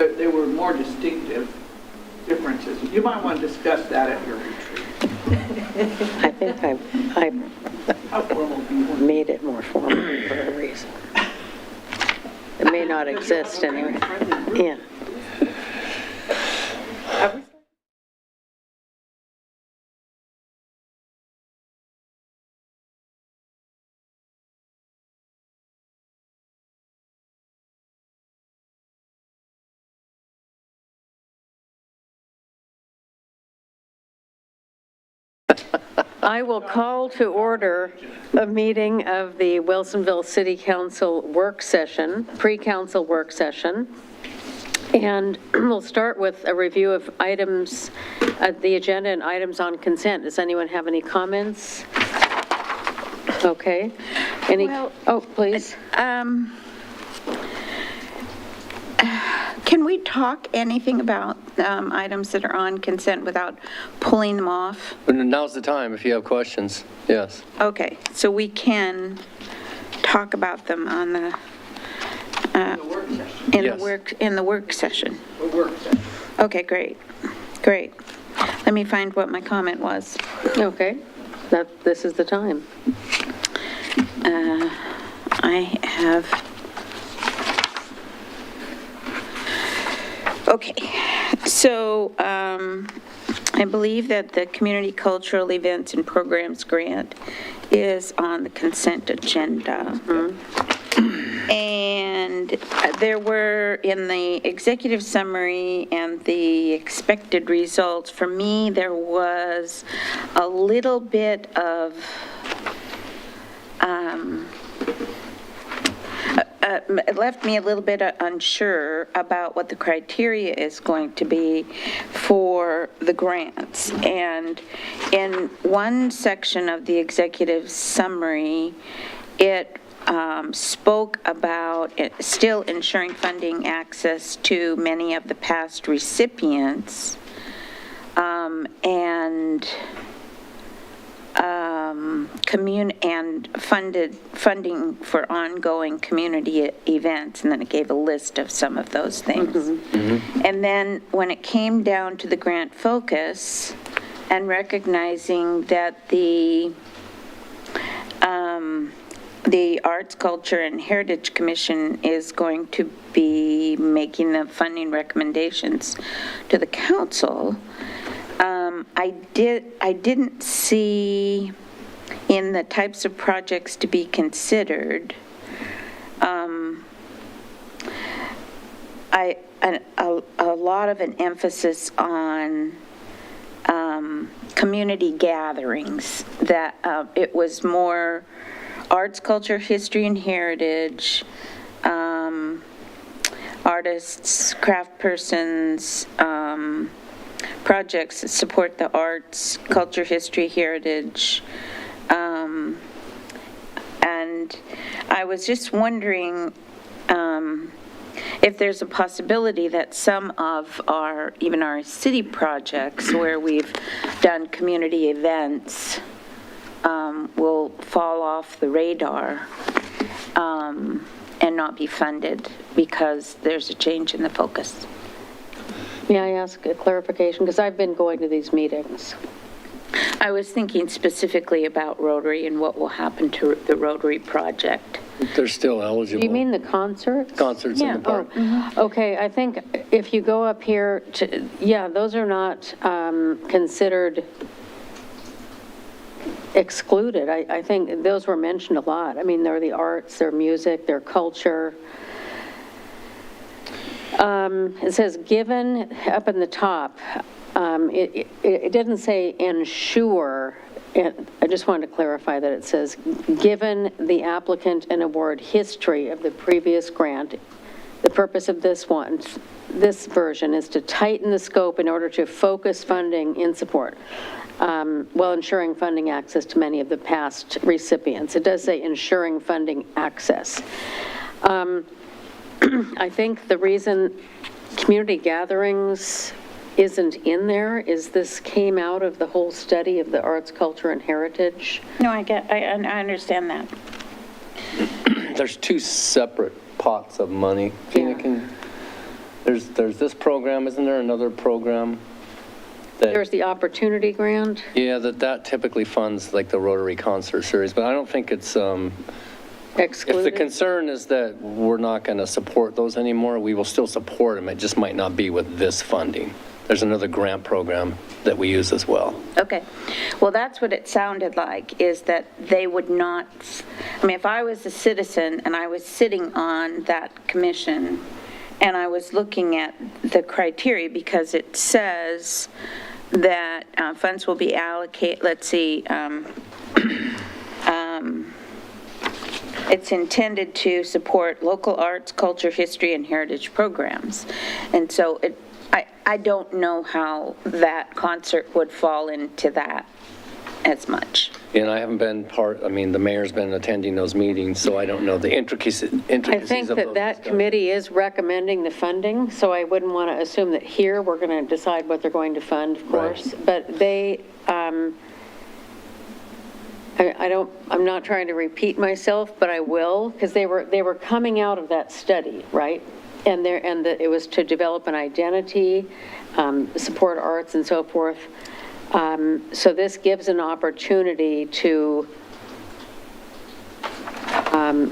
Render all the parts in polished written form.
They were more distinctive differences. You might want to discuss that at your retreat. I think I How formal do you want? made it more formal for a reason. It may not exist anyway. Yeah. I will call to order a meeting of the Wilsonville City Council work session, pre-council work session. And we'll start with a review of items, the agenda and items on consent. Does anyone have any comments? Okay. Oh, please. Can we talk anything about items that are on consent without pulling them off? Now's the time if you have questions. Yes. Okay, so we can talk about them on the in the work session. Okay, great. Let me find what my comment was. Okay. This is the time. I have. Okay, so I believe that the Community Cultural Events and Programs Grant is on the consent agenda. And there were, in the executive summary and the expected results, for me, there was a little bit of it left me a little bit unsure about what the criteria is going to be for the grants. And in one section of the executive summary, it spoke about still ensuring funding access to many of the past recipients, and funding for ongoing community events, and then it gave a list of some of those things. And then when it came down to the grant focus and recognizing that the Arts, Culture, and Heritage Commission is going to be making the funding recommendations to the council, I didn't see in the types of projects to be considered, a lot of an emphasis on community gatherings, that it was more arts, culture, history, and heritage, artists, craft persons, projects that support the arts, culture, history, heritage. And I was just wondering if there's a possibility that some of even our city projects where we've done community events will fall off the radar and not be funded because there's a change in the focus. May I ask a clarification? Because I've been going to these meetings. I was thinking specifically about Rotary and what will happen to the Rotary project. They're still eligible. Do you mean the concerts? Concerts in the park. Okay, I think if you go up here to, those are not considered excluded. I think those were mentioned a lot. I mean, they're the arts, their music, their culture. It says, given, up in the top, it didn't say ensure. I just wanted to clarify that it says, given the applicant an award history of the previous grant, the purpose of this version is to tighten the scope in order to focus funding in support, while ensuring funding access to many of the past recipients. It does say ensuring funding access. I think the reason community gatherings isn't in there is this came out of the whole study of the arts, culture, and heritage. No, I understand that. There's two separate pots of money. Tina, can There's this program, isn't there another program? that- There's the opportunity grant. Yeah, that typically funds like the Rotary Concert Series, but I don't think it's, if the Excluded. concern is that we're not going to support those anymore, we will still support them. It just might not be with this funding. There's another grant program that we use as well. Okay. Well, that's what it sounded like, is that they would not, I mean, if I was a citizen and I was sitting on that commission and I was looking at the criteria, because it says that funds will be allocated, let's see, it's intended to support local arts, culture, history, and heritage programs. And so I don't know how that concert would fall into that as much. And I haven't been part, I mean, the mayor's been attending those meetings, so I don't know the intricacies of those I think that discussions. committee is recommending the funding, so I wouldn't want to assume that here we're going to decide what they're going to fund, of course. But they, I'm not trying to repeat myself, but I will, because they were coming out of that study, right? And it was to develop an identity, support arts and so forth. So this gives an opportunity to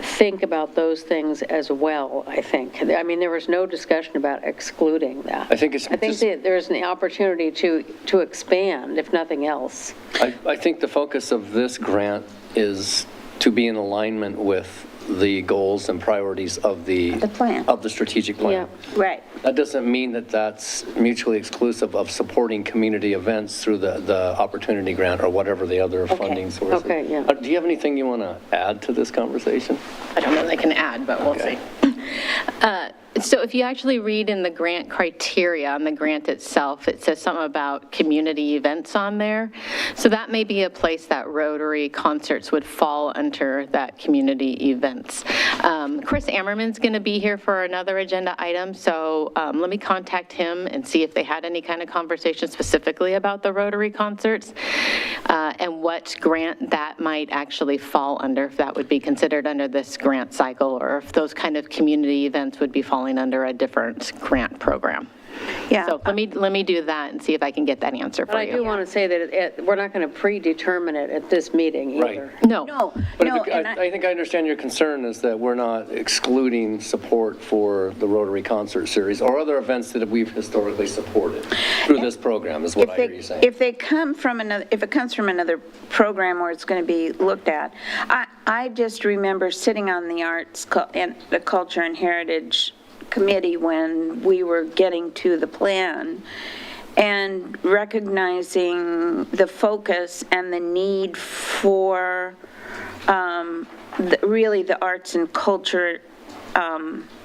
think about those things as well, I think. I mean, there was no discussion about excluding that. I think it's I think just- that there's an opportunity to expand, if nothing else. I think the focus of this grant is to be in alignment with the goals and priorities of the plan. of the strategic plan. Right. That doesn't mean that that's mutually exclusive of supporting community events through the opportunity grant or whatever the other funding sources. Okay, yeah. Do you have anything you want to add to this conversation? I don't know that I can add, but we'll Okay. see. So if you actually read in the grant criteria on the grant itself, it says something about community events on there. So that may be a place that Rotary concerts would fall under that community events. Chris Ammerman's going to be here for another agenda item, so let me contact him and see if they had any kind of conversation specifically about the Rotary concerts and what grant that might actually fall under, if that would be considered under this grant cycle, or if those kind of community events would be falling under a different grant program. Yeah. So let me do that and see if I can get that answer But for I do you. want to say that we're not going to predetermine it at this meeting Right. either. No. No, But no, and I think I understand your concern is that we're not excluding support for the Rotary Concert Series or other events that we've historically supported through this program, is what I hear you saying. If they come from another, if it comes from another program where it's going to be looked at, I just remember sitting on the arts and the culture and heritage committee when we were getting to the plan and recognizing the focus and the need for really the arts and culture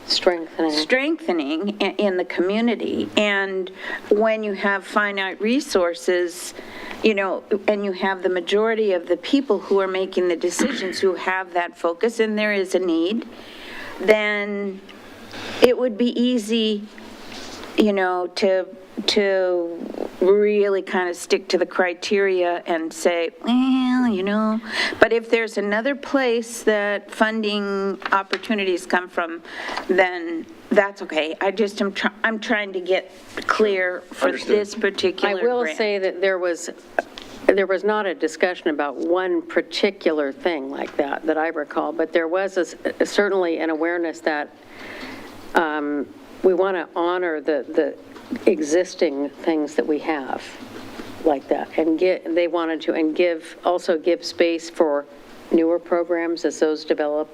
strengthening in the community. And when you have finite resources, you know, and you have the majority of the people who are making the decisions who have that focus, and there is a need, then it would be easy, you know, to really kind of stick to the criteria and say, well, you know, but if there's another place that funding opportunities come from, then that's okay. I'm trying to get clear for Understood. this particular I will grant. say that there was not a discussion about one particular thing like that I recall, but there was certainly an awareness that we want to honor the existing things that we have like that, and they wanted to, and also give space for newer programs as those develop,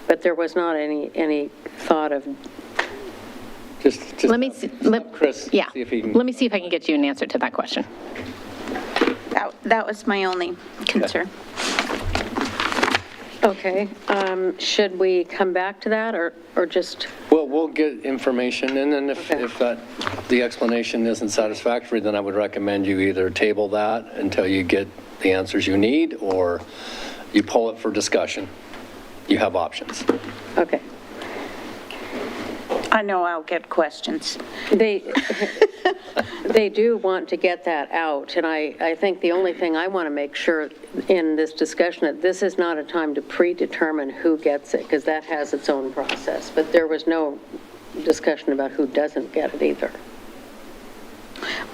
but there was not any thought of. Just Let me see, Chris, yeah. see if he can. Let me see if I can get you an answer to that question. That was my only concern. Okay, should we come back to that, or just? Well, we'll get information, and then Okay. if the explanation isn't satisfactory, then I would recommend you either table that until you get the answers you need, or you pull it for discussion. You have options. Okay. I know I'll get questions. They they do want to get that out, and I think the only thing I want to make sure in this discussion, that this is not a time to predetermine who gets it, because that has its own process, but there was no discussion about who doesn't get it either.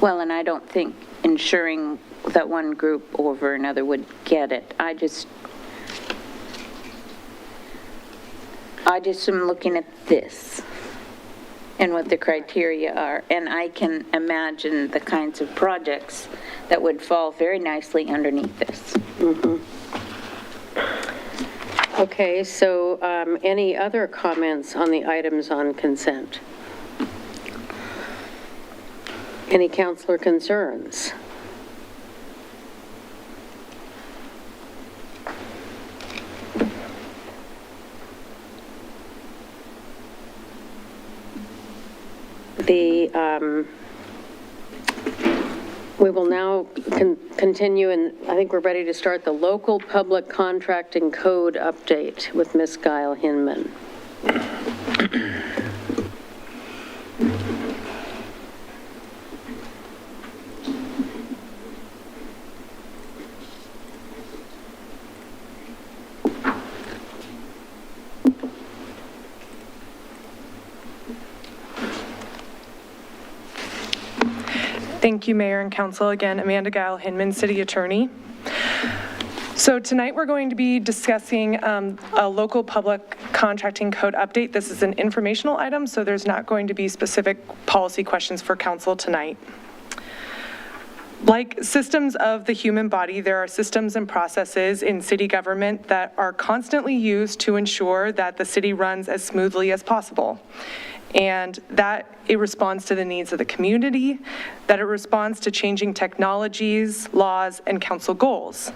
Well, and I don't think ensuring that one group over another would get it. I just am looking at this and what the criteria are, and I can imagine the kinds of projects that would fall very nicely underneath this. Okay, so any other comments on the items on consent? Any counselor concerns? We will now continue, and I think we're ready to start the local public contracting code update with Ms. Guile Hinman. Thank you, Mayor and Council. Again, Amanda Guile Hinman, City Attorney. So tonight we're going to be discussing a local public contracting code update. This is an informational item, so there's not going to be specific policy questions for Council tonight. Like systems of the human body, there are systems and processes in city government that are constantly used to ensure that the city runs as smoothly as possible. And that it responds to the needs of the community, that it responds to changing technologies, laws, and council goals.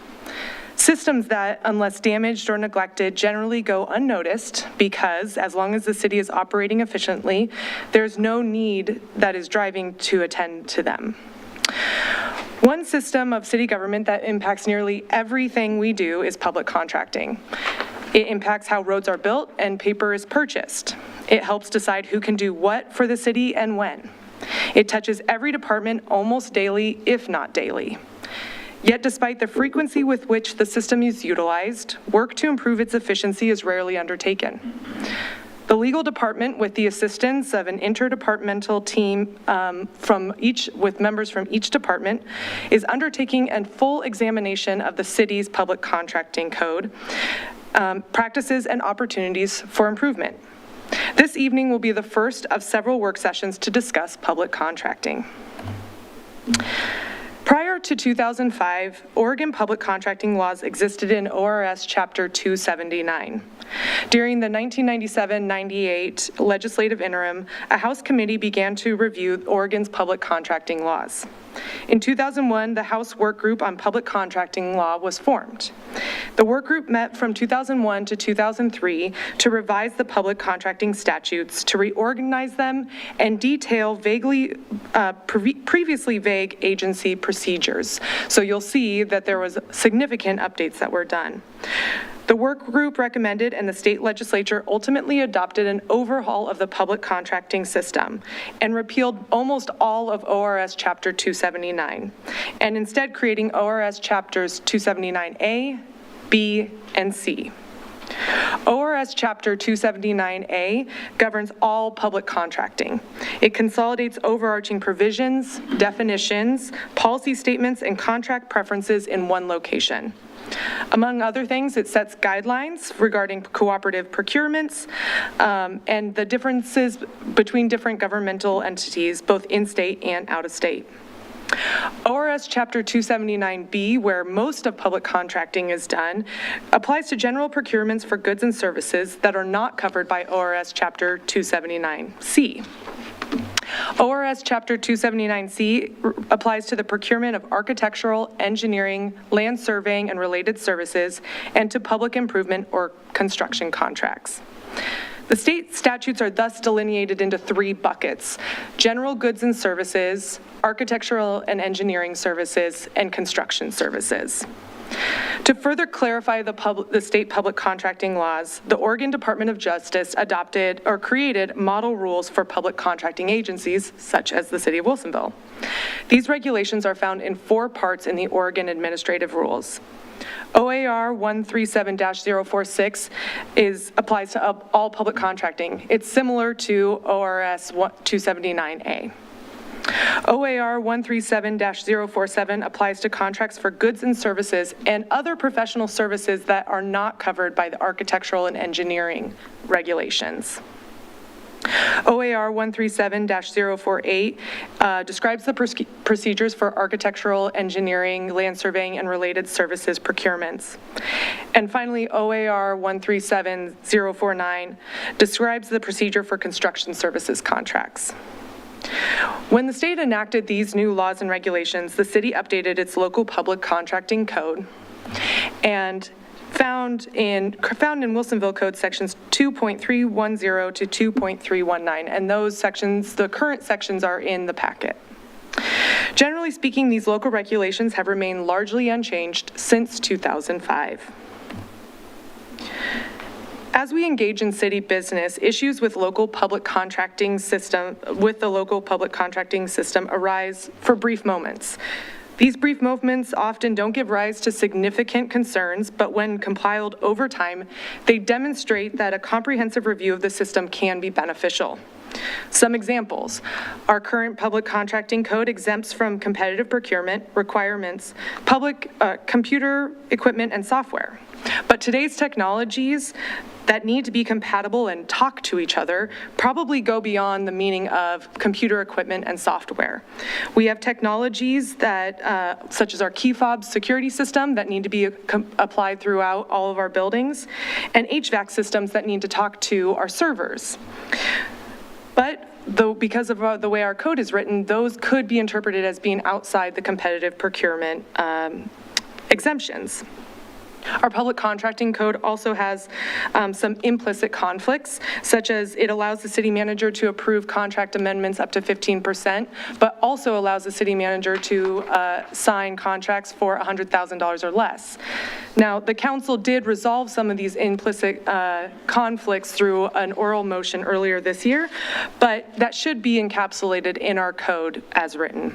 Systems that, unless damaged or neglected, generally go unnoticed because, as long as the city is operating efficiently, there's no need that is driving to attend to them. One system of city government that impacts nearly everything we do is public contracting. It impacts how roads are built and paper is purchased. It helps decide who can do what for the city and when. It touches every department almost daily, if not daily. Yet despite the frequency with which the system is utilized, work to improve its efficiency is rarely undertaken. The legal department, with the assistance of an interdepartmental team with members from each department, is undertaking a full examination of the city's public contracting code, practices and opportunities for improvement. This evening will be the first of several work sessions to discuss public contracting. Prior to 2005, Oregon public contracting laws existed in ORS Chapter 279. During the 1997-98 legislative interim, a House committee began to review Oregon's public contracting laws. In 2001, the House Work Group on Public Contracting Law was formed. The work group met from 2001 to 2003 to revise the public contracting statutes, to reorganize them, and detail previously vague agency procedures. So you'll see that there was significant updates that were done. The work group recommended, and the state legislature ultimately adopted, an overhaul of the public contracting system and repealed almost all of ORS Chapter 279, and instead creating ORS Chapters 279A, B, and C. ORS Chapter 279A governs all public contracting. It consolidates overarching provisions, definitions, policy statements, and contract preferences in one location. Among other things, it sets guidelines regarding cooperative procurements and the differences between different governmental entities, both in-state and out-of-state. ORS Chapter 279B, where most of public contracting is done, applies to general procurements for goods and services that are not covered by ORS Chapter 279C. ORS Chapter 279C applies to the procurement of architectural, engineering, land surveying, and related services, and to public improvement or construction contracts. The state statutes are thus delineated into three buckets: general goods and services, architectural and engineering services, and construction services. To further clarify the state public contracting laws, the Oregon Department of Justice adopted or created model rules for public contracting agencies, such as the City of Wilsonville. These regulations are found in 4 parts in the Oregon Administrative Rules. OAR 137-046 applies to all public contracting. It's similar to ORS 279A. OAR 137-047 applies to contracts for goods and services and other professional services that are not covered by the architectural and engineering regulations. OAR 137-048 describes the procedures for architectural, engineering, land surveying, and related services procurements. And finally, OAR 137-049 describes the procedure for construction services contracts. When the state enacted these new laws and regulations, the city updated its local public contracting code and found in Wilsonville Code sections 2.310 to 2.319, and those sections, the current sections, are in the packet. Generally speaking, these local regulations have remained largely unchanged since 2005. As we engage in city business, issues with the local public contracting system arise for brief moments. These brief moments often don't give rise to significant concerns, but when compiled over time, they demonstrate that a comprehensive review of the system can be beneficial. Some examples: our current public contracting code exempts from competitive procurement requirements public computer equipment and software. But today's technologies that need to be compatible and talk to each other probably go beyond the meaning of computer equipment and software. We have technologies that, such as our key fob security system, that need to be applied throughout all of our buildings, and HVAC systems that need to talk to our servers. But because of the way our code is written, those could be interpreted as being outside the competitive procurement exemptions. Our public contracting code also has some implicit conflicts, such as it allows the city manager to approve contract amendments up to 15%, but also allows the city manager to sign contracts for $100,000 or less. Now, the council did resolve some of these implicit conflicts through an oral motion earlier this year, but that should be encapsulated in our code as written.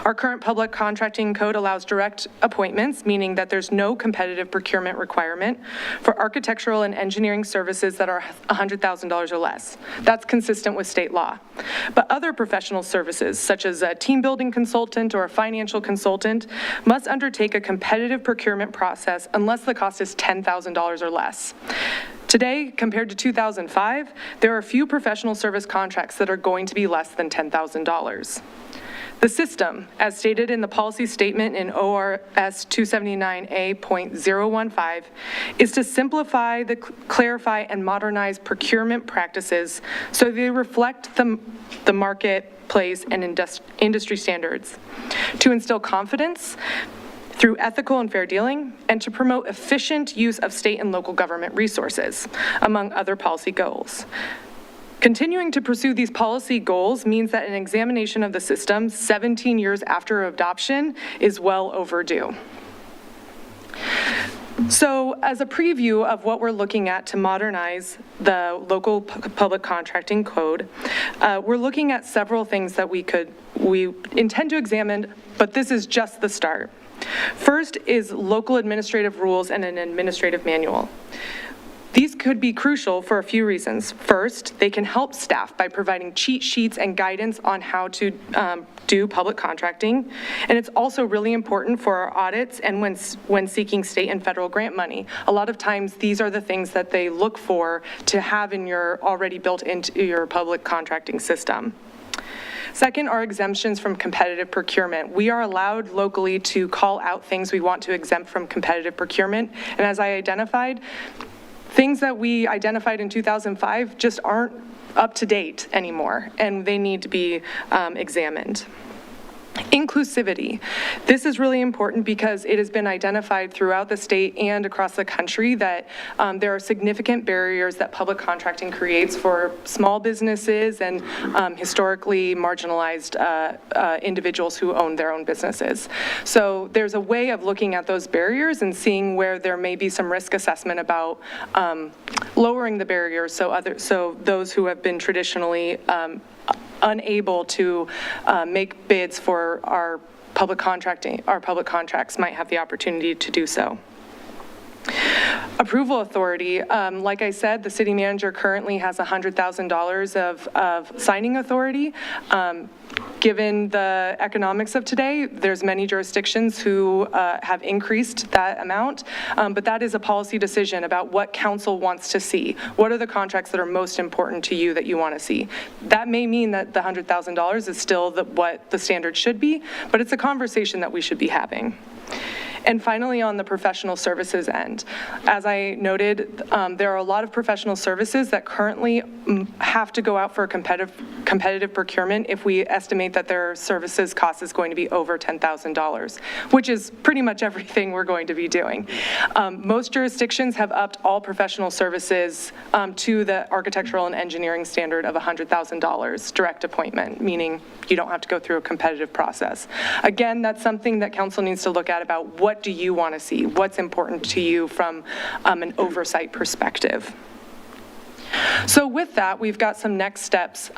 Our current public contracting code allows direct appointments, meaning that there's no competitive procurement requirement for architectural and engineering services that are $100,000 or less. That's consistent with state law. But other professional services, such as a team building consultant or a financial consultant, must undertake a competitive procurement process unless the cost is $10,000 or less. Today, compared to 2005, there are few professional service contracts that are going to be less than $10,000. The system, as stated in the policy statement in ORS 279A.015, is to simplify, clarify, and modernize procurement practices so they reflect the marketplace and industry standards, to instill confidence through ethical and fair dealing, and to promote efficient use of state and local government resources, among other policy goals. Continuing to pursue these policy goals means that an examination of the system 17 years after adoption is well overdue. So as a preview of what we're looking at to modernize the local public contracting code, we're looking at several things that we intend to examine, but this is just the start. First is local administrative rules and an administrative manual. These could be crucial for a few reasons. First, they can help staff by providing cheat sheets and guidance on how to do public contracting. And it's also really important for our audits and when seeking state and federal grant money. A lot of times, these are the things that they look for to have in your already built into your public contracting system. Second are exemptions from competitive procurement. We are allowed locally to call out things we want to exempt from competitive procurement. And as I identified, things that we identified in 2005 just aren't up to date anymore, and they need to be examined. Inclusivity. This is really important because it has been identified throughout the state and across the country that there are significant barriers that public contracting creates for small businesses and historically marginalized individuals who own their own businesses. So there's a way of looking at those barriers and seeing where there may be some risk assessment about lowering the barriers so those who have been traditionally unable to make bids for our public contracts might have the opportunity to do so. Approval authority, like I said, the city manager currently has $100,000 of signing authority. Given the economics of today, there's many jurisdictions who have increased that amount, but that is a policy decision about what council wants to see. What are the contracts that are most important to you that you want to see? That may mean that the $100,000 is still what the standard should be, but it's a conversation that we should be having. And finally, on the professional services end, as I noted, there are a lot of professional services that currently have to go out for a competitive procurement if we estimate that their services cost is going to be over $10,000, which is pretty much everything we're going to be doing. Most jurisdictions have upped all professional services to the architectural and engineering standard of $100,000 direct appointment, meaning you don't have to go through a competitive process. Again, that's something that council needs to look at about what do you want to see? What's important to you from an oversight perspective? So with that, we've got some next steps.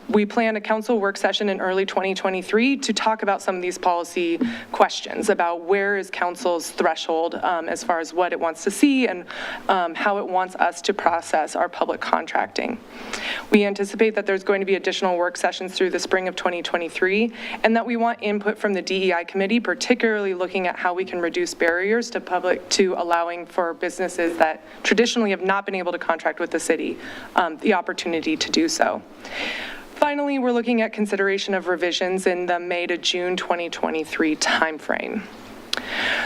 We plan a council work session in early 2023 to talk about some of these policy questions about where is council's threshold as far as what it wants to see and how it wants us to process our public contracting. We anticipate that there's going to be additional work sessions through the spring of 2023 and that we want input from the DEI committee, particularly looking at how we can reduce barriers to allowing for businesses that traditionally have not been able to contract with the city the opportunity to do so. Finally, we're looking at consideration of revisions in the May to June 2023 timeframe.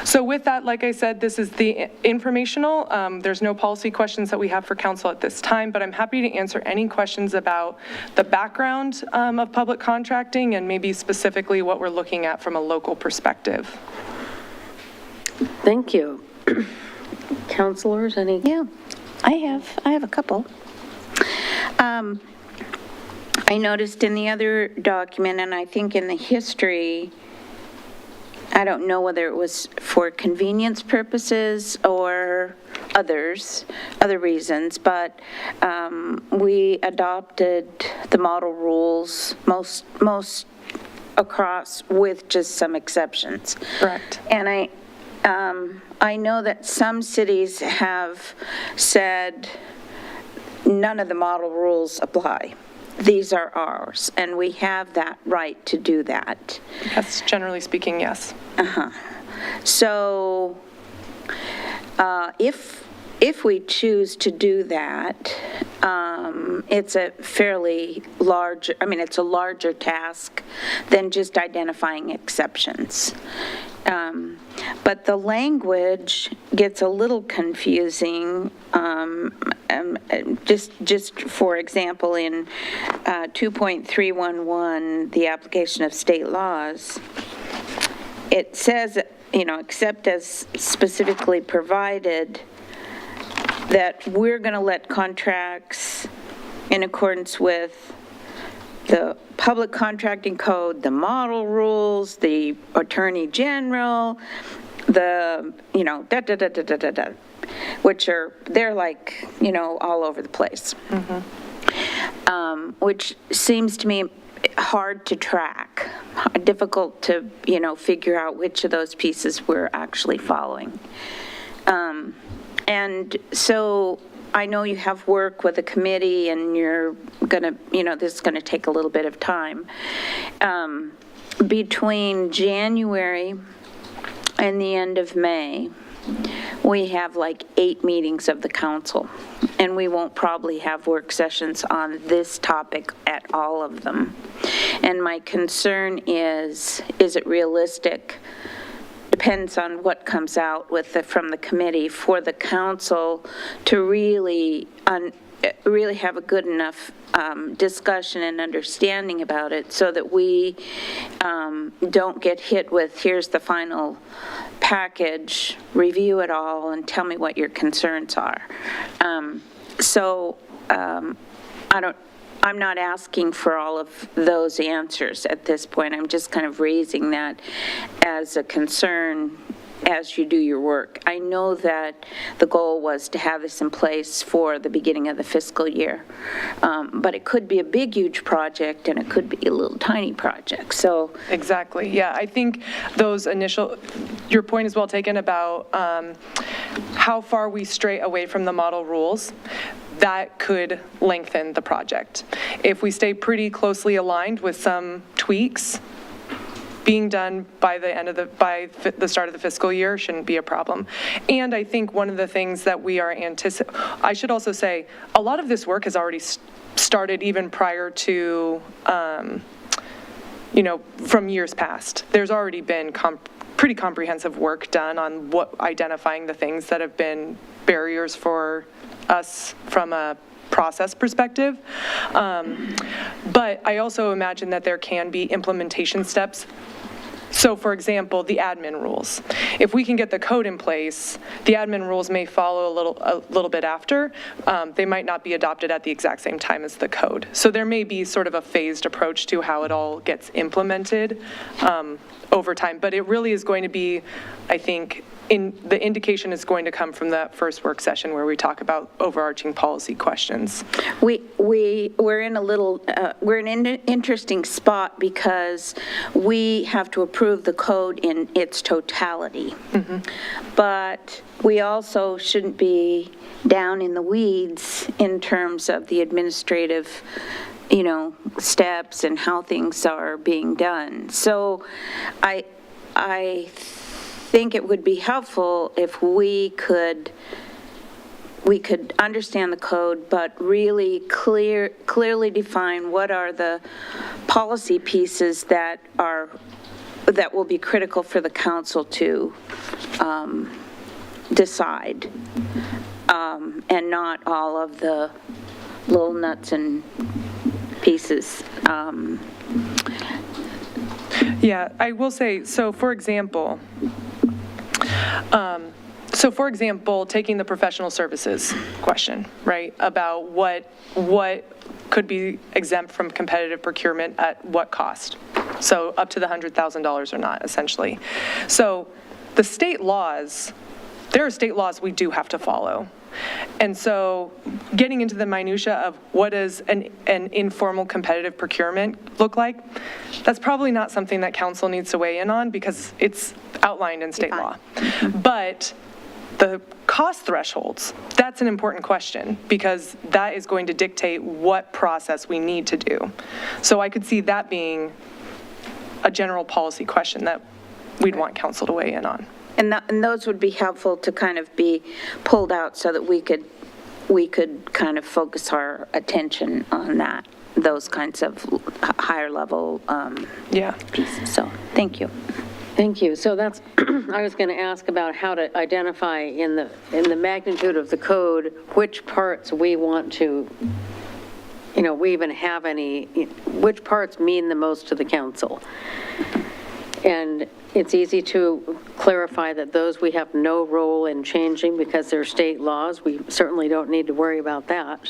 So with that, like I said, this is the informational. There's no policy questions that we have for council at this time, but I'm happy to answer any questions about the background of public contracting and maybe specifically what we're looking at from a local perspective. Thank you. Councilors, any? Yeah, I have a couple. I noticed in the other document, and I think in the history, I don't know whether it was for convenience purposes or other reasons, but we adopted the model rules most across with just some exceptions. Correct. And I know that some cities have said none of the model rules apply. These are ours, and we have that right to do that. Yes, generally speaking, yes. So if we choose to do that, it's a fairly large, it's a larger task than just identifying exceptions. But the language gets a little confusing. Just for example, in 2.311, the application of state laws, it says, except as specifically provided, that we're going to let contracts in accordance with the public contracting code, the model rules, the attorney general, the, which they're like, all over the place. Which seems to me hard to track, difficult to, figure out which of those pieces we're actually following. And so I know you have work with a committee and you're gonna, this is gonna take a little bit of time. Between January and the end of May, we have like 8 meetings of the council, and we won't probably have work sessions on this topic at all of them. And my concern is it realistic? Depends on what comes out from the committee for the council to really really have a good enough discussion and understanding about it so that we don't get hit with, here's the final package, review it all, and tell me what your concerns are. I'm not asking for all of those answers at this point. I'm just kind of raising that as a concern as you do your work. I know that the goal was to have this in place for the beginning of the fiscal year, but it could be a big, huge project, and it could be a little tiny project, so. Exactly, yeah, I think those initial, your point is well taken about how far we stray away from the model rules. That could lengthen the project. If we stay pretty closely aligned with some tweaks, being done by the start of the fiscal year shouldn't be a problem. And I think one of the things that we are I should also say, a lot of this work has already started even prior to, from years past. There's already been pretty comprehensive work done on identifying the things that have been barriers for us from a process perspective. But I also imagine that there can be implementation steps. So for example, the admin rules. If we can get the code in place, the admin rules may follow a little bit after. They might not be adopted at the exact same time as the code. So there may be sort of a phased approach to how it all gets implemented over time. But it really is going to be, I think, the indication is going to come from that first work session where we talk about overarching policy questions. We're in an interesting spot because we have to approve the code in its totality. Mm-hmm. But we also shouldn't be down in the weeds in terms of the administrative steps and how things are being done. So I think it would be helpful if we could understand the code, but really clearly define what are the policy pieces that will be critical for the council to decide, and not all of the little nuts and pieces. Yeah, I will say, so for example, taking the professional services question, right, about what could be exempt from competitive procurement at what cost? So up to the $100,000 or not, essentially. So the state laws, there are state laws we do have to follow. And so getting into the minutia of what does an informal competitive procurement look like, that's probably not something that council needs to weigh in on because it's outlined in state law. But the cost thresholds, that's an important question because that is going to dictate what process we need to do. So I could see that being a general policy question that we'd want council to weigh in on. And those would be helpful to kind of be pulled out so that we could kind of focus our attention on that, those kinds of higher level pieces. So, thank you. Thank you. So that's, I was going to ask about how to identify in the magnitude of the code, which parts we want to, we even have any, which parts mean the most to the council. And it's easy to clarify that those we have no role in changing because they're state laws. We certainly don't need to worry about that.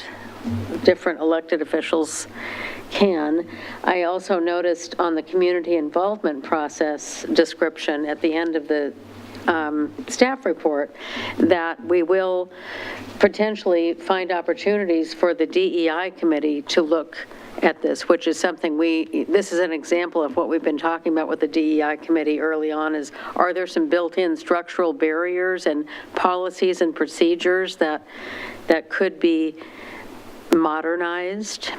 Different elected officials can. I also noticed on the community involvement process description at the end of the staff report that we will potentially find opportunities for the DEI committee to look at this, which is something this is an example of what we've been talking about with the DEI committee early on is, are there some built-in structural barriers and policies and procedures that could be modernized?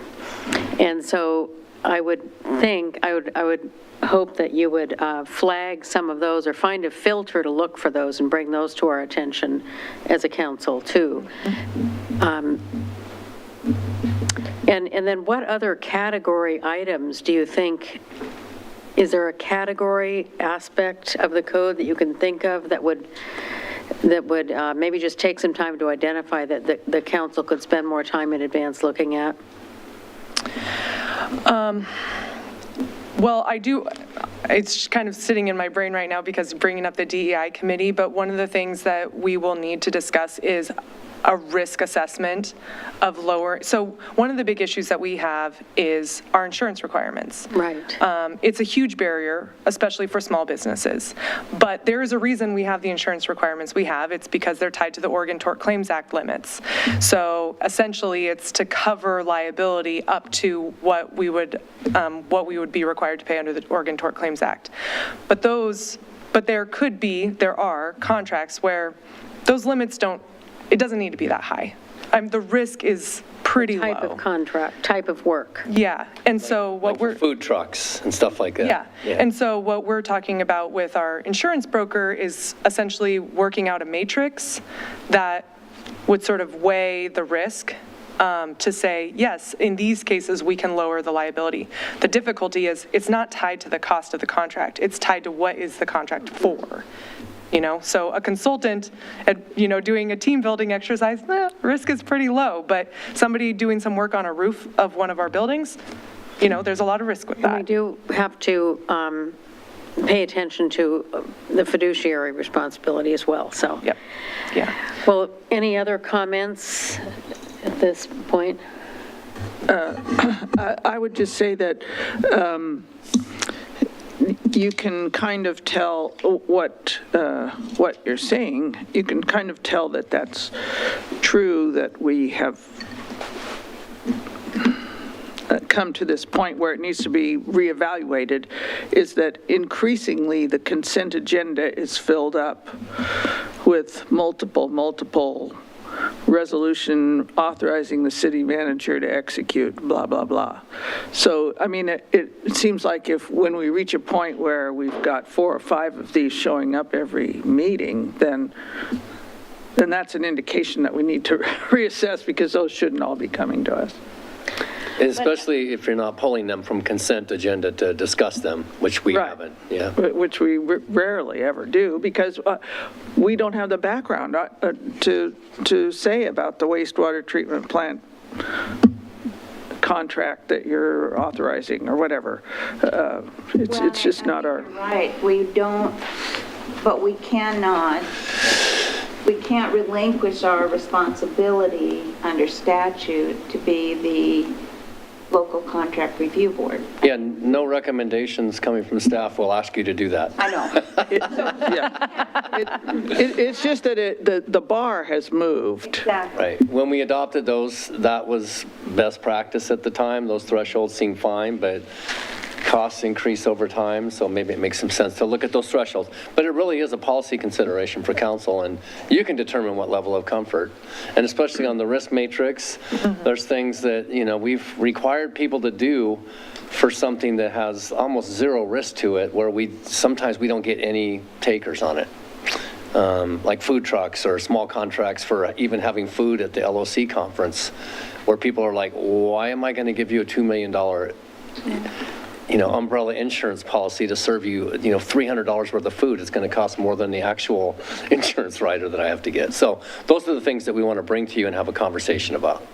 And so I would hope that you would flag some of those or find a filter to look for those and bring those to our attention as a council too. And then what other category items do you think, is there a category aspect of the code that you can think of that would that would maybe just take some time to identify that the council could spend more time in advance looking at? Well, I do, it's kind of sitting in my brain right now because bringing up the DEI committee, but one of the things that we will need to discuss is a risk assessment of so one of the big issues that we have is our insurance requirements. Right. It's a huge barrier, especially for small businesses. But there is a reason we have the insurance requirements we have. It's because they're tied to the Oregon Tort Claims Act limits. So essentially, it's to cover liability up to what we would be required to pay under the Oregon Tort Claims Act. But there are contracts where those limits it doesn't need to be that high. The risk is pretty low. Type of contract, type of work. Yeah, and so what Like for food trucks and stuff like that. Yeah, and so what we're talking about with our insurance broker is essentially working out a matrix that would sort of weigh the risk to say, yes, in these cases, we can lower the liability. The difficulty is it's not tied to the cost of the contract. It's tied to what is the contract for. So a consultant, doing a team building exercise, risk is pretty low, but somebody doing some work on a roof of one of our buildings, there's a lot of risk with And we that. do have to pay attention to the fiduciary responsibility as well, so. Yep, yeah. Well, any other comments at this point? I would just say that you can kind of tell what you're saying. You can kind of tell that that's true, that we have come to this point where it needs to be reevaluated, is that increasingly the consent agenda is filled up with multiple resolution authorizing the city manager to execute, blah, blah, blah. So, I mean, it seems like when we reach a point where we've got 4 or 5 of these showing up every meeting, then that's an indication that we need to reassess, because those shouldn't all be coming to us. Especially if you're not pulling them from consent agenda to discuss them, which we Right. haven't, yeah. Which we rarely ever do, because we don't have the background to say about the wastewater treatment plant contract that you're authorizing or whatever. It's just not our... Right, we don't, but we can't relinquish our responsibility under statute to be the local contract review board. Yeah, no recommendations coming from staff will ask you to do that. I know. It's just that the bar has moved. Exactly. Right. When we adopted those, that was best practice at the time. Those thresholds seemed fine, but costs increase over time, so maybe it makes some sense to look at those thresholds. But it really is a policy consideration for council, and you can determine what level of comfort. And especially on the risk matrix, there's things that, we've required people to do for something that has almost zero risk to it, where sometimes we don't get any takers on it. Like food trucks or small contracts for even having food at the LOC conference, where people are like, why am I going to give you a $2 million umbrella insurance policy to serve you, $300 worth of food? It's going to cost more than the actual insurance rider that I have to get. So those are the things that we want to bring to you and have a conversation about.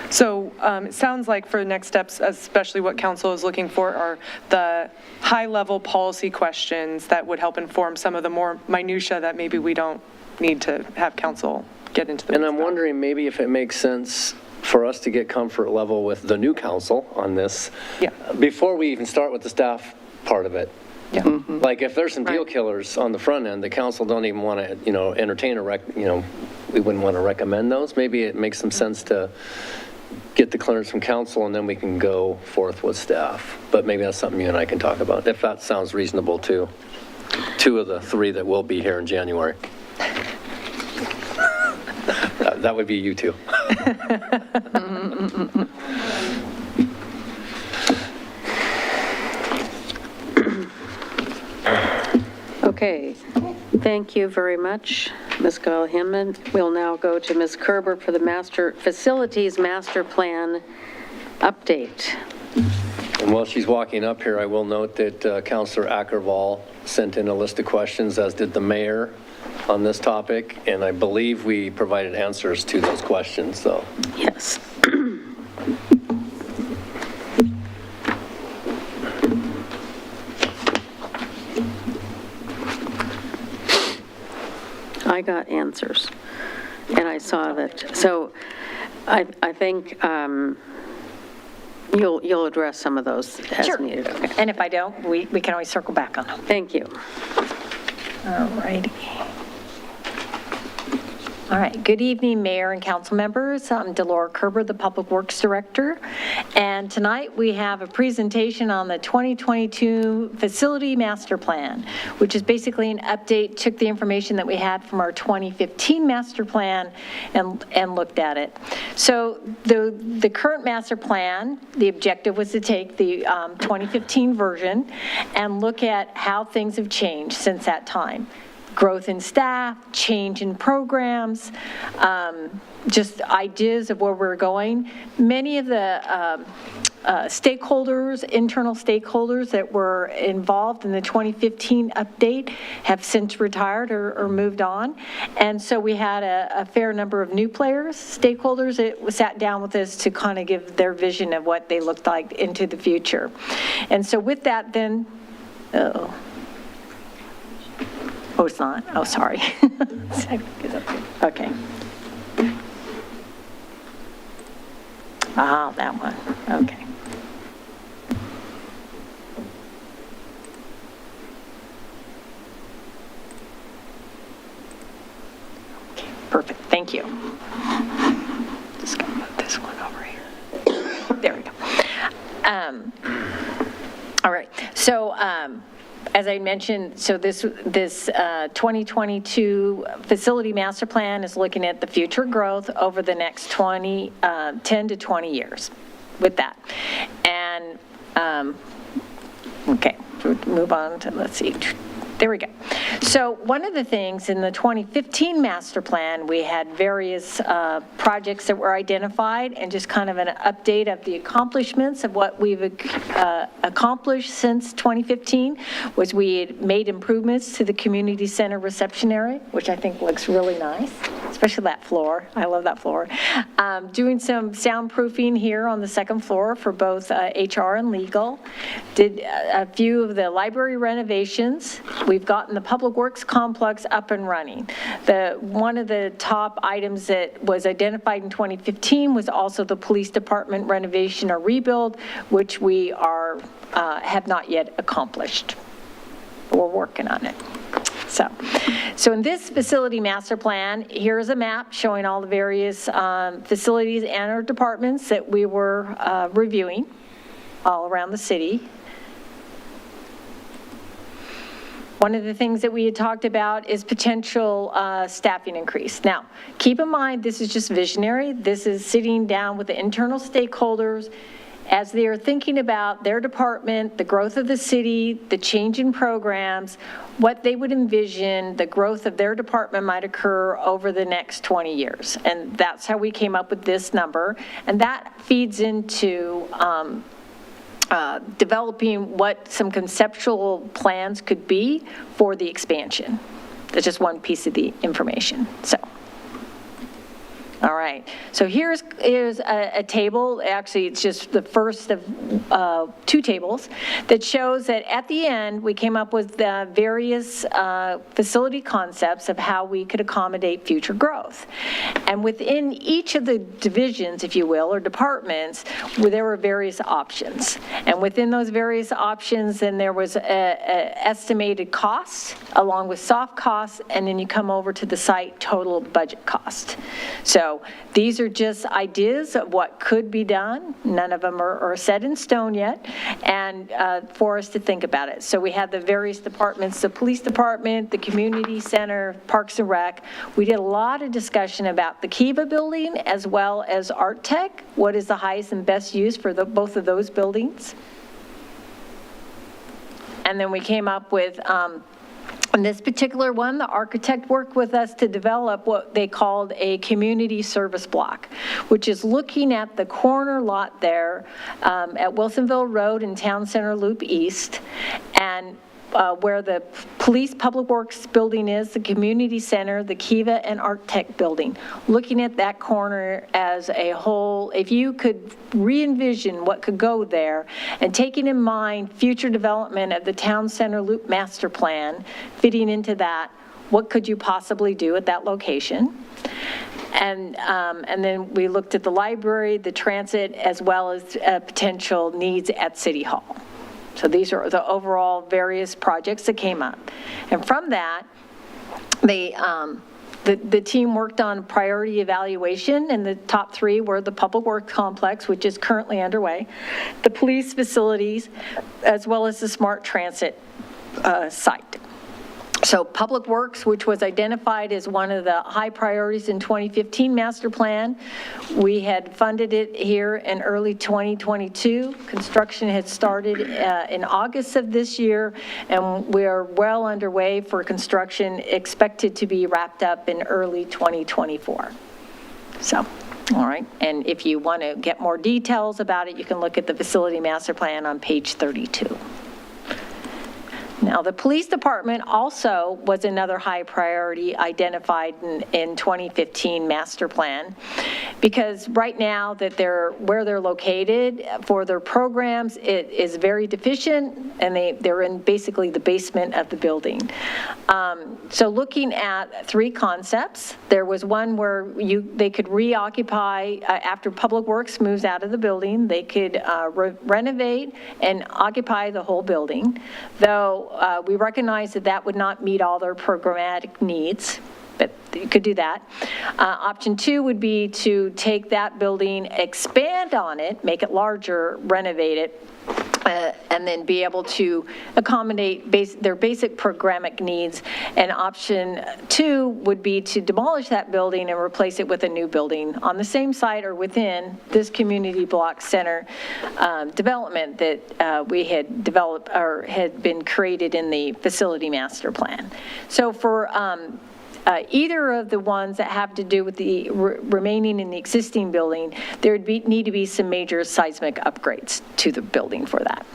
So it sounds like for the next steps, especially what council is looking for, are the high-level policy questions that would help inform some of the more minutia that maybe we don't need to have council get into the And weeds I'm about. wondering maybe if it makes sense for us to get comfort level with the new council on this, before we even start with the staff part of it. Yeah. Like if there's some deal killers on the front end, the council don't even want to, entertain we wouldn't want to recommend those. Maybe it makes some sense to get the clearance from council, and then we can go forth with staff. But maybe that's something you and I can talk about, if that sounds reasonable to 2 of the 3 that will be here in January. That would be you two. Okay, thank you very much, Ms. Gall-Hinman. We'll now go to Ms. Kerber for the Facilities Master Plan update. And while she's walking up here, I will note that Councillor Ackerval sent in a list of questions, as did the mayor, on this topic, and I believe we provided answers to those questions, so. Yes. I got answers, and I saw that. So I think you'll address some of those as Sure. needed. Okay. And if I don't, we can always circle back on them. Thank you. All righty. All right, good evening, Mayor and council members. I'm Delora Kerber, the Public Works Director, and tonight we have a presentation on the 2022 Facility Master Plan, which is basically an update, took the information that we had from our 2015 Master Plan and looked at it. So the current Master Plan, the objective was to take the 2015 version and look at how things have changed since that time. Growth in staff, change in programs, just ideas of where we're going. Many of the stakeholders, internal stakeholders that were involved in the 2015 update have since retired or moved on. And so we had a fair number of new players, stakeholders that sat down with us to kind of give their vision of what they looked like into the future. And so with that then, oh, it's not. Oh, sorry. Okay. Ah, that one. Okay. Okay, perfect. Thank you. Just gonna move this one over here. There we go. All right. So, as I mentioned, so this 2022 Facility Master Plan is looking at the future growth over the next 10 to 20 years with that. And, okay, move on to, let's see. There we go. So one of the things in the 2015 master plan, we had various projects that were identified and just kind of an update of the accomplishments of what we've accomplished since 2015 was we had made improvements to the community center reception area, which I think looks really nice, especially that floor. I love that floor. Doing some soundproofing here on the second floor for both HR and legal. Did a few of the library renovations. We've gotten the Public Works complex up and running. One of the top items that was identified in 2015 was also the police department renovation or rebuild, which we have not yet accomplished. We're working on it. So in this facility master plan, here's a map showing all the various facilities and our departments that we were reviewing all around the city. One of the things that we had talked about is potential staffing increase. Now, keep in mind, this is just visionary. This is sitting down with the internal stakeholders as they are thinking about their department, the growth of the city, the change in programs, what they would envision the growth of their department might occur over the next 20 years. And that's how we came up with this number. And that feeds into developing what some conceptual plans could be for the expansion. That's just one piece of the information. So, all right. So here's a table. Actually, it's just the first of two tables that shows that at the end, we came up with various facility concepts of how we could accommodate future growth. And within each of the divisions, if you will, or departments, there were various options. And within those various options, then there was estimated costs along with soft costs, and then you come over to the site total budget cost. So these are just ideas of what could be done. None of them are set in stone yet, and for us to think about it. So we had the various departments, the police department, the community center, Parks and Rec. We did a lot of discussion about the Kiva building as well as Art Tech. What is the highest and best use for both of those buildings? And then we came up with On this particular one, the architect worked with us to develop what they called a community service block, which is looking at the corner lot there at Wilsonville Road and Town Center Loop East, and where the police public works building is, the community center, the Kiva and Art Tech building. Looking at that corner as a whole, if you could re-envision what could go there, and taking in mind future development of the Town Center Loop Master Plan, fitting into that, what could you possibly do at that location? And then we looked at the library, the transit, as well as potential needs at City Hall. So these are the overall various projects that came up. And from that, the team worked on priority evaluation, and the top three were the Public Works Complex, which is currently underway, the police facilities, as well as the smart transit site. So Public Works, which was identified as one of the high priorities in 2015 master plan, we had funded it here in early 2022. Construction had started in August of this year, and we are well underway for construction, expected to be wrapped up in early 2024. So, all right, and if you want to get more details about it, you can look at the facility master plan on page 32. Now, the police department also was another high priority identified in 2015 master plan, because right now that where they're located for their programs, it is very deficient, and they're in basically the basement of the building. So looking at three concepts, there was one where they could reoccupy after Public Works moves out of the building. They could renovate and occupy the whole building, though we recognize that that would not meet all their programmatic needs, but you could do that. Option two would be to take that building, expand on it, make it larger, renovate it, and then be able to accommodate their basic programmatic needs. And option two would be to demolish that building and replace it with a new building on the same site or within this community block center development that we had developed or had been created in the facility master plan. So for either of the ones that have to do with the remaining in the existing building, there would need to be some major seismic upgrades to the building for that.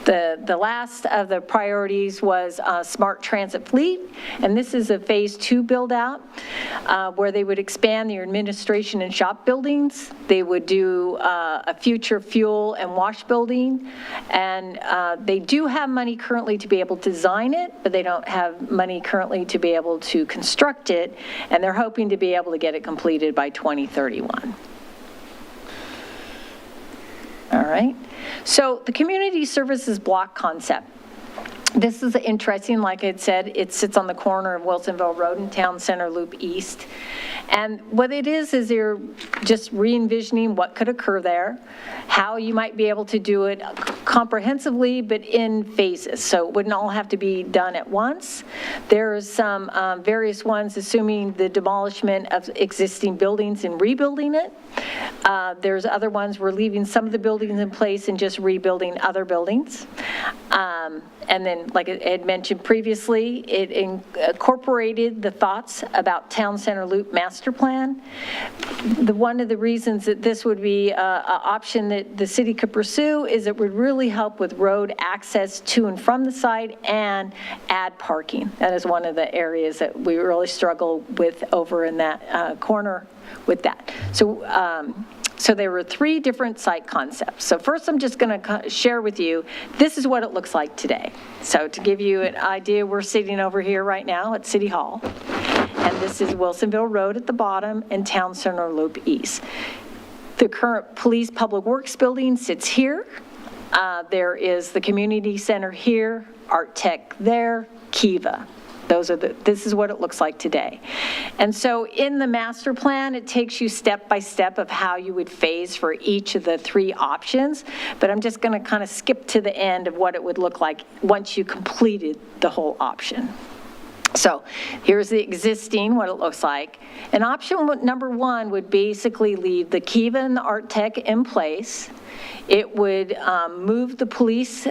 The last of the priorities was smart transit fleet, and this is a phase 2 build out where they would expand their administration and shop buildings. They would do a future fuel and wash building, and they do have money currently to be able to design it, but they don't have money currently to be able to construct it, and they're hoping to be able to get it completed by 2031. All right. So the community services block concept. This is interesting, like I said, it sits on the corner of Wilsonville Road and Town Center Loop East. And what it is they're just re-envisioning what could occur there, how you might be able to do it comprehensively, but in phases. So it wouldn't all have to be done at once. There's some various ones assuming the demolishment of existing buildings and rebuilding it. There's other ones we're leaving some of the buildings in place and just rebuilding other buildings. And then, like I had mentioned previously, it incorporated the thoughts about Town Center Loop Master Plan. One of the reasons that this would be an option that the city could pursue is it would really help with road access to and from the site and add parking. That is one of the areas that we really struggle with over in that corner with that. So there were three different site concepts. So first I'm just going to share with you, this is what it looks like today. So to give you an idea, we're sitting over here right now at City Hall, and this is Wilsonville Road at the bottom and Town Center Loop East. The current police public works building sits here. There is the community center here, Art Tech there, Kiva. This is what it looks like today. And so in the master plan, it takes you step by step of how you would phase for each of the three options, but I'm just going to kind of skip to the end of what it would look like once you completed the whole option. So here's the existing, what it looks like. And option number one would basically leave the Kiva and the Art Tech in place. It would move the police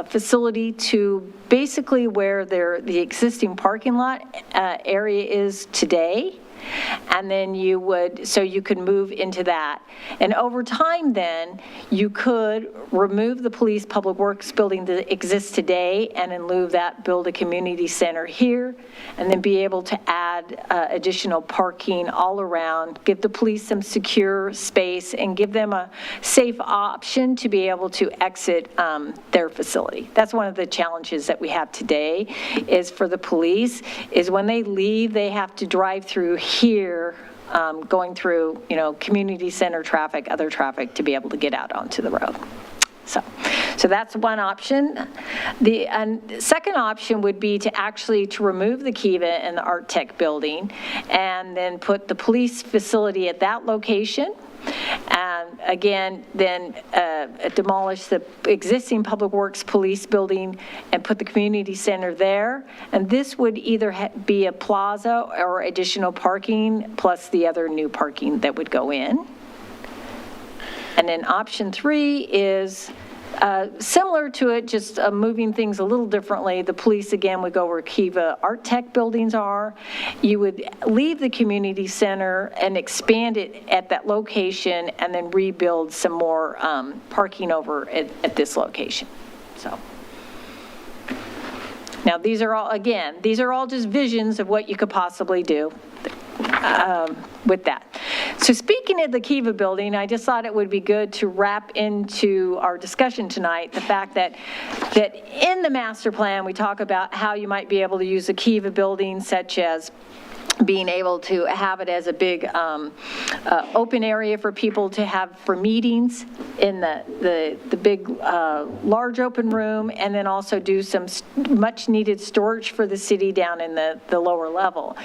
facility to basically where the existing parking lot area is today. And then you could move into that. And over time then, you could remove the police public works building that exists today and in lieu of that, build a community center here, and then be able to add additional parking all around, give the police some secure space, and give them a safe option to be able to exit their facility. That's one of the challenges that we have today is for the police, is when they leave, they have to drive through here, going through, community center traffic, other traffic, to be able to get out onto the road. So that's one option. The second option would be to remove the Kiva and the Art Tech building and then put the police facility at that location. And again, then demolish the existing Public Works Police building and put the community center there. And this would either be a plaza or additional parking plus the other new parking that would go in. And then option three is similar to it, just moving things a little differently. The police, again, would go where Kiva Art Tech buildings are. You would leave the community center and expand it at that location and then rebuild some more parking over at this location. So. Now, these are all just visions of what you could possibly do with that. So speaking of the Kiva building, I just thought it would be good to wrap into our discussion tonight the fact that in the master plan, we talk about how you might be able to use the Kiva building, such as being able to have it as a big open area for people to have for meetings in the big large open room, and then also do some much needed storage for the city down in the lower level.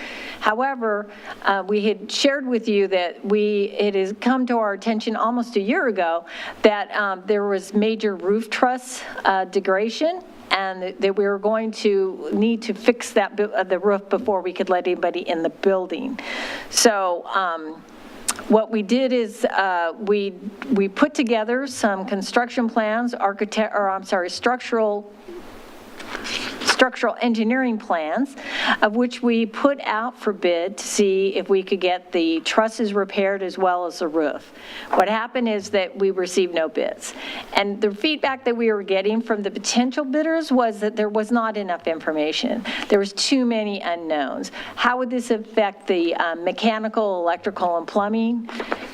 However, we had shared with you that it has come to our attention almost a year ago that there was major roof truss degradation, and that we were going to need to fix the roof before we could let anybody in the building. So what we did is we put together some construction plans, structural engineering plans, of which we put out for bid to see if we could get the trusses repaired as well as the roof. What happened is that we received no bids. And the feedback that we were getting from the potential bidders was that there was not enough information. There was too many unknowns. How would this affect the mechanical, electrical, and plumbing?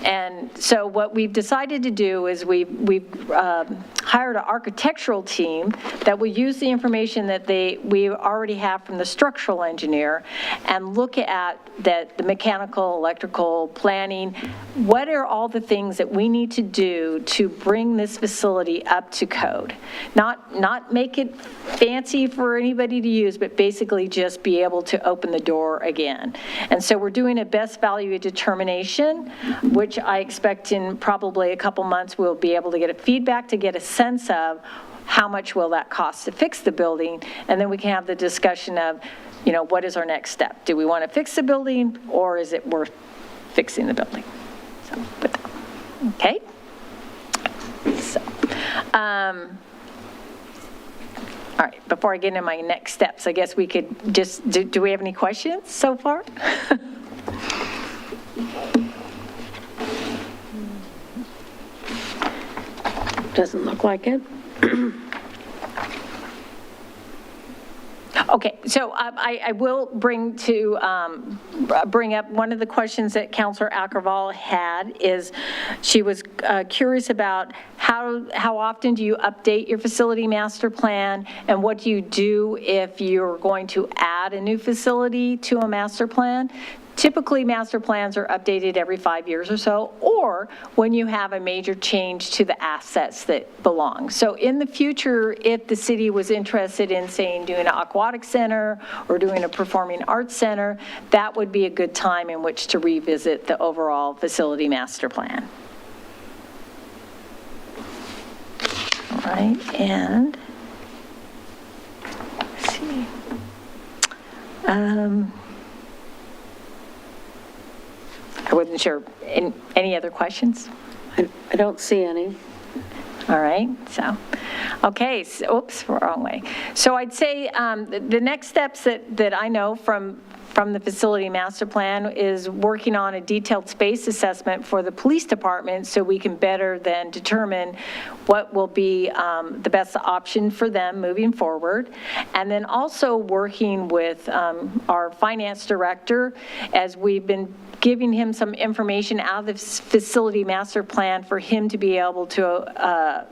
And so what we've decided to do is we've hired an architectural team that will use the information that we already have from the structural engineer and look at the mechanical, electrical, planning. What are all the things that we need to do to bring this facility up to code? Not make it fancy for anybody to use, but basically just be able to open the door again. And so we're doing a best value determination, which I expect in probably a couple months we'll be able to get a feedback to get a sense of how much will that cost to fix the building, and then we can have the discussion of, what is our next step? Do we want to fix the building, or is it worth fixing the building? So, okay. So, all right, before I get into my next steps, I guess we could just, do we have any questions so far? Doesn't look like it. Okay, so I will bring up one of the questions that Councilor Ackerval had is she was curious about how often do you update your facility master plan, and what do you do if you're going to add a new facility to a master plan? Typically, master plans are updated every 5 years or so, or when you have a major change to the assets that belong. So in the future, if the city was interested in, saying, doing an aquatic center or doing a performing arts center, that would be a good time in which to revisit the overall facility master plan. All right, and let's see. I wasn't sure. Any other questions? I don't see any. All right, so, okay, so, oops, wrong way. So I'd say the next steps that I know from the facility master plan is working on a detailed space assessment for the police department so we can better then determine what will be the best option for them moving forward. And then also working with our finance director as we've been giving him some information out of the facility master plan for him to be able to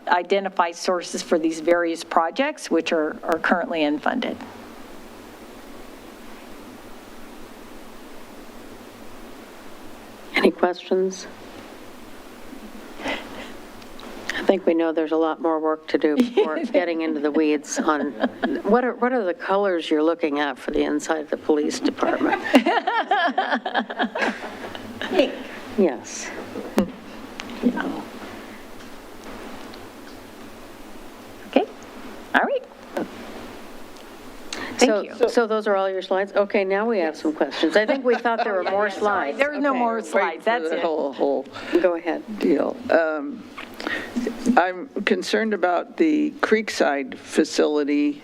identify sources for these various projects, which are currently unfunded. Any questions? I think we know there's a lot more work to do before getting into the weeds on, what are the colors you're looking at for the inside of the police department? Yes. Okay, all right. Thank you. So those are all your slides? Okay, now we have some questions. I think we thought there were more slides. There are no more slides, that's The it. whole Go ahead. deal. I'm concerned about the Creekside facility,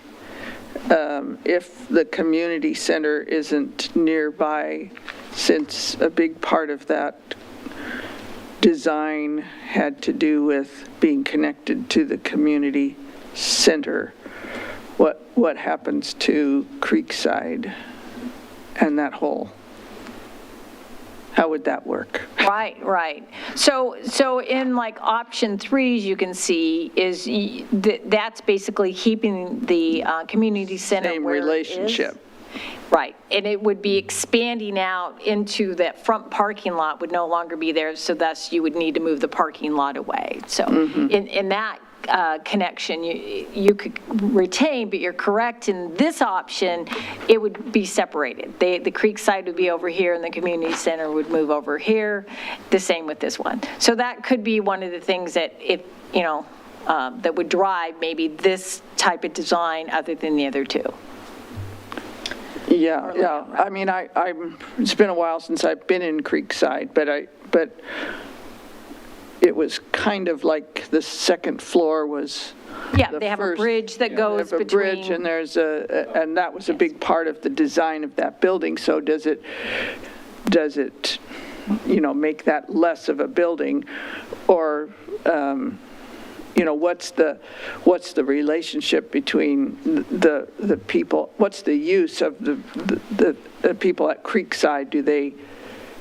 if the community center isn't nearby, since a big part of that design had to do with being connected to the community center. What happens to Creekside and that whole, how would that work? Right. So in like option 3, you can see is that's basically keeping the community center Same where it is. relationship. Right, and it would be expanding out into that front parking lot would no longer be there, so thus you would need to move the parking lot away. So in that connection, you could retain, but you're correct, in this option, it would be separated. The Creekside would be over here, and the community center would move over here, the same with this one. So that could be one of the things that, if that would drive maybe this type of design other than the other two. Yeah. I mean, it's been a while since I've been in Creekside, but it was kind of like the second floor was. Yeah, the they have a first- bridge that goes They have a bridge, between. and and that was a big part of the design of that building. So does it, make that less of a building, or, what's the relationship between the people? What's the use of the people at Creekside? Do they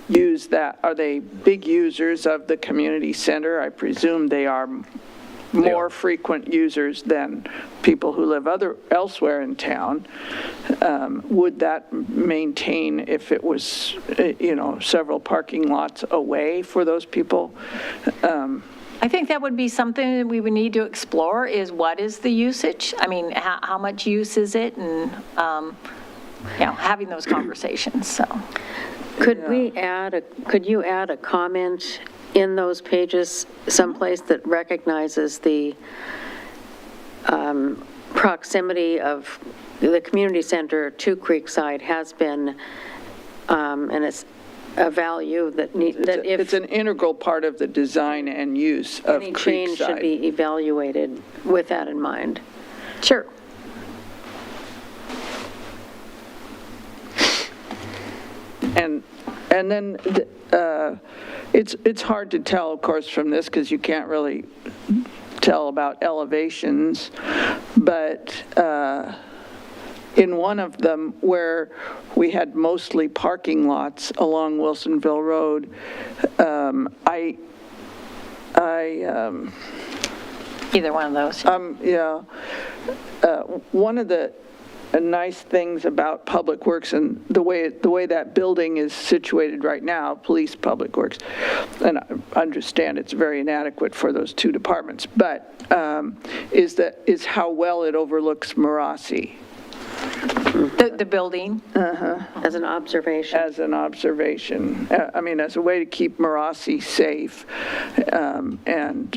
use that? Are they big users of the community center? I presume they are more frequent users than people who live elsewhere in town. Would that maintain if it was, several parking lots away for those people? I think that would be something that we would need to explore, is what is the usage? I mean, how much use is it? And, having those conversations, so. Could you add a comment in those pages someplace that recognizes the proximity of the community center to Creekside has been, and it's a value that if It's an integral part of the design and use of any change should Creekside. be evaluated with that in mind? Sure. And then it's hard to tell, of course, from this, because you can't really tell about elevations, but in one of them where we had mostly parking lots along Wilsonville Road, Either one of those. one of the nice things about Public Works and the way that building is situated right now, Police Public Works, and I understand it's very inadequate for those two departments, but is how well it overlooks Marassi. The building. As an observation? As an observation. As a way to keep Marassi safe, and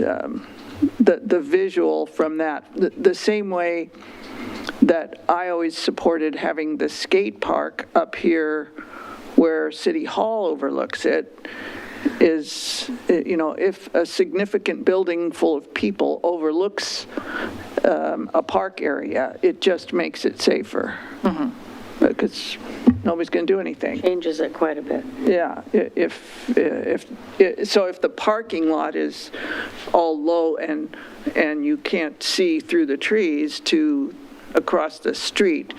the visual from that, the same way that I always supported having the skate park up here where City Hall overlooks it, is, if a significant building full of people overlooks a park area, it just makes it safer. Because nobody's going to do anything. Changes it quite a bit. Yeah, so if the parking lot is all low and you can't see through the trees to across the street,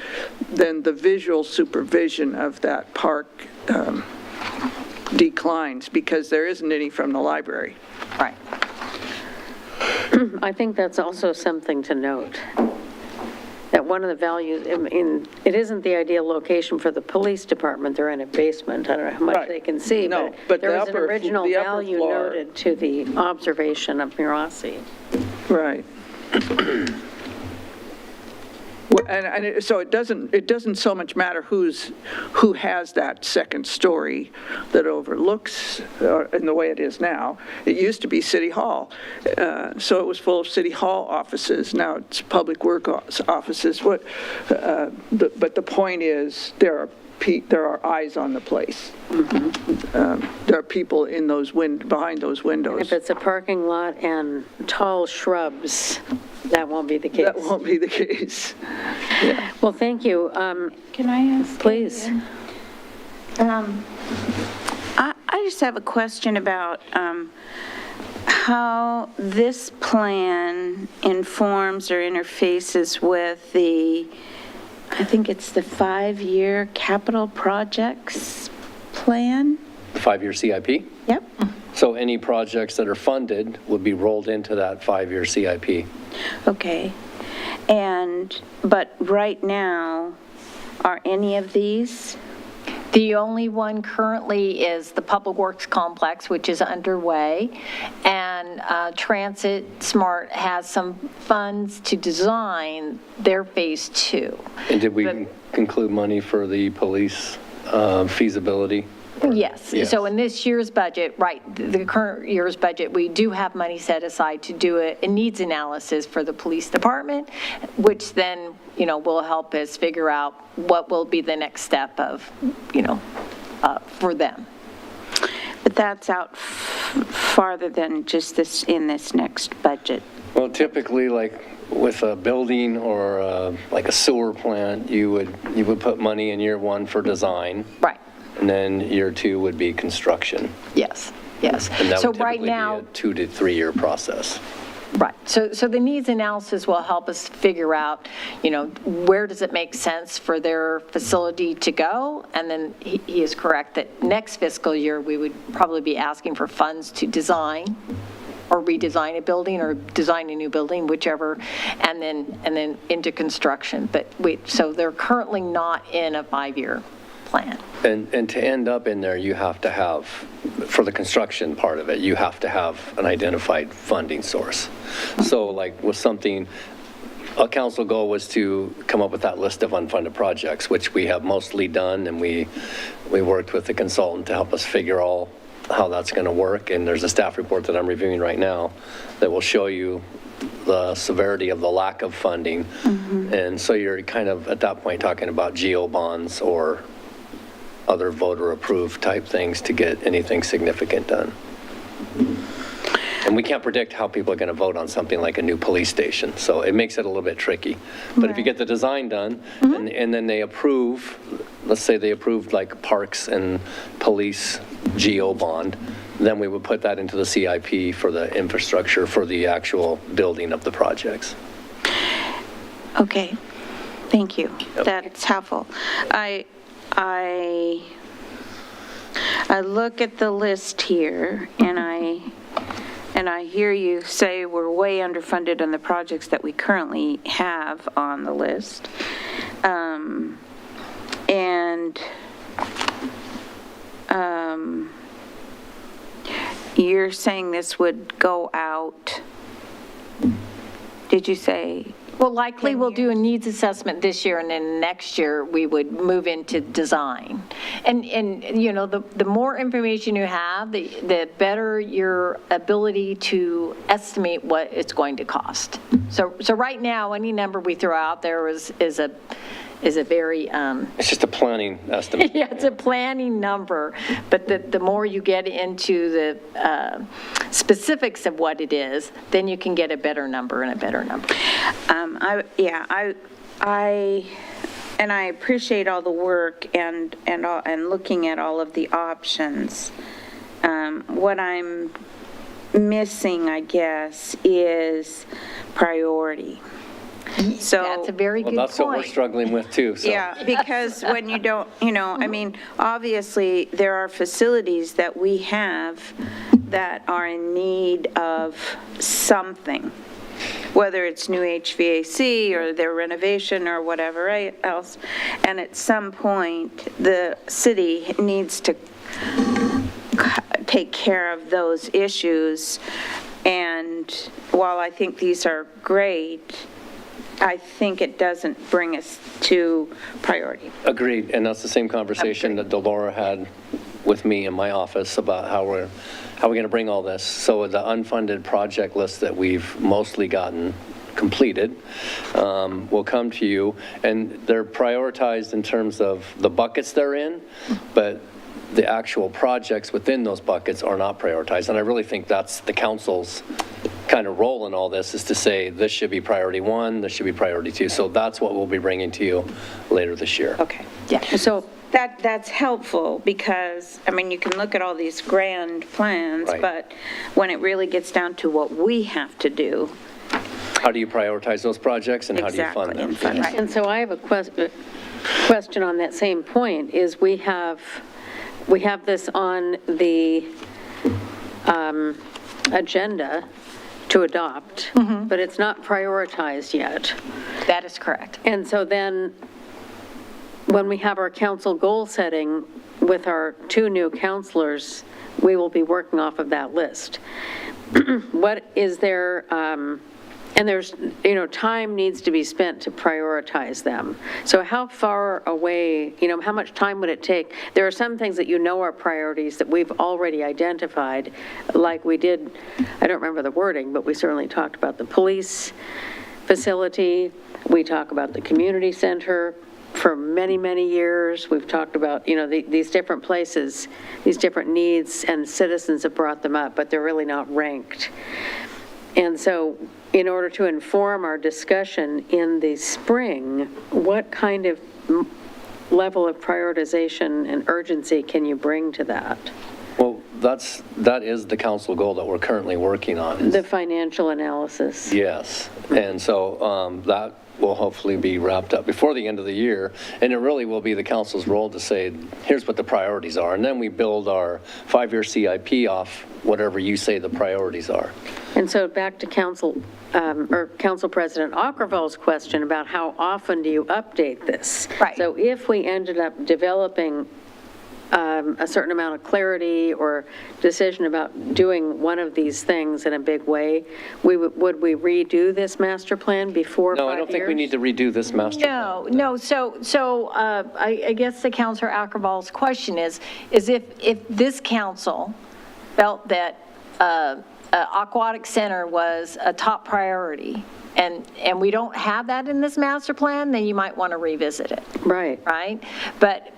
then the visual supervision of that park declines because there isn't any from the library. Right. I think that's also something to note, that one of the values, it isn't the ideal location for the police department. They're in a basement. I don't know how much Right. they can see, No, but but there the is an upper- original the upper value floor- noted to the observation of Mirasi. Right. So it doesn't so much matter who has that second story that overlooks, in the way it is now. It used to be City Hall, so it was full of City Hall offices. Now it's public work offices. But the point is, there are eyes on the place. There are people in those behind those windows. If it's a parking lot and tall shrubs, that won't be the case. That won't be the case. Well, thank you. Can I ask? Please. I just have a question about how this plan informs or interfaces with I think it's the 5-year capital projects plan? 5-year CIP? Yep. So any projects that are funded would be rolled into that 5-year CIP. Okay. But right now, are any of these? The only one currently is the Public Works Complex, which is underway, and Transit Smart has some funds to design their Phase 2. And did we include money for the police feasibility? Yes. Yes. So in this year's budget, right, the current year's budget, we do have money set aside to do a needs analysis for the police department, which then, will help us figure out what will be the next step of, for them. But that's out farther than just in this next budget. Well, typically, like with a building or like a sewer plant, you would put money in year 1 for design. Right. And then year 2 would be construction. Yes. Yes. And that So would right typically be now. a 2 to 3 year process. Right. So the needs analysis will help us figure out, where does it make sense for their facility to go? And then he is correct that next fiscal year, we would probably be asking for funds to design or redesign a building or design a new building, whichever, and then into construction. So they're currently not in a 5-year plan. And to end up in there, you have to have, for the construction part of it, you have to have an identified funding source. So like with something, a council goal was to come up with that list of unfunded projects, which we have mostly done, and we worked with the consultant to help us figure how that's going to work. And there's a staff report that I'm reviewing right now that will show you the severity of the lack of funding. And so you're kind of at that point talking about GO bonds or other voter-approved type things to get anything significant done. And we can't predict how people are going to vote on something like a new police station, so it makes it a little bit tricky. But if you get the design done, and then they approve, let's say they approved like parks and police GO bond, then we would put that into the CIP for the infrastructure for the actual building of the projects. Okay, thank you. Yep. That's helpful. I look at the list here, and I hear you say we're way underfunded on the projects that we currently have on the list. You're saying this would go out, did you say Well, likely we'll do a needs assessment this year, and then next year we would move into design. And you know, the more information you have, the better your ability to estimate what it's going to cost. So right now, any number we throw out there is a very, It's just a planning estimate. yeah, it's a planning number, but the more you get into the specifics of what it is, then you can get a better number and a better number. I appreciate all the work and looking at all of the options. What I'm missing, I guess, is priority. So That's a very good Well, point. that's what we're struggling with too, so. yeah, because when you don't, I mean, obviously, there are facilities that we have that are in need of something, whether it's new HVAC or their renovation or whatever else. And at some point, the city needs to take care of those issues. And while I think these are great, I think it doesn't bring us to priority. Agreed, and that's the same conversation that Delora had with me in my office about how we're going to bring all this. So the unfunded project list that we've mostly gotten completed will come to you, and they're prioritized in terms of the buckets they're in, but the actual projects within those buckets are not prioritized. And I really think that's the council's kind of role in all this, is to say this should be priority 1, this should be priority 2. So that's what we'll be bringing to you later this year. Okay. Yeah. So, That's helpful because, I mean, you can look at all these grand plans, Right. but when it really gets down to what we have to do. How do you prioritize those projects and how do you fund them? Exactly, and fund and so I have a question on that same point, is we have this on the agenda to adopt, but it's not prioritized yet. That is correct. And so then, when we have our council goal setting with our 2 new counselors, we will be working off of that list. What is there, and there's, time needs to be spent to prioritize them. So how far away, how much time would it take? There are some things that are priorities that we've already identified, like we did, I don't remember the wording, but we certainly talked about the police facility. We talk about the community center for many, many years. We've talked about, these different places, these different needs, and citizens have brought them up, but they're really not ranked. And so in order to inform our discussion in the spring, what kind of level of prioritization and urgency can you bring to that? Well, that is the council goal that we're currently working on. is- The financial analysis. Yes, and so that will hopefully be wrapped up before the end of the year, and it really will be the council's role to say, here's what the priorities are, and then we build our 5-year CIP off whatever you say the priorities are. And so back to Council President Ockerville's question about how often do you update this? Right. So if we ended up developing a certain amount of clarity or decision about doing one of these things in a big way, would we redo this master plan before 5 years? No, I don't think we need to redo this master plan. No, so I guess the Councilor Ackervall's question is if this council felt that Aquatic Center was a top priority, and we don't have that in this master plan, then you might want to revisit it. Right. Right? But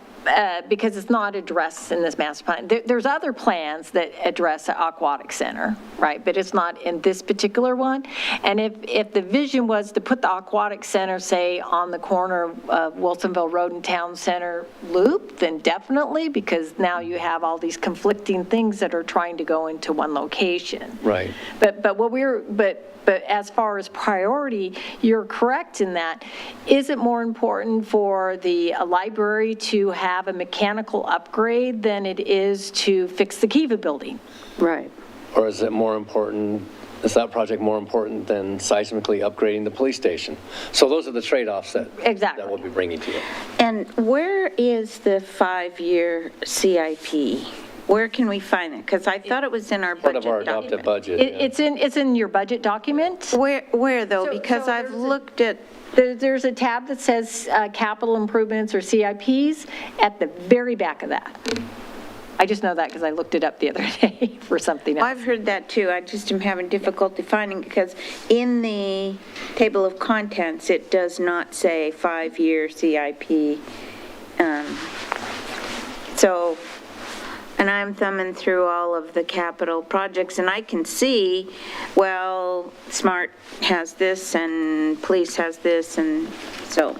because it's not addressed in this master plan. There's other plans that address the Aquatic Center, right? But it's not in this particular one. And if the vision was to put the Aquatic Center, say, on the corner of Wilsonville Road and Town Center Loop, then definitely, because now you have all these conflicting things that are trying to go into one location. Right. But as far as priority, you're correct in that. Is it more important for the library to have a mechanical upgrade than it is to fix the Kiva building? Right. Or is it more important, is that project more important than seismically upgrading the police station? So those are the trade-offs that we'll be bringing to you. And where is the 5-year CIP? Where can we find it? Because I thought it was in our Part budget of our adopted document. budget. yeah. It's in your budget document. Where though? So- Because so I've there's a- looked at, There's a tab that says capital improvements or CIPs at the very back of that. I just know that because I looked it up the other day for something else. I've heard that too. I just am having difficulty finding it because in the table of contents, it does not say 5-year CIP. So, and I'm thumbing through all of the capital projects, and I can see, well, SMART has this, and police has this, and so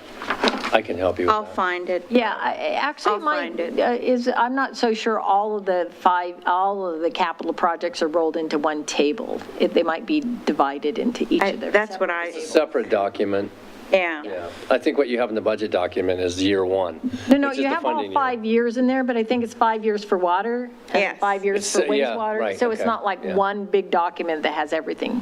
I can help you with I'll that. find it. Yeah, actually, I'll find it. I'm not so sure all of the capital projects are rolled into one table. They might be divided into each of their. That's what I, Separate document, yeah. yeah. I think what you have in the budget document is year one. No, which is you the have all funding year. 5 years in there, but I think it's 5 years for water and Yes. 5 years for It's, yeah, wastewater. right, So it's okay, not like yeah. one big document that has everything.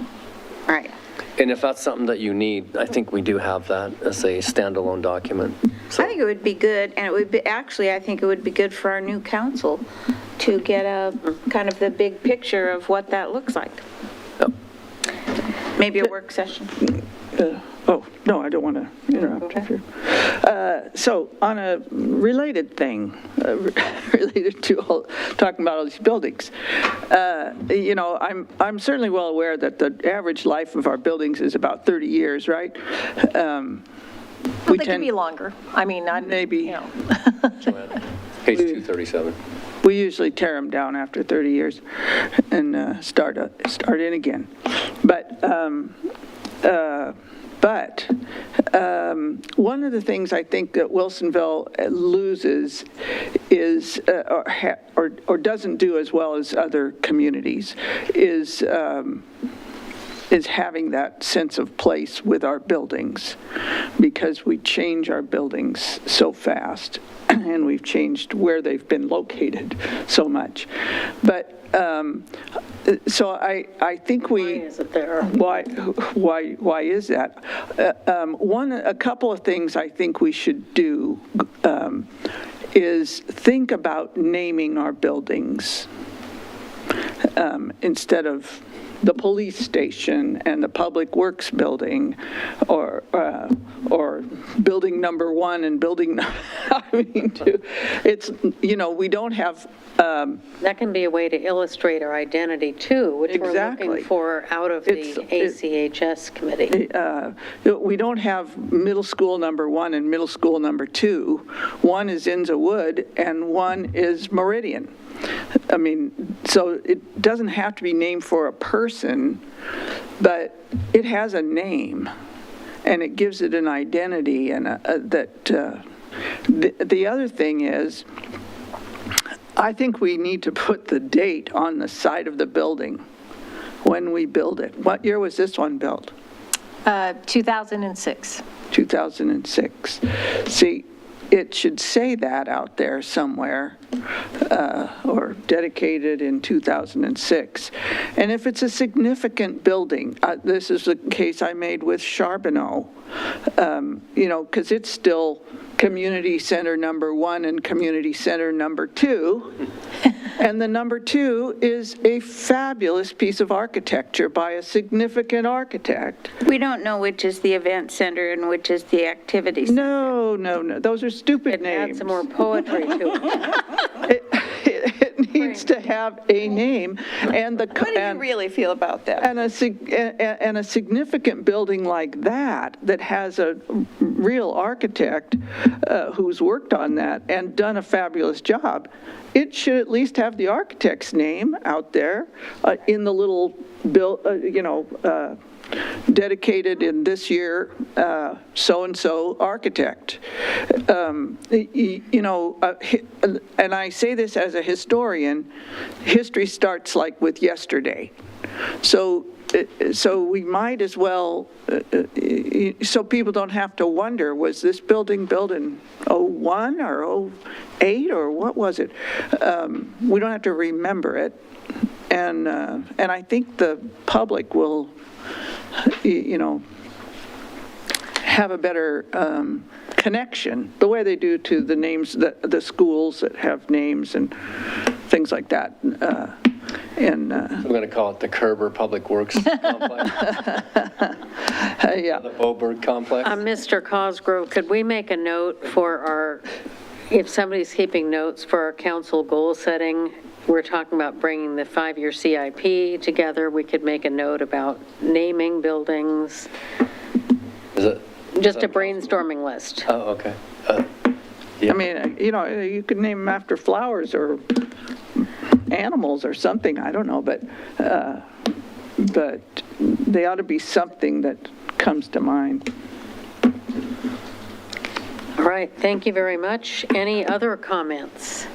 Right. And if that's something that you need, I think we do have that as a standalone document. I think it would be good, and it would be, actually, I think it would be good for our new council to get a, kind of the big picture of what that looks like. Yep. Maybe a work session. Oh, no, I don't want to interrupt if you're. So on a related thing, related to talking about all these buildings, I'm certainly well aware that the average life of our buildings is about 30 years, right? Well, they could be longer. I mean, Maybe. you know. Page 237. We usually tear them down after 30 years and start in again. But one of the things I think that Wilsonville loses is, or doesn't do as well as other communities, is having that sense of place with our buildings, because we change our buildings so fast, and we've changed where they've been located so much. But so I think we. Why is it there? Why is that? A couple of things I think we should do is think about naming our buildings instead of the police station and the public works building, or building number 1 and building, I mean, 2. It's, we don't have. That can be a way to illustrate our identity too, which we're Exactly. looking for out of the ACHS committee. We don't have middle school number 1 and middle school number 2. One is Inza Wood and one is Meridian. I mean, so it doesn't have to be named for a person, but it has a name, and it gives it an identity. And the other thing is, I think we need to put the date on the side of the building when we build it. What year was this one built? 2006. 2006. See, it should say that out there somewhere, or dedicated in 2006. And if it's a significant building, this is the case I made with Charbonneau, because it's still community center number 1 and community center number 2. And the number 2 is a fabulous piece of architecture by a significant architect. We don't know which is the event center and which is the activity center. No, those are stupid Add names. some more poetry to it. It needs to have a name, and the. What do you really feel about that? And a significant building like that has a real architect who's worked on that and done a fabulous job, it should at least have the architect's name out there in the little dedicated in this year, so-and-so architect. And I say this as a historian, history starts like with yesterday. So we might as well, so people don't have to wonder, was this building built in 01 or 08 or what was it? We don't have to remember it. And I think the public will, have a better connection, the way they do to the names, the schools that have names and things like that. And, I'm going to call it the Kerber Public Works Complex, yeah. the Boberg Complex. Mr. Cosgrove, could we make a note for our, if somebody's keeping notes for our council goal setting, we're talking about bringing the 5-year CIP together, we could make a note about naming buildings, Is it? just a brainstorming list. Oh, okay. I mean, you could name them after flowers or animals or something, I don't know, but they ought to be something that comes to mind. All right, thank you very much. Any other comments?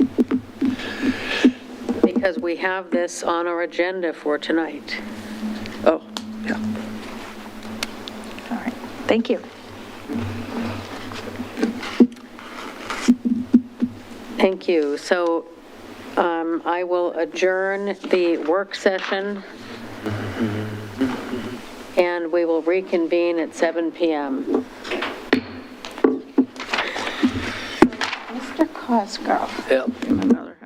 Because we have this on our agenda for tonight. Oh, yeah. All right, thank you. Thank you. So I will adjourn the work session, and we will reconvene at 7 PM. Mr. Cosgrove. Yep. In another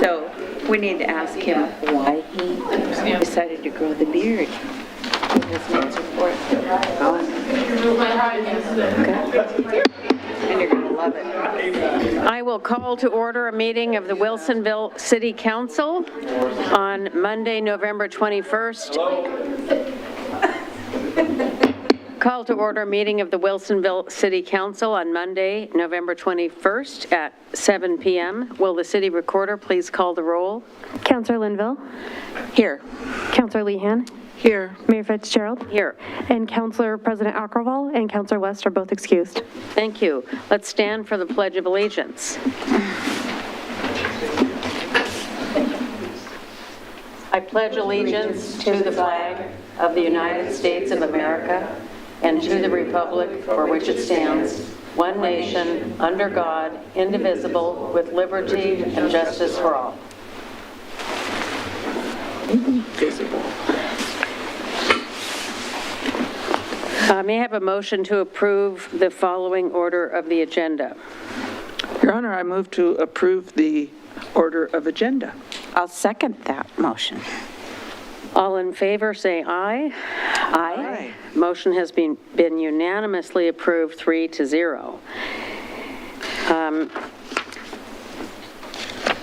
So we need to ask him why he decided to grow the beard. He has an answer for it. And you're going to love it. I will call to order a meeting of the Wilsonville City Council on Monday, November 21st. Call to order a meeting of the Wilsonville City Council on Monday, November 21st at 7 p.m. Will the city recorder please call the roll? Councillor Linville. Here. Councillor Lehan. Here. Mayor Fitzgerald. Here. And Councillor President Ackerval and Councillor West are both excused. Thank you. Let's stand for the Pledge of Allegiance. I pledge allegiance to the flag of the United States of America and to the republic for which it stands, one nation, under God, indivisible, with liberty and justice for all. May I have a motion to approve the following order of the agenda? Your Honor, I move to approve the order of agenda. I'll second that motion. All in favor, say aye. Aye. Motion has been unanimously approved, 3-0.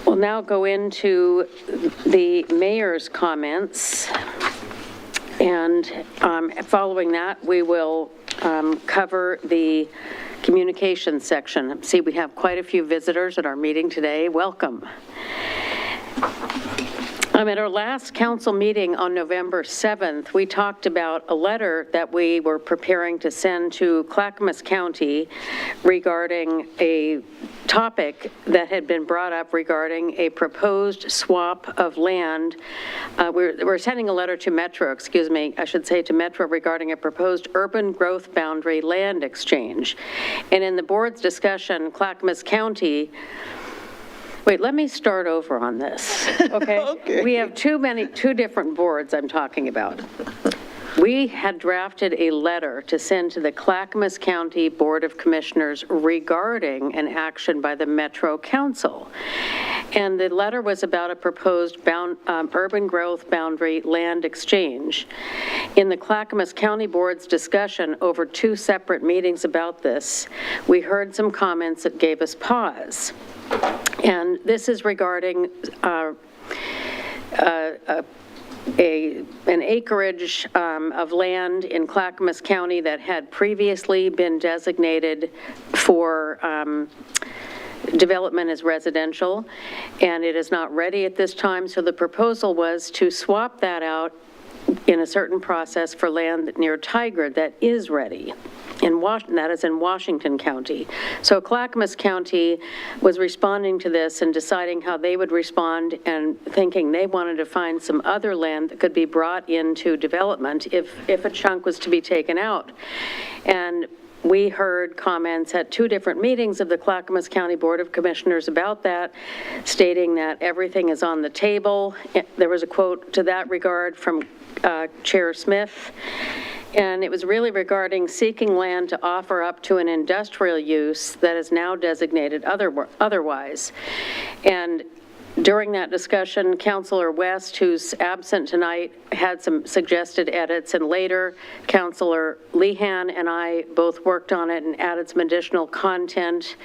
We'll now go into the mayor's comments, and following that, we will cover the communications section. See, we have quite a few visitors at our meeting today. Welcome. At our last council meeting on November 7th, we talked about a letter that we were preparing to send to Clackamas County regarding a topic that had been brought up regarding a proposed swap of land. We're sending a letter to Metro, to Metro regarding a proposed urban growth boundary land exchange. And in the board's discussion, Clackamas County. Wait, let me start over on this, okay? Okay. We have two different boards I'm talking about. We had drafted a letter to send to the Clackamas County Board of Commissioners regarding an action by the Metro Council. And the letter was about a proposed urban growth boundary land exchange. In the Clackamas County Board's discussion over 2 separate meetings about this, we heard some comments that gave us pause. And this is regarding an acreage of land in Clackamas County that had previously been designated for development as residential, and it is not ready at this time. So the proposal was to swap that out in a certain process for land near Tigard that is ready. That is in Washington County. So Clackamas County was responding to this and deciding how they would respond and thinking they wanted to find some other land that could be brought into development if a chunk was to be taken out. And we heard comments at 2 different meetings of the Clackamas County Board of Commissioners about that, stating that everything is on the table. There was a quote to that regard from Chair Smith. And it was really regarding seeking land to offer up to an industrial use that is now designated otherwise. And during that discussion, Councillor West, who's absent tonight, had some suggested edits, and later Councillor Lehan and I both worked on it and added some additional content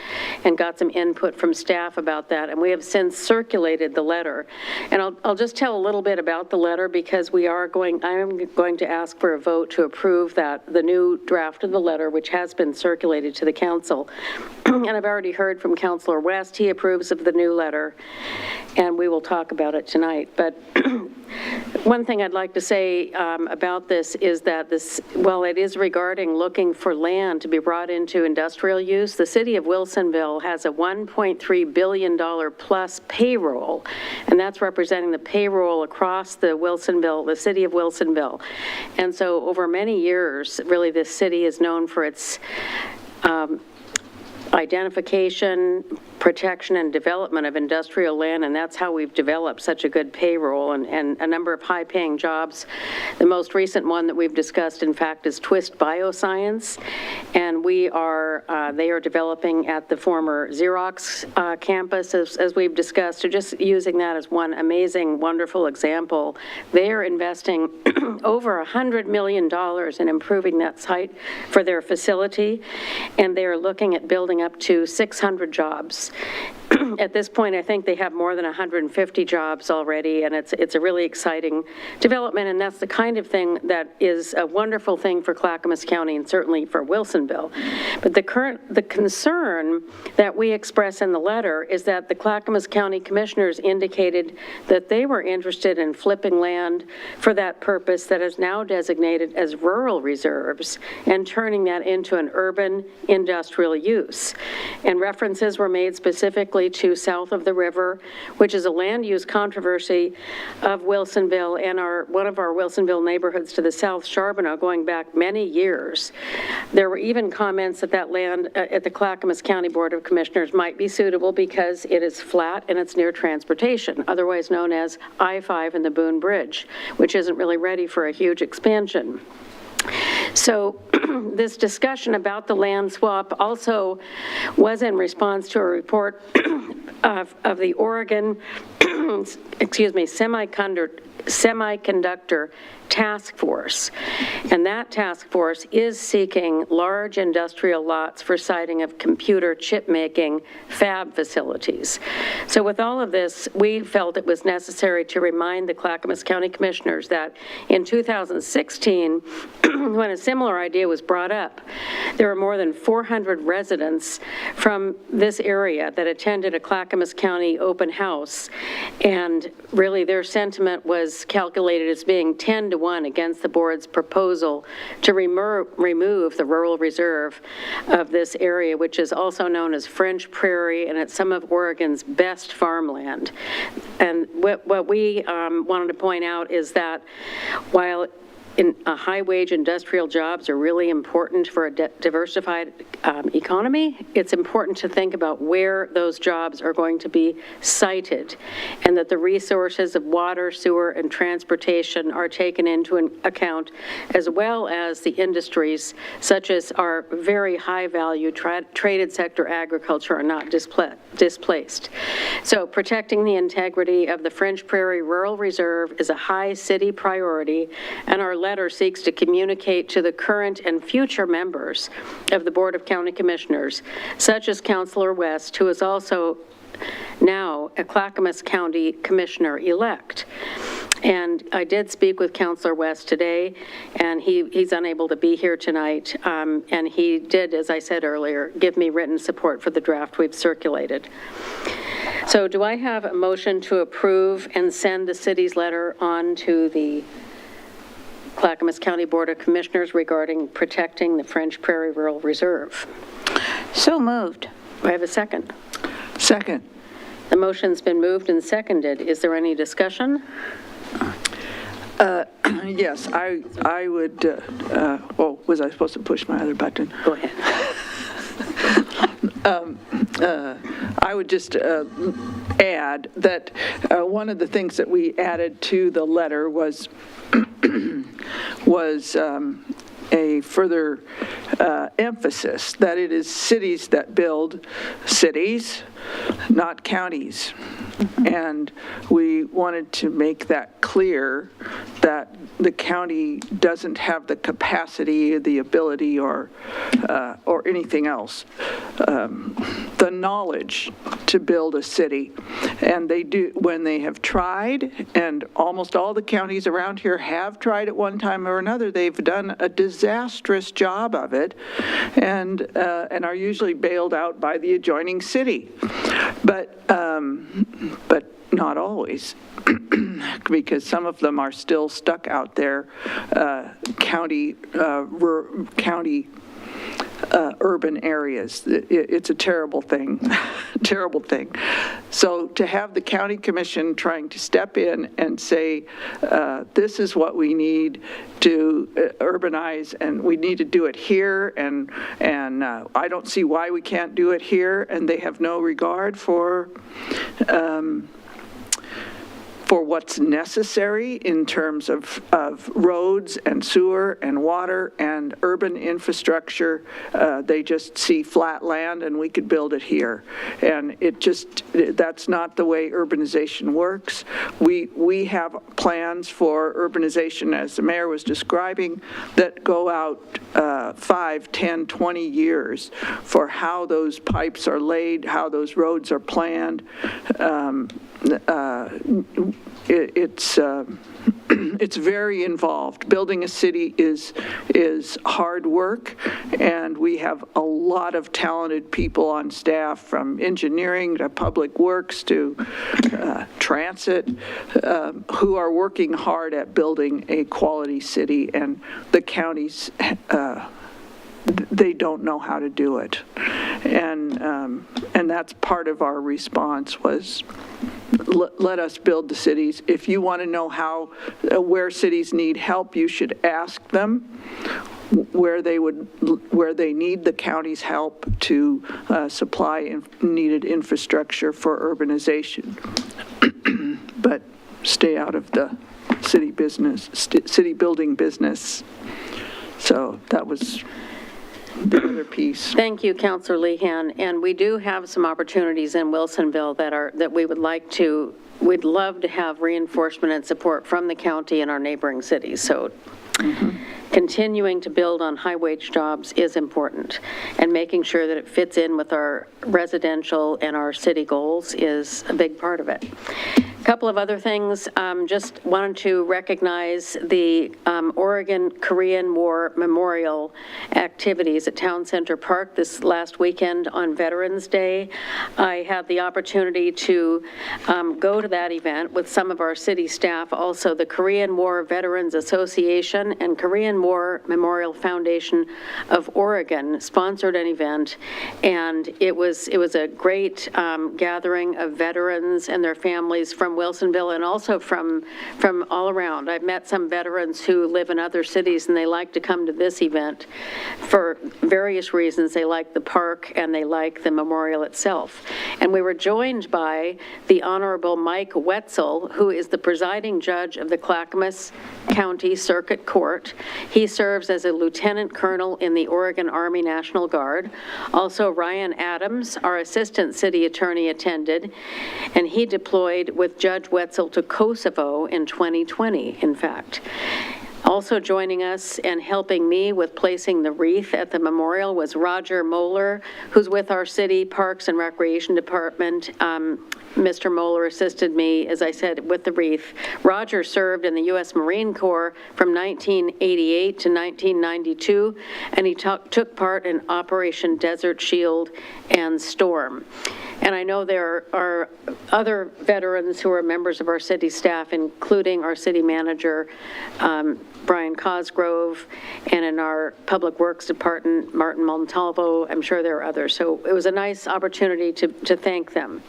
and got some input from staff about that, and we have since circulated the letter. And I'll just tell a little bit about the letter because I am going to ask for a vote to approve the new draft of the letter, which has been circulated to the council. And I've already heard from Councillor West, he approves of the new letter, and we will talk about it tonight. But one thing I'd like to say about this is that while it is regarding looking for land to be brought into industrial use, the city of Wilsonville has a $1.3 billion plus payroll, and that's representing the payroll across the city of Wilsonville. And so over many years, really, this city is known for its identification, protection, and development of industrial land, and that's how we've developed such a good payroll and a number of high-paying jobs. The most recent one that we've discussed, in fact, is Twist Bioscience, and they are developing at the former Xerox campus, as we've discussed. So just using that as one amazing, wonderful example, they are investing over $100 million in improving that site for their facility, and they are looking at building up to 600 jobs. At this point, I think they have more than 150 jobs already, and it's a really exciting development, and that's the kind of thing that is a wonderful thing for Clackamas County and certainly for Wilsonville. But the concern that we express in the letter is that the Clackamas County Commissioners indicated that they were interested in flipping land for that purpose that is now designated as rural reserves and turning that into an urban industrial use. And references were made specifically to south of the river, which is a land use controversy of Wilsonville and one of our Wilsonville neighborhoods to the south, Charbonneau, going back many years. There were even comments that that land at the Clackamas County Board of Commissioners might be suitable because it is flat and it's near transportation, otherwise known as I-5 and the Boone Bridge, which isn't really ready for a huge expansion. So this discussion about the land swap also was in response to a report of the Oregon, semiconductor task force, and that task force is seeking large industrial lots for siting of computer chip making fab facilities. So with all of this, we felt it was necessary to remind the Clackamas County Commissioners that in 2016, when a similar idea was brought up, there were more than 400 residents from this area that attended a Clackamas County open house, and really their sentiment was calculated as being 10-1 against the board's proposal to remove the rural reserve of this area, which is also known as French Prairie, and it's some of Oregon's best farmland. And what we wanted to point out is that while high-wage industrial jobs are really important for a diversified economy, it's important to think about where those jobs are going to be sited, and that the resources of water, sewer, and transportation are taken into account, as well as the industries such as our very high-value traded sector agriculture are not displaced. So protecting the integrity of the French Prairie Rural Reserve is a high city priority, and our letter seeks to communicate to the current and future members of the Board of County Commissioners, such as Councilor West, who is also now a Clackamas County Commissioner-elect. And I did speak with Councilor West today, and he's unable to be here tonight, and he did, as I said earlier, give me written support for the draft we've circulated. So do I have a motion to approve and send the city's letter on to the Clackamas County Board of Commissioners regarding protecting the French Prairie Rural Reserve? So moved. Do I have a second? Second. The motion's been moved and seconded. Is there any discussion? Yes, I would, was I supposed to push my other button? Go ahead. I would just add that one of the things that we added to the letter was a further emphasis that it is cities that build cities, not counties. And we wanted to make that clear that the county doesn't have the capacity, the ability, or anything else, the knowledge to build a city. And they do, when they have tried, and almost all the counties around here have tried at one time or another, they've done a disastrous job of it, and are usually bailed out by the adjoining city. But not always, because some of them are still stuck out there, county urban areas. It's a terrible thing, terrible thing. So to have the county commission trying to step in and say, this is what we need to urbanize, and we need to do it here, and I don't see why we can't do it here, and they have no regard for what's necessary in terms of roads and sewer and water and urban infrastructure. They just see flat land and we could build it here. And that's not the way urbanization works. We have plans for urbanization, as the mayor was describing, that go out 5, 10, 20 years for how those pipes are laid, how those roads are planned. It's very involved. Building a city is hard work, and we have a lot of talented people on staff, from engineering to public works to transit, who are working hard at building a quality city, and the counties, they don't know how to do it. And that's part of our response was, let us build the cities. If you want to know where cities need help, you should ask them where they need the county's help to supply needed infrastructure for urbanization. But stay out of the city building business. So that was the other piece. Thank you, Councillor Lehan. And we do have some opportunities in Wilsonville that we'd love to have reinforcement and support from the county and our neighboring cities. So continuing to build on high-wage jobs is important, and making sure that it fits in with our residential and our city goals is a big part of it. A couple of other things. Just wanted to recognize the Oregon Korean War Memorial activities at Town Center Park this last weekend on Veterans Day. I had the opportunity to go to that event with some of our city staff. Also, the Korean War Veterans Association and Korean War Memorial Foundation of Oregon sponsored an event, and it was a great gathering of veterans and their families from Wilsonville and also from all around. I've met some veterans who live in other cities, and they like to come to this event for various reasons. They like the park and they like the memorial itself. And we were joined by the Honorable Mike Wetzel, who is the presiding judge of the Clackamas County Circuit Court. He serves as a lieutenant colonel in the Oregon Army National Guard. Also, Ryan Adams, our assistant city attorney, attended, and he deployed with Judge Wetzel to Kosovo in 2020, in fact. Also joining us and helping me with placing the wreath at the memorial was Roger Moeller, who's with our City Parks and Recreation Department. Mr. Moeller assisted me, as I said, with the wreath. Roger served in the U.S. Marine Corps from 1988 to 1992, and he took part in Operation Desert Shield and Storm. And I know there are other veterans who are members of our city staff, including our city manager, Brian Cosgrove, and in our Public Works Department, Martin Montalvo. I'm sure there are others. So it was a nice opportunity to thank them.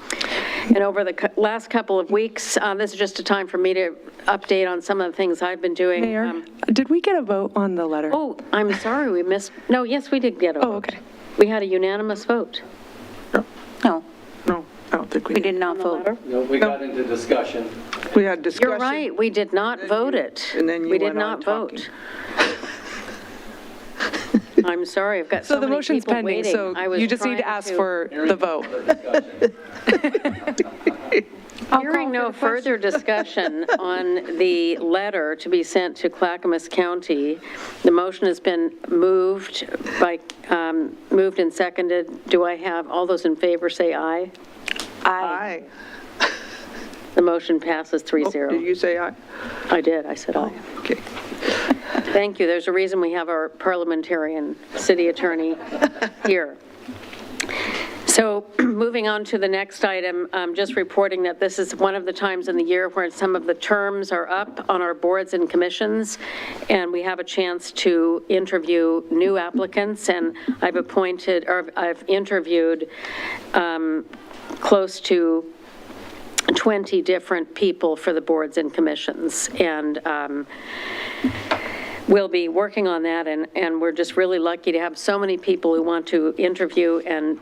And over the last couple of weeks, this is just a time for me to update on some of the things I've been doing. Mayor, did we get a vote on the letter? Oh, I'm sorry, we missed. No, yes, we did get a vote. Oh, okay. We had a unanimous vote. No, I don't think we We did not vote. No, we got into discussion. We had discussion. You're right, we did not vote it. And then you We did went on not vote. talking. I'm sorry, I've got So so the many motion's people pending, waiting. so I was you just need to trying ask for the vote. Hearing no further discussion on the letter to be sent to Clackamas County, the motion has been moved and seconded. Do I have, all those in favor say aye? Aye. The motion passes 3-0. Did you say aye? I did, I said aye. Okay. Thank you. There's a reason we have our parliamentarian city attorney here. So moving on to the next item, just reporting that this is one of the times in the year where some of the terms are up on our boards and commissions, and we have a chance to interview new applicants, and I've interviewed close to 20 different people for the boards and commissions, and we'll be working on that, and we're just really lucky to have so many people who want to interview and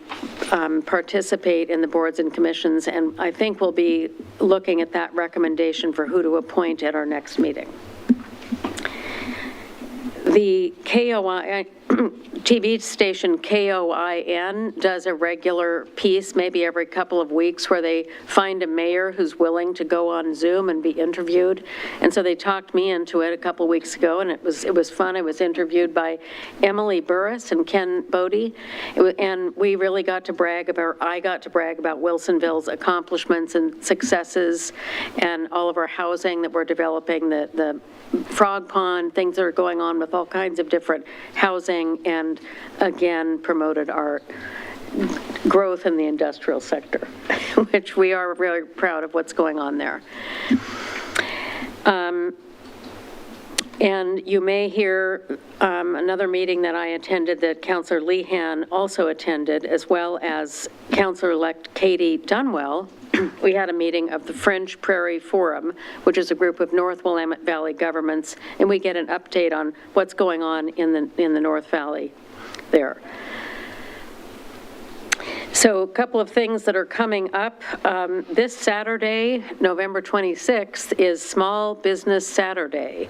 participate in the boards and commissions, and I think we'll be looking at that recommendation for who to appoint at our next meeting. The KOI, TV station KOIN does a regular piece, maybe every couple of weeks, where they find a mayor who's willing to go on Zoom and be interviewed. And so they talked me into it a couple of weeks ago, and it was fun. I was interviewed by Emily Burris and Ken Bodie, and we really got to brag about, I got to brag about Wilsonville's accomplishments and successes and all of our housing that we're developing, the frog pond, things that are going on with all kinds of different housing, and again, promoted our growth in the industrial sector, which we are really proud of what's going on there. And you may hear another meeting that I attended that Councillor Lehan also attended, as well as Councillor-elect Katie Dunwell. We had a meeting of the French Prairie Forum, which is a group of North Willamette Valley governments, and we get an update on what's going on in the North Valley there. So a couple of things that are coming up. This Saturday, November 26th, is Small Business Saturday,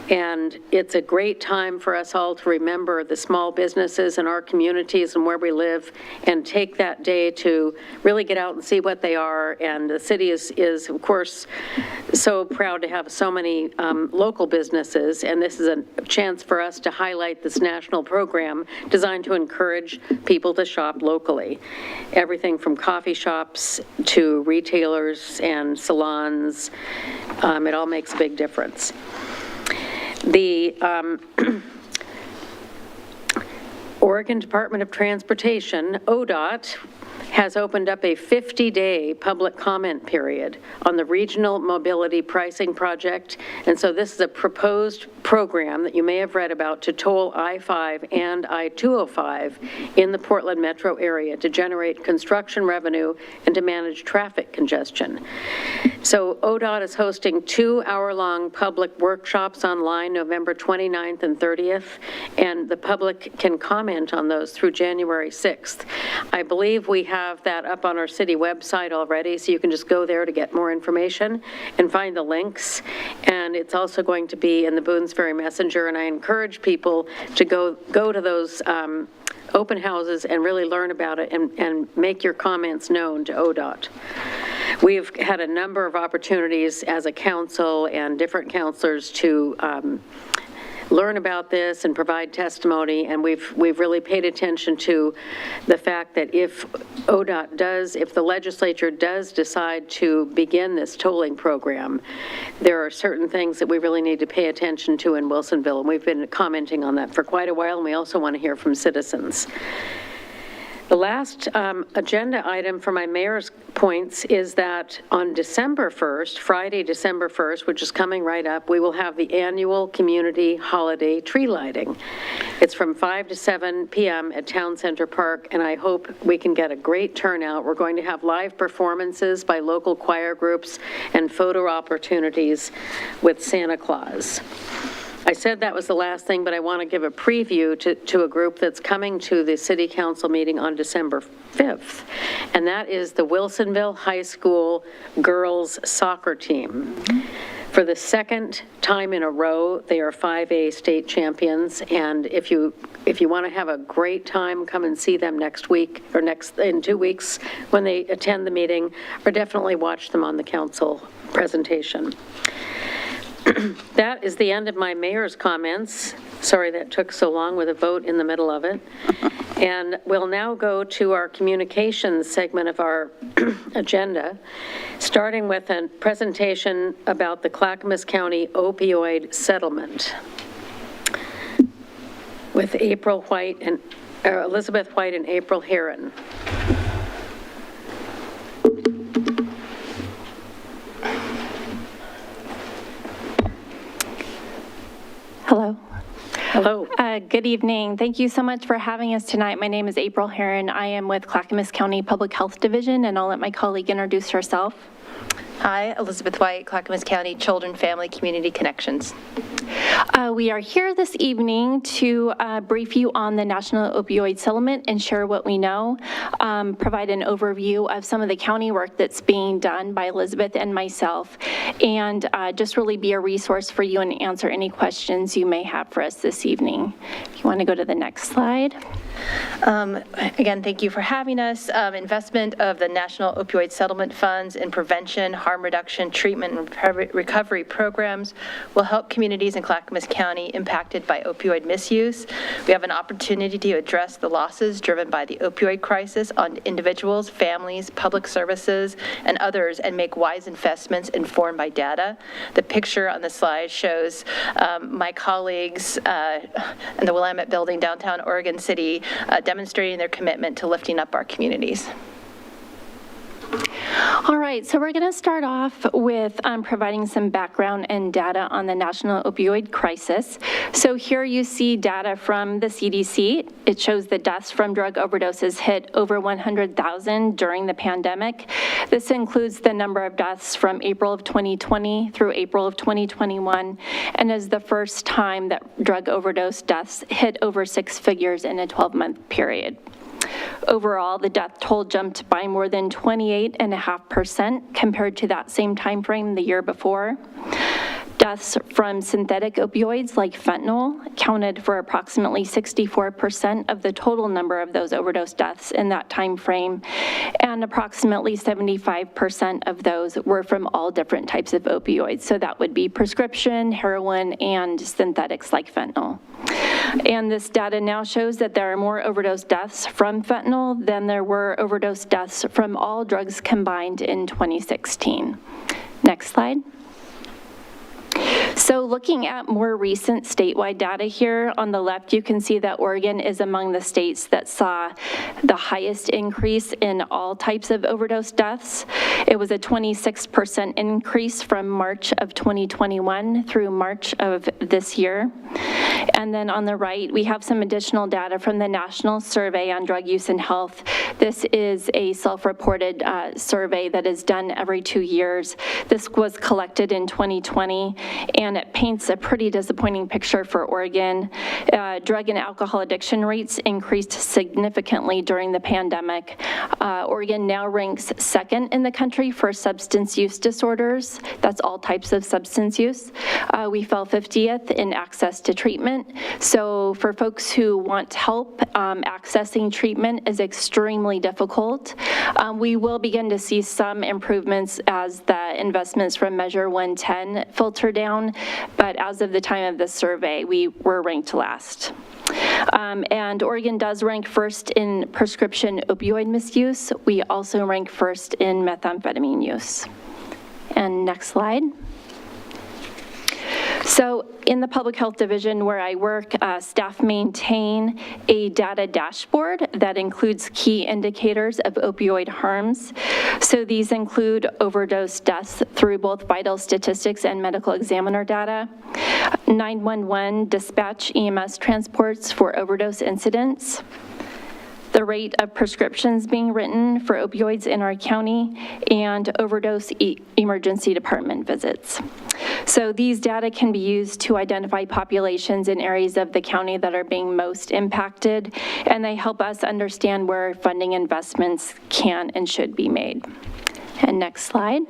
and it's a great time for us all to remember the small businesses in our communities and where we live, and take that day to really get out and see what they are. And the city is of course, so proud to have so many local businesses, and this is a chance for us to highlight this national program designed to encourage people to shop locally. Everything from coffee shops to retailers and salons, it all makes a big difference. The Oregon Department of Transportation, ODOT, has opened up a 50-day public comment period on the Regional Mobility Pricing Project. And so this is a proposed program that you may have read about to toll I-5 and I-205 in the Portland metro area to generate construction revenue and to manage traffic congestion. So ODOT is hosting 2-hour-long public workshops online November 29th and 30th, and the public can comment on those through January 6th. I believe we have that up on our city website already, so you can just go there to get more information and find the links. And it's also going to be in the Boonesbury Messenger, and I encourage people to go to those open houses and really learn about it and make your comments known to ODOT. We've had a number of opportunities as a council and different councilors to learn about this and provide testimony, and we've really paid attention to the fact that if the legislature does decide to begin this tolling program, there are certain things that we really need to pay attention to in Wilsonville, and we've been commenting on that for quite a while, and we also want to hear from citizens. The last agenda item for my mayor's points is that on December 1st, Friday, December 1st, which is coming right up, we will have the annual community holiday tree lighting. It's from 5 to 7 p.m. at Town Center Park, and I hope we can get a great turnout. We're going to have live performances by local choir groups and photo opportunities with Santa Claus. I said that was the last thing, but I want to give a preview to a group that's coming to the City Council meeting on December 5th, and that is the Wilsonville High School girls soccer team. For the second time in a row, they are 5A state champions, and if you want to have a great time, come and see them next week, or in 2 weeks when they attend the meeting, or definitely watch them on the council presentation. That is the end of my mayor's comments. Sorry that took so long with a vote in the middle of it. And we'll now go to our communications segment of our agenda, starting with a presentation about the Clackamas County opioid settlement with Elizabeth White and April Heron. Hello. Good evening. Thank you so much for having us tonight. My name is April Heron. I am with Clackamas County Public Health Division, and I'll let my colleague introduce herself. Hi, Elizabeth White, Clackamas County Children, Family, Community Connections. We are here this evening to brief you on the National Opioid Settlement and share what we know, provide an overview of some of the county work that's being done by Elizabeth and myself, and just really be a resource for you and answer any questions you may have for us this evening. If you want to go to the next slide. Again, thank you for having us. Investment of the National Opioid Settlement Funds in prevention, harm reduction, treatment, and recovery programs will help communities in Clackamas County impacted by opioid misuse. We have an opportunity to address the losses driven by the opioid crisis on individuals, families, public services, and others, and make wise investments informed by data. The picture on the slide shows my colleagues in the Willamette Building, downtown Oregon City, demonstrating their commitment to lifting up our communities. All right, so we're going to start off with providing some background and data on the national opioid crisis. So here you see data from the CDC. It shows the deaths from drug overdoses hit over 100,000 during the pandemic. This includes the number of deaths from April of 2020 through April of 2021, and is the first time that drug overdose deaths hit over 6 figures in a 12-month period. Overall, the death toll jumped by more than 28.5% compared to that same time frame the year before. Deaths from synthetic opioids like fentanyl accounted for approximately 64% of the total number of those overdose deaths in that time frame, and approximately 75% of those were from all different types of opioids. So that would be prescription, heroin, and synthetics like fentanyl. And this data now shows that there are more overdose deaths from fentanyl than there were overdose deaths from all drugs combined in 2016. Next slide. So looking at more recent statewide data here, on the left you can see that Oregon is among the states that saw the highest increase in all types of overdose deaths. It was a 26% increase from March of 2021 through March of this year. And then on the right, we have some additional data from the National Survey on Drug Use and Health. This is a self-reported survey that is done every 2 years. This was collected in 2020, and it paints a pretty disappointing picture for Oregon. Drug and alcohol addiction rates increased significantly during the pandemic. Oregon now ranks second in the country for substance use disorders. That's all types of substance use. We fell 50th in access to treatment. So for folks who want help, accessing treatment is extremely difficult. We will begin to see some improvements as the investments from Measure 110 filter down, but as of the time of this survey, we were ranked last. And Oregon does rank first in prescription opioid misuse. We also rank first in methamphetamine use. And next slide. So in the Public Health Division where I work, staff maintain a data dashboard that includes key indicators of opioid harms. So these include overdose deaths through both vital statistics and medical examiner data, 911 dispatch EMS transports for overdose incidents, the rate of prescriptions being written for opioids in our county, and overdose emergency department visits. So these data can be used to identify populations in areas of the county that are being most impacted, and they help us understand where funding investments can and should be made. And next slide.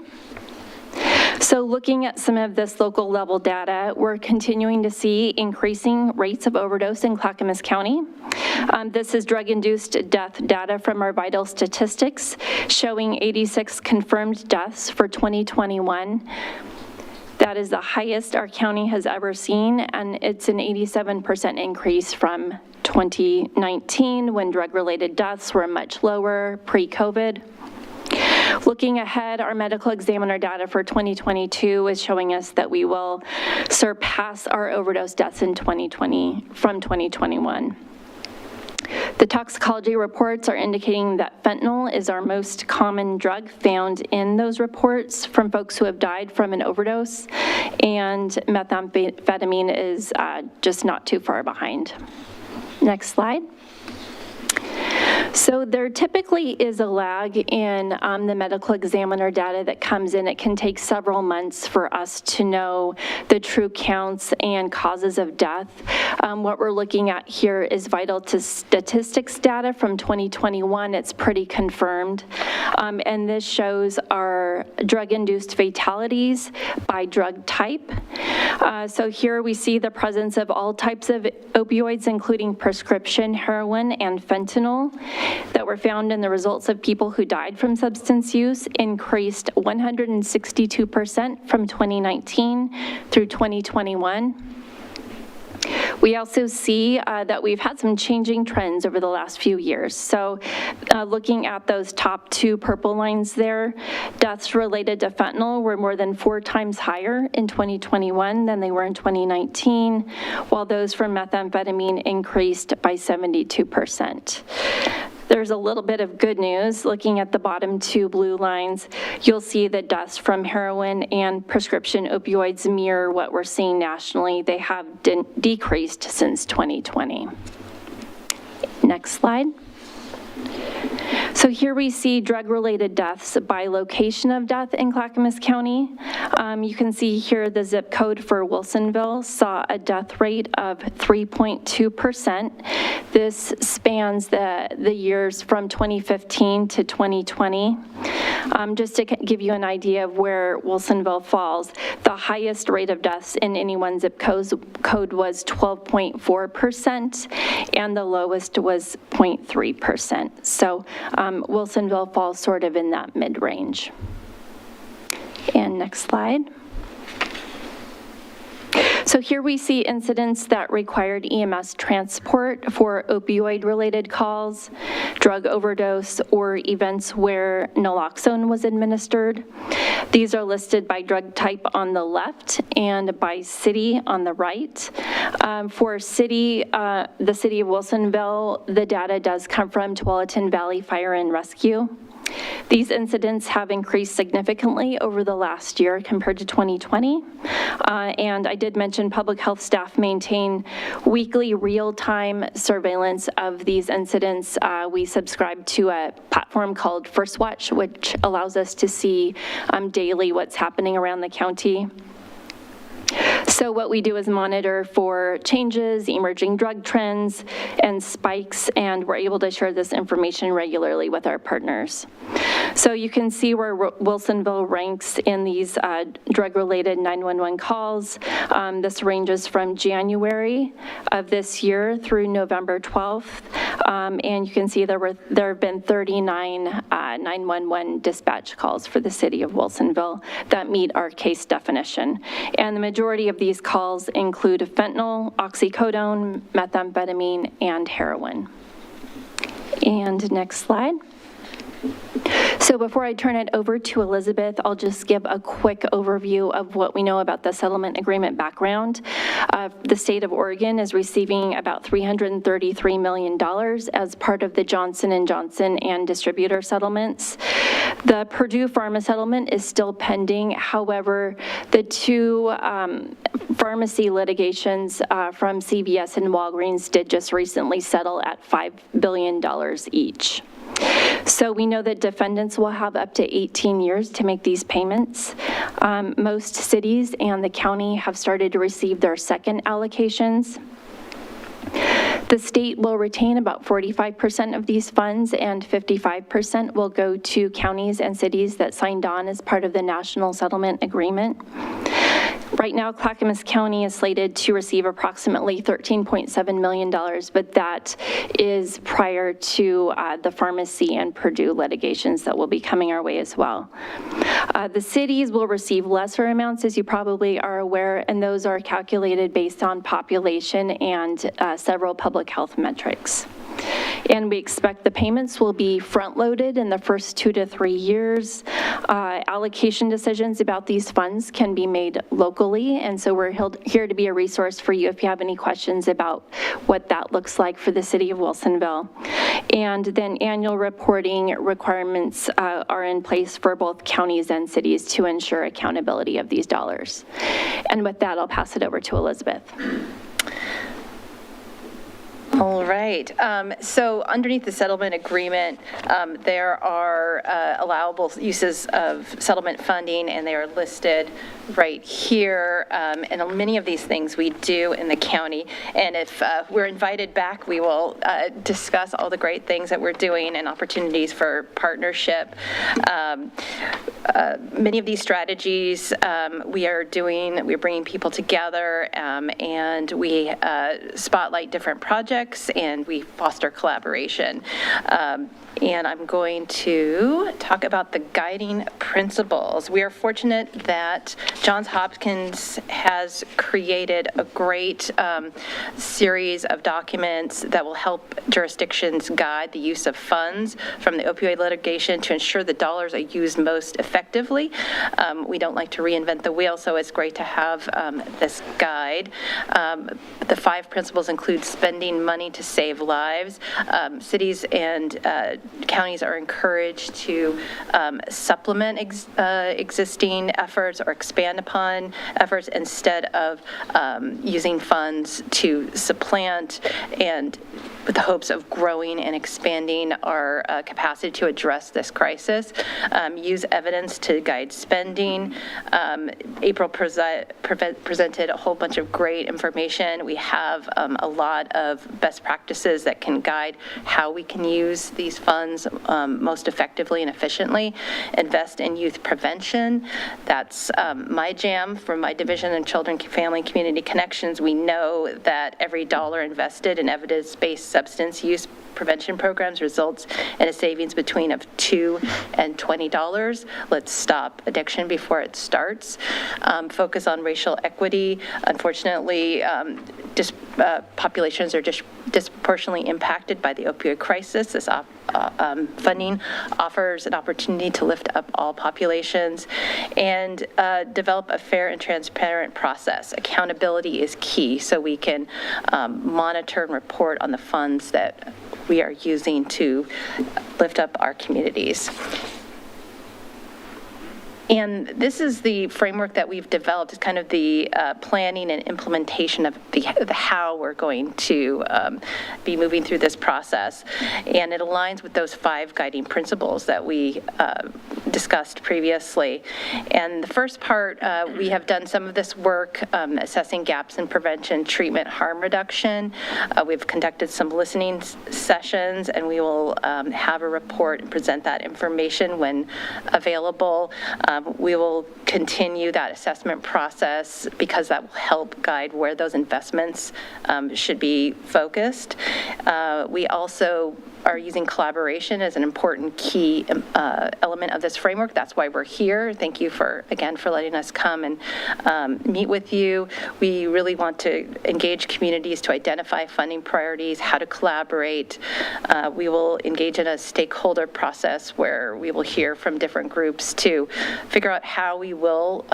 So looking at some of this local level data, we're continuing to see increasing rates of overdose in Clackamas County. This is drug-induced death data from our vital statistics, showing 86 confirmed deaths for 2021. That is the highest our county has ever seen, and it's an 87% increase from 2019 when drug-related deaths were much lower pre-COVID. Looking ahead, our medical examiner data for 2022 is showing us that we will surpass our overdose deaths in 2020 from 2021. The toxicology reports are indicating that fentanyl is our most common drug found in those reports from folks who have died from an overdose, and methamphetamine is just not too far behind. Next slide. So there typically is a lag in the medical examiner data that comes in. It can take several months for us to know the true counts and causes of death. What we're looking at here is vital statistics data from 2021. It's pretty confirmed. And this shows our drug-induced fatalities by drug type. So here we see the presence of all types of opioids, including prescription heroin and fentanyl, that were found in the results of people who died from substance use increased 162% from 2019 through 2021. We also see that we've had some changing trends over the last few years. So looking at those top two purple lines there, deaths related to fentanyl were more than 4 times higher in 2021 than they were in 2019, while those from methamphetamine increased by 72%. There's a little bit of good news. Looking at the bottom 2 blue lines, you'll see that deaths from heroin and prescription opioids mirror what we're seeing nationally. They have decreased since 2020. Next slide. So here we see drug-related deaths by location of death in Clackamas County. You can see here the zip code for Wilsonville saw a death rate of 3.2%. This spans the years from 2015 to 2020. Just to give you an idea of where Wilsonville falls, the highest rate of deaths in any one zip code was 12.4%, and the lowest was 0.3%. So Wilsonville falls sort of in that mid-range. And next slide. So here we see incidents that required EMS transport for opioid-related calls, drug overdose, or events where naloxone was administered. These are listed by drug type on the left and by city on the right. For city, the city of Wilsonville, the data does come from Tualatin Valley Fire and Rescue. These incidents have increased significantly over the last year compared to 2020. And I did mention public health staff maintain weekly real-time surveillance of these incidents. We subscribe to a platform called First Watch, which allows us to see daily what's happening around the county. So what we do is monitor for changes, emerging drug trends, and spikes, and we're able to share this information regularly with our partners. So you can see where Wilsonville ranks in these drug-related 911 calls. This ranges from January of this year through November 12th, and you can see there have been 39 911 dispatch calls for the city of Wilsonville that meet our case definition. And the majority of these calls include fentanyl, oxycodone, methamphetamine, and heroin. And next slide. So before I turn it over to Elizabeth, I'll just give a quick overview of what we know about the settlement agreement background. The state of Oregon is receiving about $333 million as part of the Johnson & Johnson and distributor settlements. The Purdue Pharma settlement is still pending. However, the 2 pharmacy litigations from CVS and Walgreens did just recently settle at $5 billion each. So we know that defendants will have up to 18 years to make these payments. Most cities and the county have started to receive their second allocations. The state will retain about 45% of these funds, and 55% will go to counties and cities that signed on as part of the national settlement agreement. Right now, Clackamas County is slated to receive approximately $13.7 million, but that is prior to the pharmacy and Purdue litigations that will be coming our way as well. The cities will receive lesser amounts, as you probably are aware, and those are calculated based on population and several public health metrics. And we expect the payments will be front-loaded in the first 2 to 3 years. Allocation decisions about these funds can be made locally, and so we're here to be a resource for you if you have any questions about what that looks like for the city of Wilsonville. And then annual reporting requirements are in place for both counties and cities to ensure accountability of these dollars. And with that, I'll pass it over to Elizabeth. All right. So underneath the settlement agreement, there are allowable uses of settlement funding, and they are listed right here. And many of these things we do in the county. And if we're invited back, we will discuss all the great things that we're doing and opportunities for partnership. Many of these strategies we're bringing people together, and we spotlight different projects, and we foster collaboration. And I'm going to talk about the guiding principles. We are fortunate that Johns Hopkins has created a great series of documents that will help jurisdictions guide the use of funds from the opioid litigation to ensure the dollars are used most effectively. We don't like to reinvent the wheel, so it's great to have this guide. The 5 principles include spending money to save lives. Cities and counties are encouraged to supplement existing efforts or expand upon efforts instead of using funds to supplant, and with the hopes of growing and expanding our capacity to address this crisis. Use evidence to guide spending. April presented a whole bunch of great information. We have a lot of best practices that can guide how we can use these funds most effectively and efficiently. Invest in youth prevention. That's my jam from my division in Children, Family, Community Connections. We know that every dollar invested in evidence-based substance use prevention programs results in a savings between of $2 and $20. Let's stop addiction before it starts. Focus on racial equity. Unfortunately, populations are disproportionately impacted by the opioid crisis. This funding offers an opportunity to lift up all populations, and develop a fair and transparent process. Accountability is key, so we can monitor and report on the funds that we are using to lift up our communities. And this is the framework that we've developed. It's kind of the planning and implementation of the how we're going to be moving through this process. And it aligns with those 5 guiding principles that we discussed previously. And the first part, we have done some of this work assessing gaps in prevention, treatment, harm reduction. We've conducted some listening sessions, and we will have a report and present that information when available. We will continue that assessment process because that will help guide where those investments should be focused. We also are using collaboration as an important key element of this framework. That's why we're here. Thank you again for letting us come and meet with you. We really want to engage communities to identify funding priorities, how to collaborate. We will engage in a stakeholder process where we will hear from different groups to figure out how we will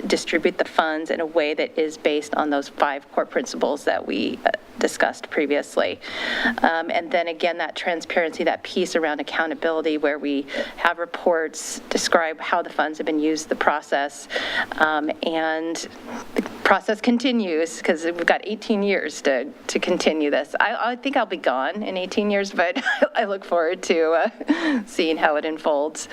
distribute the funds in a way that is based on those 5 core principles that we discussed previously. And then again, that transparency, that piece around accountability where we have reports, describe how the funds have been used, the process, and the process continues because we've got 18 years to continue this. I think I'll be gone in 18 years, but I look forward to seeing how it unfolds.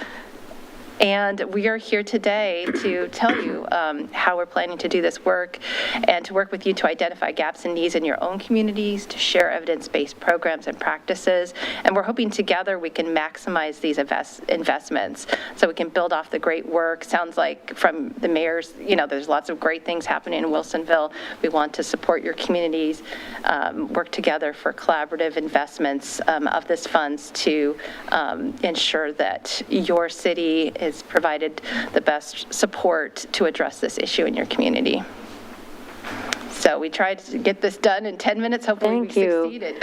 And we are here today to tell you how we're planning to do this work and to work with you to identify gaps and needs in your own communities, to share evidence-based programs and practices. And we're hoping together we can maximize these investments so we can build off the great work. Sounds like from the mayor's, there's lots of great things happening in Wilsonville. We want to support your communities, work together for collaborative investments of this funds to ensure that your city is provided the best support to address this issue in your community. So we tried to get this done in 10 minutes. Hopefully we Thank you. succeeded.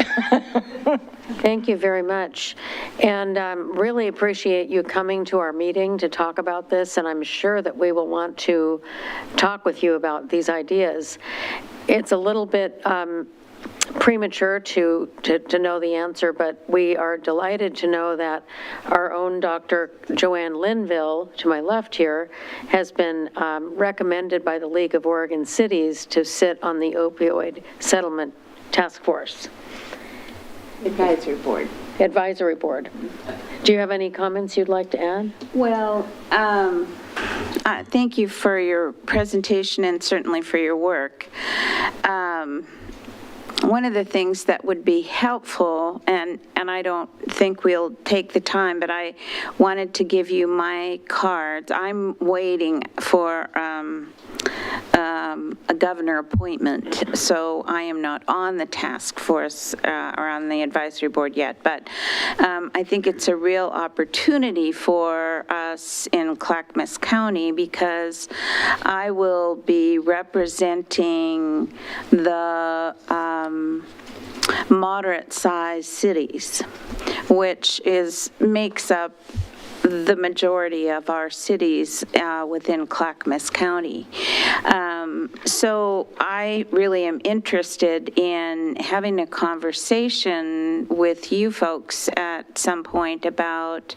Thank you very much. And really appreciate you coming to our meeting to talk about this, and I'm sure that we will want to talk with you about these ideas. It's a little bit premature to know the answer, but we are delighted to know that our own Dr. Joanne Linville, to my left here, has been recommended by the League of Oregon Cities to sit on the opioid settlement task force. Advisory board. Advisory board. Do you have any comments you'd like to add? Well, thank you for your presentation and certainly for your work. One of the things that would be helpful, and I don't think we'll take the time, but I wanted to give you my cards. I'm waiting for a governor appointment, so I am not on the task force or on the advisory board yet, but I think it's a real opportunity for us in Clackamas County because I will be representing the moderate-sized cities, which makes up the majority of our cities within Clackamas County. So I really am interested in having a conversation with you folks at some point about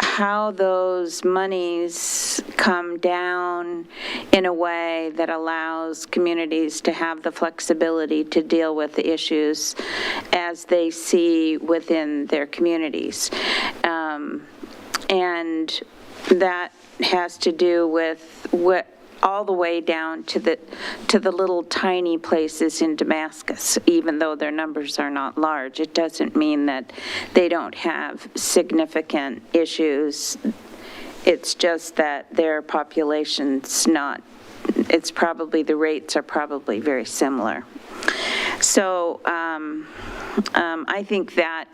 how those monies come down in a way that allows communities to have the flexibility to deal with the issues as they see within their communities. And that has to do with what all the way down to the little tiny places in Damascus. Even though their numbers are not large, it doesn't mean that they don't have significant issues. It's just that their population's not, it's probably, the rates are probably very similar. So I think that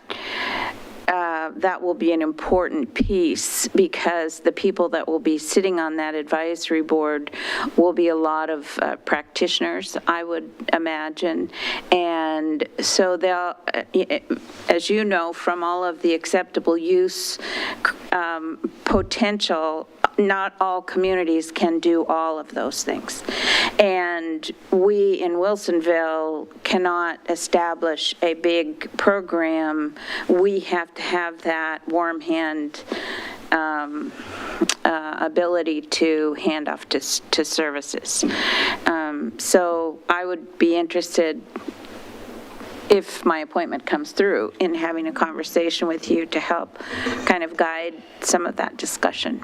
that will be an important piece because the people that will be sitting on that advisory board will be a lot of practitioners, I would imagine. And so they'll, as you know, from all of the acceptable use potential, not all communities can do all of those things. And we in Wilsonville cannot establish a big program. We have to have that warm hand ability to hand off to services. So I would be interested, if my appointment comes through, in having a conversation with you to help kind of guide some of that discussion.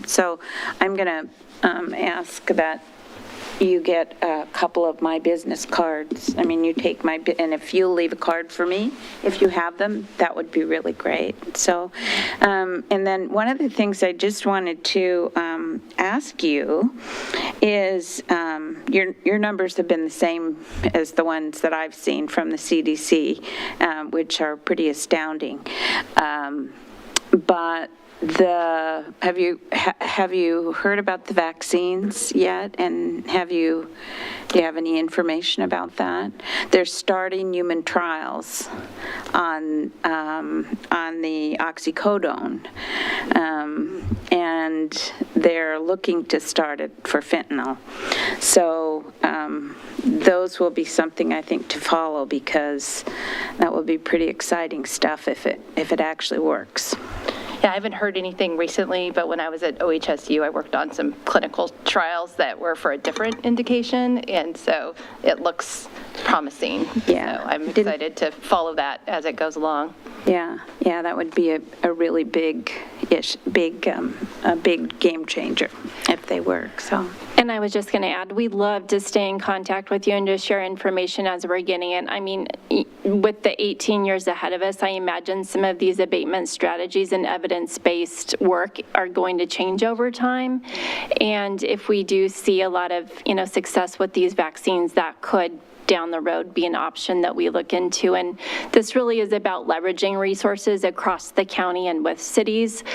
So I'm going to ask that you get a couple of my business cards. I mean, you take my, and if you'll leave a card for me, if you have them, that would be really great. So, and then one of the things I just wanted to ask you is, your numbers have been the same as the ones that I've seen from the CDC, which are pretty astounding. But have you heard about the vaccines yet? And do you have any information about that? They're starting human trials on the oxycodone, and they're looking to start it for fentanyl. So those will be something I think to follow, because that will be pretty exciting stuff if it actually works. Yeah, I haven't heard anything recently, but when I was at OHSU, I worked on some clinical trials that were for a different indication, and so it looks promising. Yeah. So I'm excited to follow that as it goes along. Yeah, that would be a really big game changer if they work, so. And I was just going to add, we'd love to stay in contact with you and just share information as we're getting it. I mean, with the 18 years ahead of us, I imagine some of these abatement strategies and evidence-based work are going to change over time. And if we do see a lot of, success with these vaccines, that could down the road be an option that we look into. And this really is about leveraging resources across the county and with cities,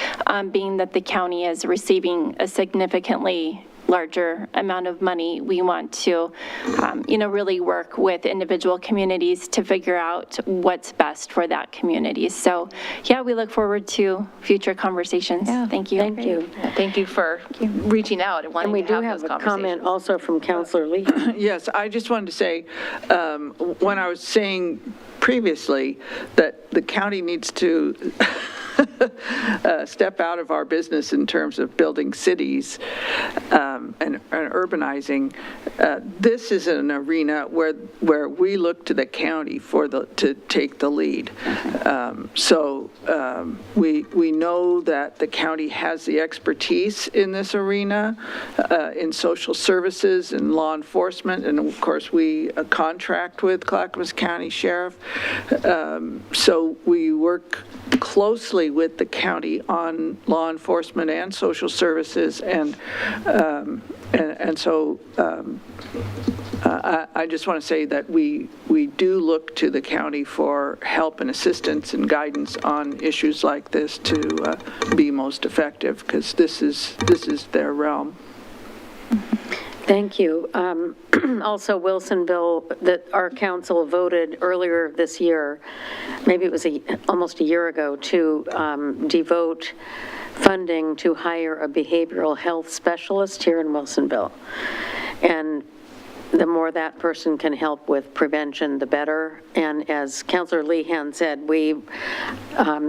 being that the county is receiving a significantly larger amount of money, we want to, really work with individual communities to figure out what's best for that community. So, yeah, we look forward to future conversations. Thank you. Thank you. Thank you for reaching out and And wanting we to do have have those a conversations. comment also from Counselor Lee. Yes, I just wanted to say, when I was saying previously that the county needs to step out of our business in terms of building cities and urbanizing, this is an arena where we look to the county to take the lead. So we know that the county has the expertise in this arena, in social services and law enforcement, and of course we contract with Clackamas County Sheriff. So we work closely with the county on law enforcement and social services, and so I just want to say that we do look to the county for help and assistance and guidance on issues like this to be most effective, because this is their realm. Thank you. Also, Wilsonville, that our council voted earlier this year, maybe it was almost a year ago, to devote funding to hire a behavioral health specialist here in Wilsonville. And the more that person can help with prevention, the better. And as Councilor Lehan said, we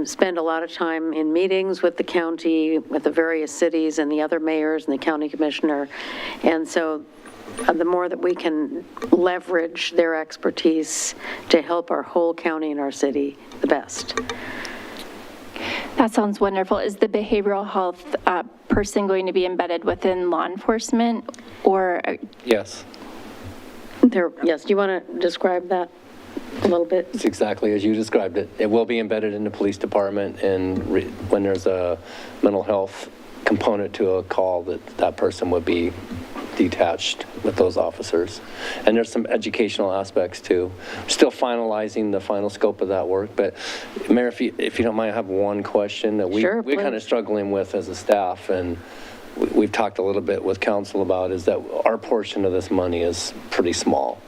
spend a lot of time in meetings with the county, with the various cities and the other mayors and the county commissioner. And so the more that we can leverage their expertise to help our whole county and our city, the best. That sounds wonderful. Is the behavioral health person going to be embedded within law enforcement, or? Yes. Yes, do you want to describe that a little bit? It's exactly as you described it. It will be embedded in the police department, and when there's a mental health component to a call, that person would be detached with those officers. And there's some educational aspects too. Still finalizing the final scope of that work, but Mayor, if you don't mind, I have one question that Sure, we're kind of struggling with as a staff, and we've talked a little bit with council about, is that our portion of this money is pretty small.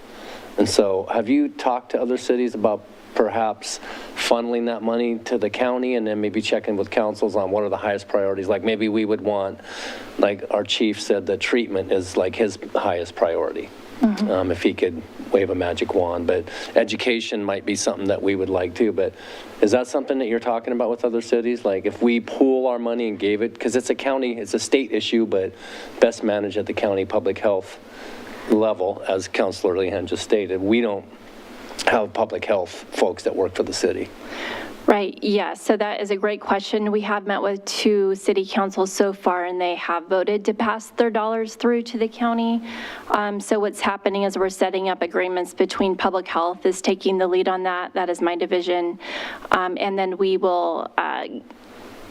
And so have you talked to other cities about perhaps funneling that money to the county, and then maybe checking with councils on what are the highest priorities? Like maybe we would want, like our chief said, that treatment is like his highest priority. If he could wave a magic wand, but education might be something that we would like too. But is that something that you're talking about with other cities? Like if we pool our money and gave it, because it's a state issue, but best managed at the county public health level, as Councilor Lehan just stated. We don't have public health folks that work for the city. Right, yes, so that is a great question. We have met with 2 city councils so far, and they have voted to pass their dollars through to the county. So what's happening is we're setting up agreements between public health is taking the lead on that. That is my division. And then we will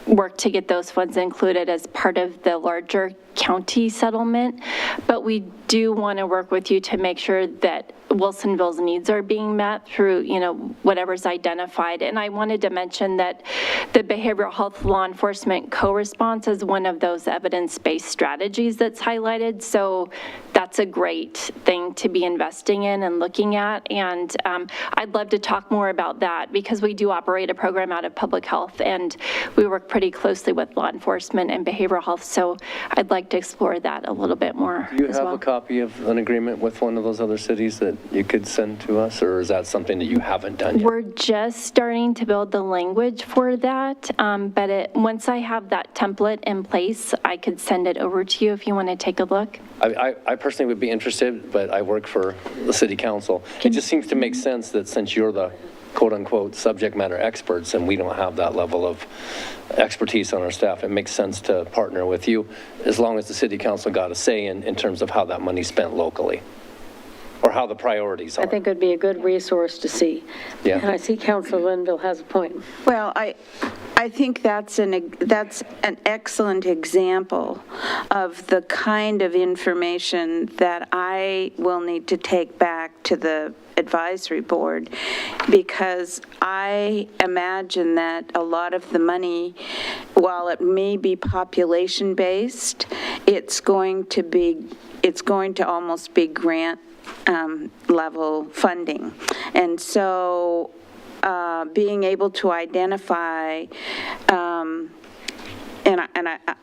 work to get those funds included as part of the larger county settlement. But we do want to work with you to make sure that Wilsonville's needs are being met through, whatever's identified. And I wanted to mention that the behavioral health law enforcement co-response is one of those evidence-based strategies that's highlighted. So that's a great thing to be investing in and looking at. And I'd love to talk more about that, because we do operate a program out of public health, and we work pretty closely with law enforcement and behavioral health. So I'd like to explore that a little bit more Do you as have well. a copy of an agreement with one of those other cities that you could send to us, or is that something that you haven't done yet? We're just starting to build the language for that, but once I have that template in place, I could send it over to you if you want to take a look. I personally would be interested, but I work for the city council. It just seems to make sense that since you're the quote-unquote subject matter experts and we don't have that level of expertise on our staff, it makes sense to partner with you, as long as the city council got a say in terms of how that money's spent locally, or how the priorities are. I think it would be a good resource to see. Yeah. And I see Councilor Linville has a point. Well, I think that's an excellent example of the kind of information that I will need to take back to the advisory board, because I imagine that a lot of the money, while it may be population-based, it's going to almost be grant level funding. And so being able to identify, and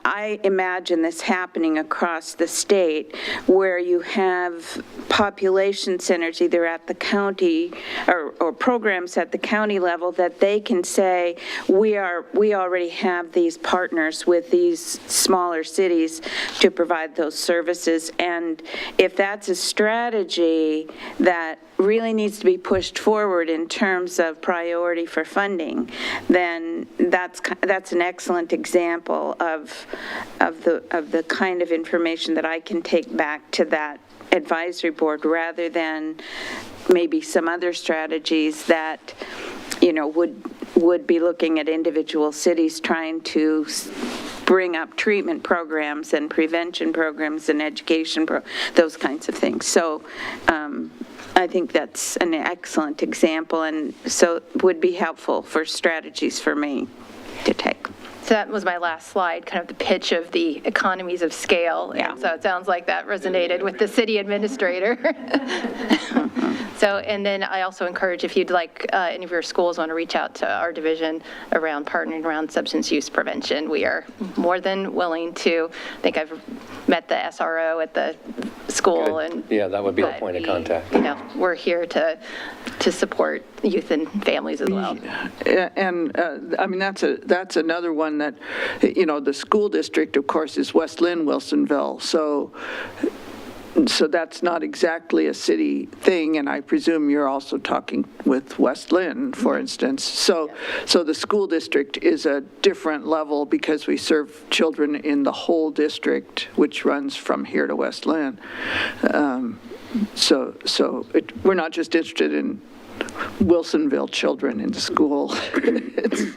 I imagine this happening across the state, where you have population centers either at the county or programs at the county level that they can say, we already have these partners with these smaller cities to provide those services. And if that's a strategy that really needs to be pushed forward in terms of priority for funding, then that's an excellent example of the kind of information that I can take back to that advisory board, rather than maybe some other strategies that, would be looking at individual cities trying to bring up treatment programs and prevention programs and education, those kinds of things. So I think that's an excellent example, and so would be helpful for strategies for me to take. So that was my last slide, kind of the pitch of the economies of scale. Yeah. And so it sounds like that resonated with the city administrator. So, and then I also encourage, if you'd like, any of your schools want to reach out to our division around partnering around substance use prevention, we are more than willing to. I think I've met the SRO at the school. Good. And Yeah, that would be our point of contact. We're here to support youth and families as well. And, I mean, that's another one that, the school district, of course, is West Lynn, Wilsonville, so that's not exactly a city thing, and I presume you're also talking with West Lynn, for instance. So the school district is a different level because we serve children in the whole district, which runs from here to West Lynn. We're not just interested in Wilsonville children in the school. It's,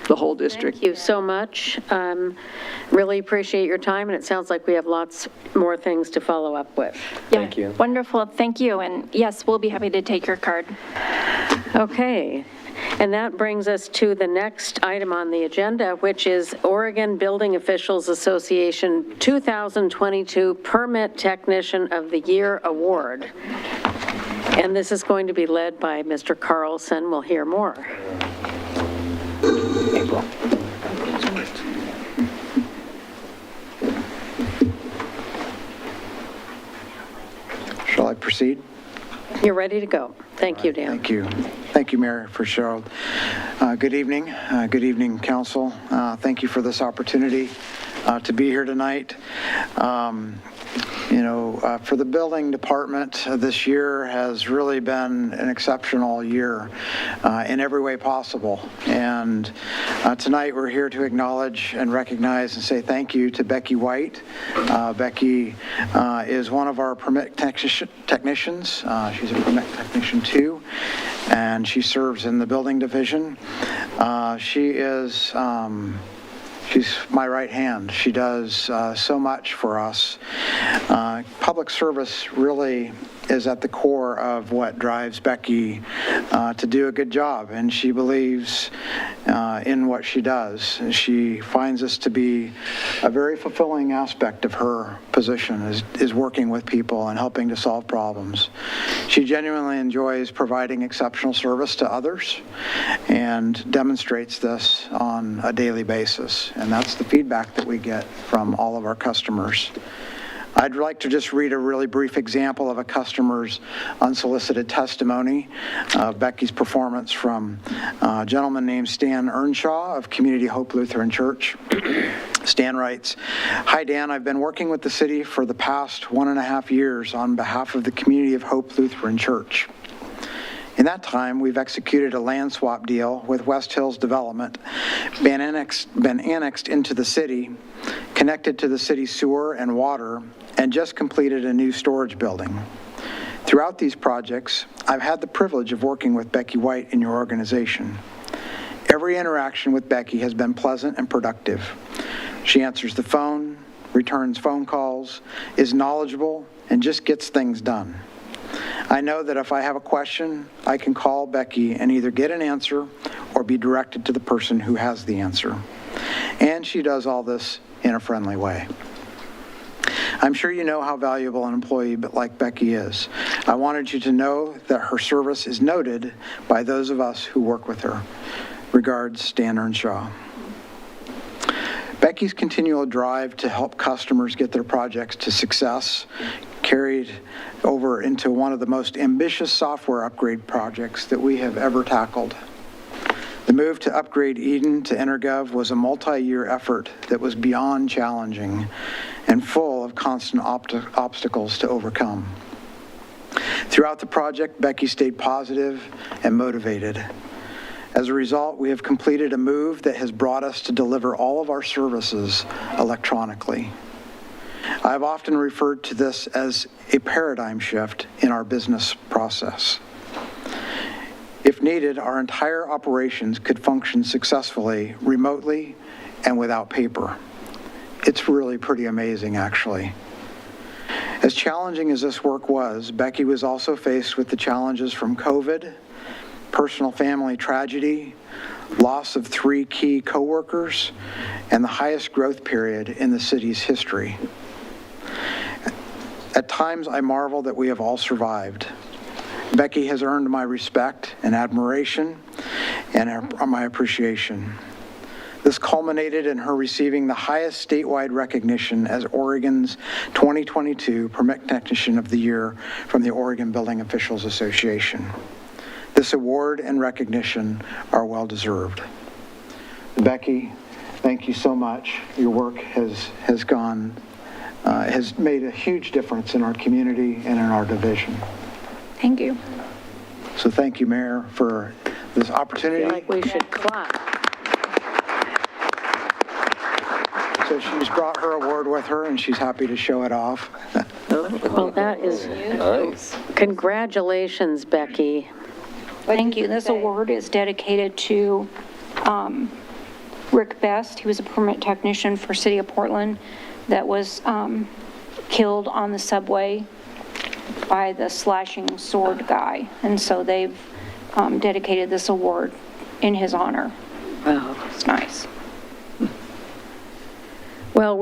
the whole district. Thank you so much. Really appreciate your time, and it sounds like we have lots more things to follow up with. Thank you. Wonderful, thank you, and yes, we'll be happy to take your card. Okay, and that brings us to the next item on the agenda, which is Oregon Building Officials Association 2022 Permit Technician of the Year Award. And this is going to be led by Mr. Carlson. We'll hear more. April. Shall I proceed? You're ready to go. Thank you, Dan. Thank you. Thank you, Mayor Fitzgerald. Good evening. Good evening, Council. Thank you for this opportunity to be here tonight. For the building department, this year has really been an exceptional year in every way possible. And tonight we're here to acknowledge and recognize and say thank you to Becky White. Becky is one of our permit technicians. She's a permit technician 2, and she serves in the building division. She's my right hand. She does so much for us. Public service really is at the core of what drives Becky to do a good job, and she believes in what she does. She finds this to be a very fulfilling aspect of her position, is working with people and helping to solve problems. She genuinely enjoys providing exceptional service to others and demonstrates this on a daily basis, and that's the feedback that we get from all of our customers. I'd like to just read a really brief example of a customer's unsolicited testimony of Becky's performance from a gentleman named Stan Earnshaw of Community Hope Lutheran Church. Stan writes, "Hi Dan, I've been working with the city for the past 1.5 years on behalf of the Community of Hope Lutheran Church. In that time, we've executed a land swap deal with West Hills Development, been annexed into the city, connected to the city's sewer and water, and just completed a new storage building. Throughout these projects, I've had the privilege of working with Becky White in your organization. Every interaction with Becky has been pleasant and productive. She answers the phone, returns phone calls, is knowledgeable, and just gets things done. I know that if I have a question, I can call Becky and either get an answer or be directed to the person who has the answer. And she does all this in a friendly way." I'm sure you know how valuable an employee like Becky is. I wanted you to know that her service is noted by those of us who work with her. Regards, Dan Earnshaw. Becky's continual drive to help customers get their projects to success carried over into one of the most ambitious software upgrade projects that we have ever tackled. The move to upgrade Eden to Intergov was a multi-year effort that was beyond challenging and full of constant obstacles to overcome. Throughout the project, Becky stayed positive and motivated. As a result, we have completed a move that has brought us to deliver all of our services electronically. I have often referred to this as a paradigm shift in our business process. If needed, our entire operations could function successfully remotely and without paper. It's really pretty amazing, actually. As challenging as this work was, Becky was also faced with the challenges from COVID, personal family tragedy, loss of 3 key coworkers, and the highest growth period in the city's history. At times, I marvel that we have all survived. Becky has earned my respect and admiration and my appreciation. This culminated in her receiving the highest statewide recognition as Oregon's 2022 Permit Technician of the Year from the Oregon Building Officials Association. This award and recognition are well-deserved. Becky, thank you so much. Your work has made a huge difference in our community and in our division. Thank you. So thank you, Mayor, for this opportunity. I feel like we should clap. So she's brought her award with her, and she's happy to show it off. Well, that is, Nice. congratulations, Becky. Thank you. This award is dedicated to Rick Best. He was a permit technician for City of Portland that was killed on the subway by the slashing sword guy. And so they've dedicated this award in his honor. Wow. It's nice. Well,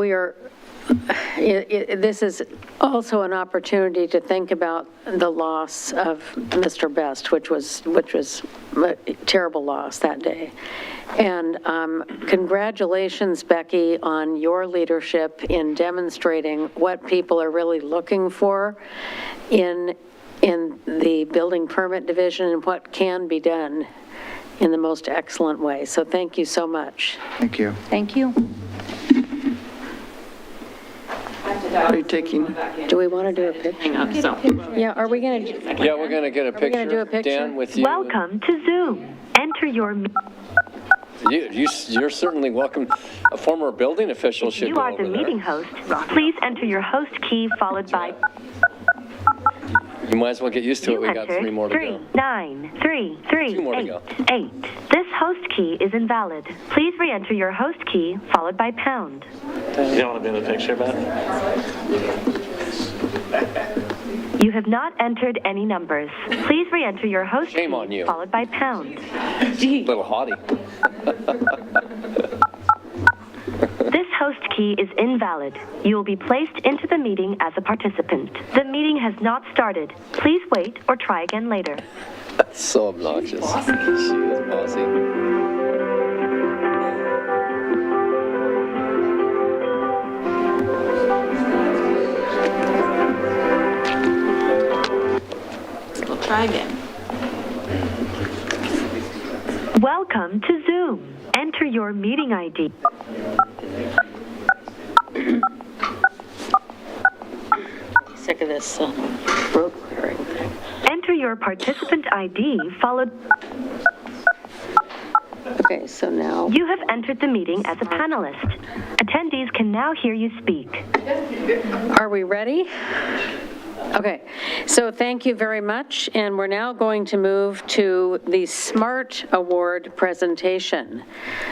this is also an opportunity to think about the loss of Mr. Best, which was a terrible loss that day. And congratulations, Becky, on your leadership in demonstrating what people are really looking for in the building permit division and what can be done in the most excellent way. So thank you so much. Thank you. Thank you. Are you taking? Do we want to do a picture? Yeah, are we going to? Yeah, we're going to get a picture. gonna do a picture? Dan, with you. Welcome to Zoom. Enter your... You're certainly welcome. A former building official should You go are over the there. meeting host. Please enter your host key followed by... You might as well get used to it. We got 3 more to go. 3933 2 more to go. 8. This host key is invalid. Please re-enter your host key followed by pound. You don't want to be in the picture, Beth? You have not entered any numbers. Please re-enter your host Shame key on you. followed by pound. Little hottie. This host key is invalid. You will be placed into the meeting as a participant. The meeting has not started. Please wait or try again later. So obnoxious. She is bossy. We'll try again. Welcome to Zoom. Enter your meeting ID. Sick of this road clearing thing. Enter your participant ID followed... Okay, so now, You have entered the meeting as a panelist. Attendees can now hear you speak. are we ready? Okay, so thank you very much, and we're now going to move to the SMART Award presentation,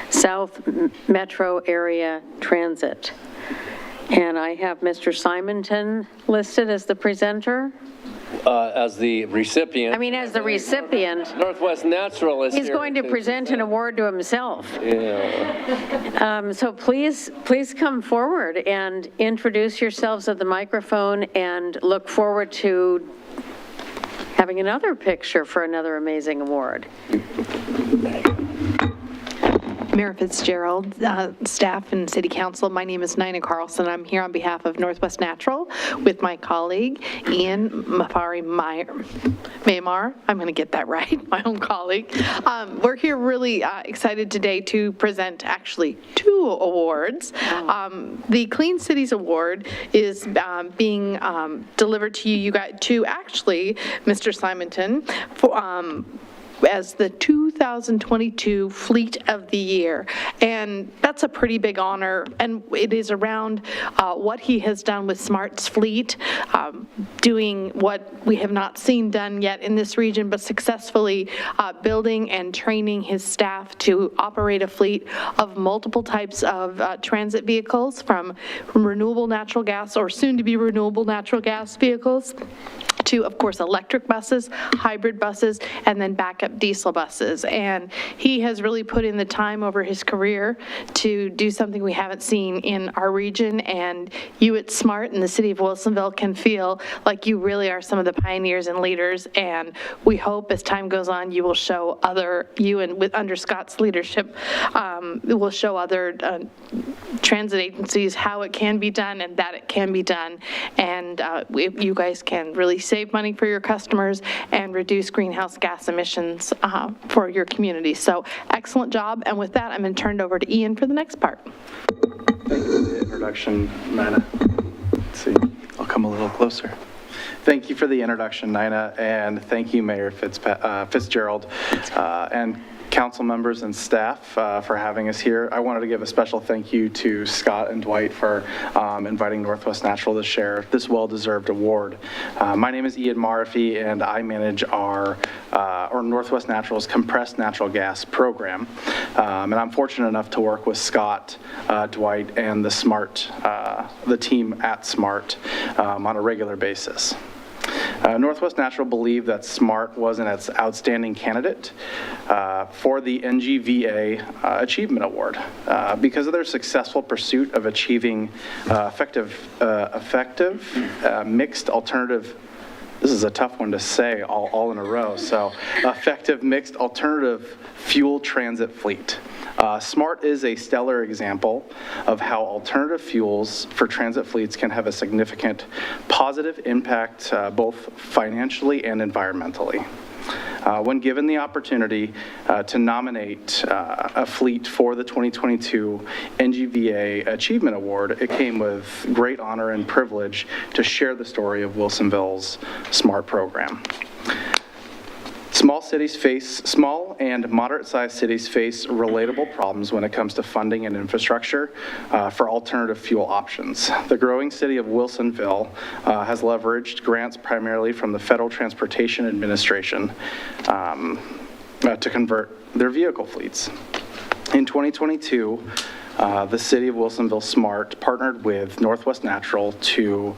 South Metro Area Transit. And I have Mr. Simonton listed as the presenter. as the recipient. I mean, as the recipient, Northwest Natural is he's here going to present an award to himself. Yeah. So please come forward and introduce yourselves at the microphone, and look forward to having another picture for another amazing award. Mayor Fitzgerald, staff and city council, my name is Nina Carlson. I'm here on behalf of Northwest Natural with my colleague Ian Maymar. I'm going to get that right, my own colleague. We're here really excited today to present actually 2 awards. The Clean Cities Award is being delivered to you. You got 2 actually, Mr. Simonton, for as the 2022 Fleet of the Year. And that's a pretty big honor, and it is around what he has done with Smart's fleet, doing what we have not seen done yet in this region, but successfully building and training his staff to operate a fleet of multiple types of transit vehicles, from renewable natural gas or soon-to-be renewable natural gas vehicles to, of course, electric buses, hybrid buses, and then backup diesel buses. And he has really put in the time over his career to do something we haven't seen in our region. And you at SMART in the city of Wilsonville can feel like you really are some of the pioneers and leaders. And we hope as time goes on, you will show under Scott's leadership, will show other transit agencies how it can be done and that it can be done. And you guys can really save money for your customers and reduce greenhouse gas emissions for your community. So excellent job. And with that, I'm going to turn it over to Ian for the next part. Thank you for the introduction, Nina. Let's see, I'll come a little closer. Thank you for the introduction, Nina, and thank you, Mayor Fitzgerald, and council members and staff for having us here. I wanted to give a special thank you to Scott and Dwight for inviting Northwest Natural to share this well-deserved award. My name is Ian Marafi, and I manage our Northwest Natural's compressed natural gas program. And I'm fortunate enough to work with Scott, Dwight, and the team at SMART on a regular basis. Northwest Natural believed that SMART was an outstanding candidate for the NGVA Achievement Award because of their successful pursuit of achieving effective mixed alternative. This is a tough one to say all in a row. So, effective mixed alternative fuel transit fleet. SMART is a stellar example of how alternative fuels for transit fleets can have a significant positive impact both financially and environmentally. When given the opportunity to nominate a fleet for the 2022 NGVA Achievement Award, it came with great honor and privilege to share the story of Wilsonville's SMART program. Small and moderate-sized cities face relatable problems when it comes to funding and infrastructure for alternative fuel options. The growing city of Wilsonville has leveraged grants primarily from the Federal Transportation Administration to convert their vehicle fleets. In 2022, the city of Wilsonville SMART partnered with Northwest Natural to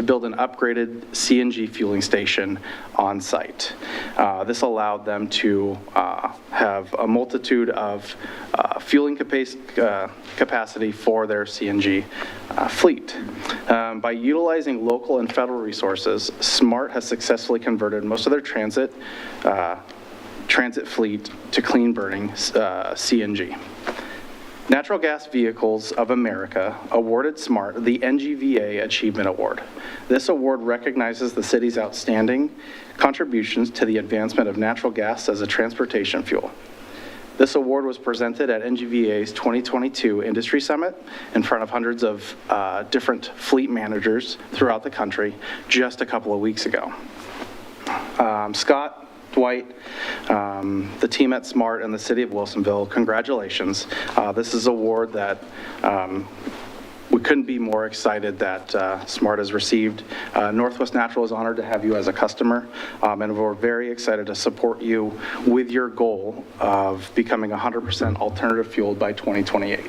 build an upgraded CNG fueling station on site. This allowed them to have a multitude of fueling capacity for their CNG fleet. By utilizing local and federal resources, SMART has successfully converted most of their transit fleet to clean burning CNG. Natural Gas Vehicles of America awarded SMART the NGVA Achievement Award. This award recognizes the city's outstanding contributions to the advancement of natural gas as a transportation fuel. This award was presented at NGVA's 2022 Industry Summit in front of hundreds of different fleet managers throughout the country just a couple of weeks ago. Scott, Dwight, the team at SMART, and the city of Wilsonville, congratulations. This is an award that we couldn't be more excited that SMART has received. Northwest Natural is honored to have you as a customer, and we're very excited to support you with your goal of becoming 100% alternative fueled by 2028.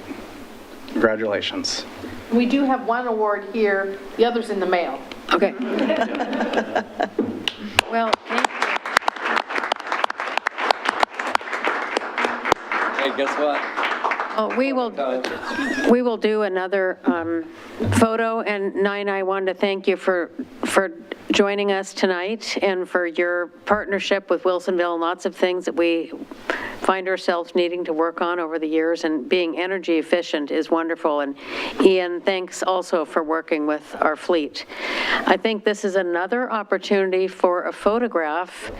Congratulations. We do have one award here, the other's in the mail. Okay. Well, thank you. Hey, guess what? Oh, we will do another photo, and Nina, I wanted to thank you for joining us tonight and for your partnership with Wilsonville and lots of things that we find ourselves needing to work on over the years, and being energy efficient is wonderful. And Ian, thanks also for working with our fleet. I think this is another opportunity for a photograph,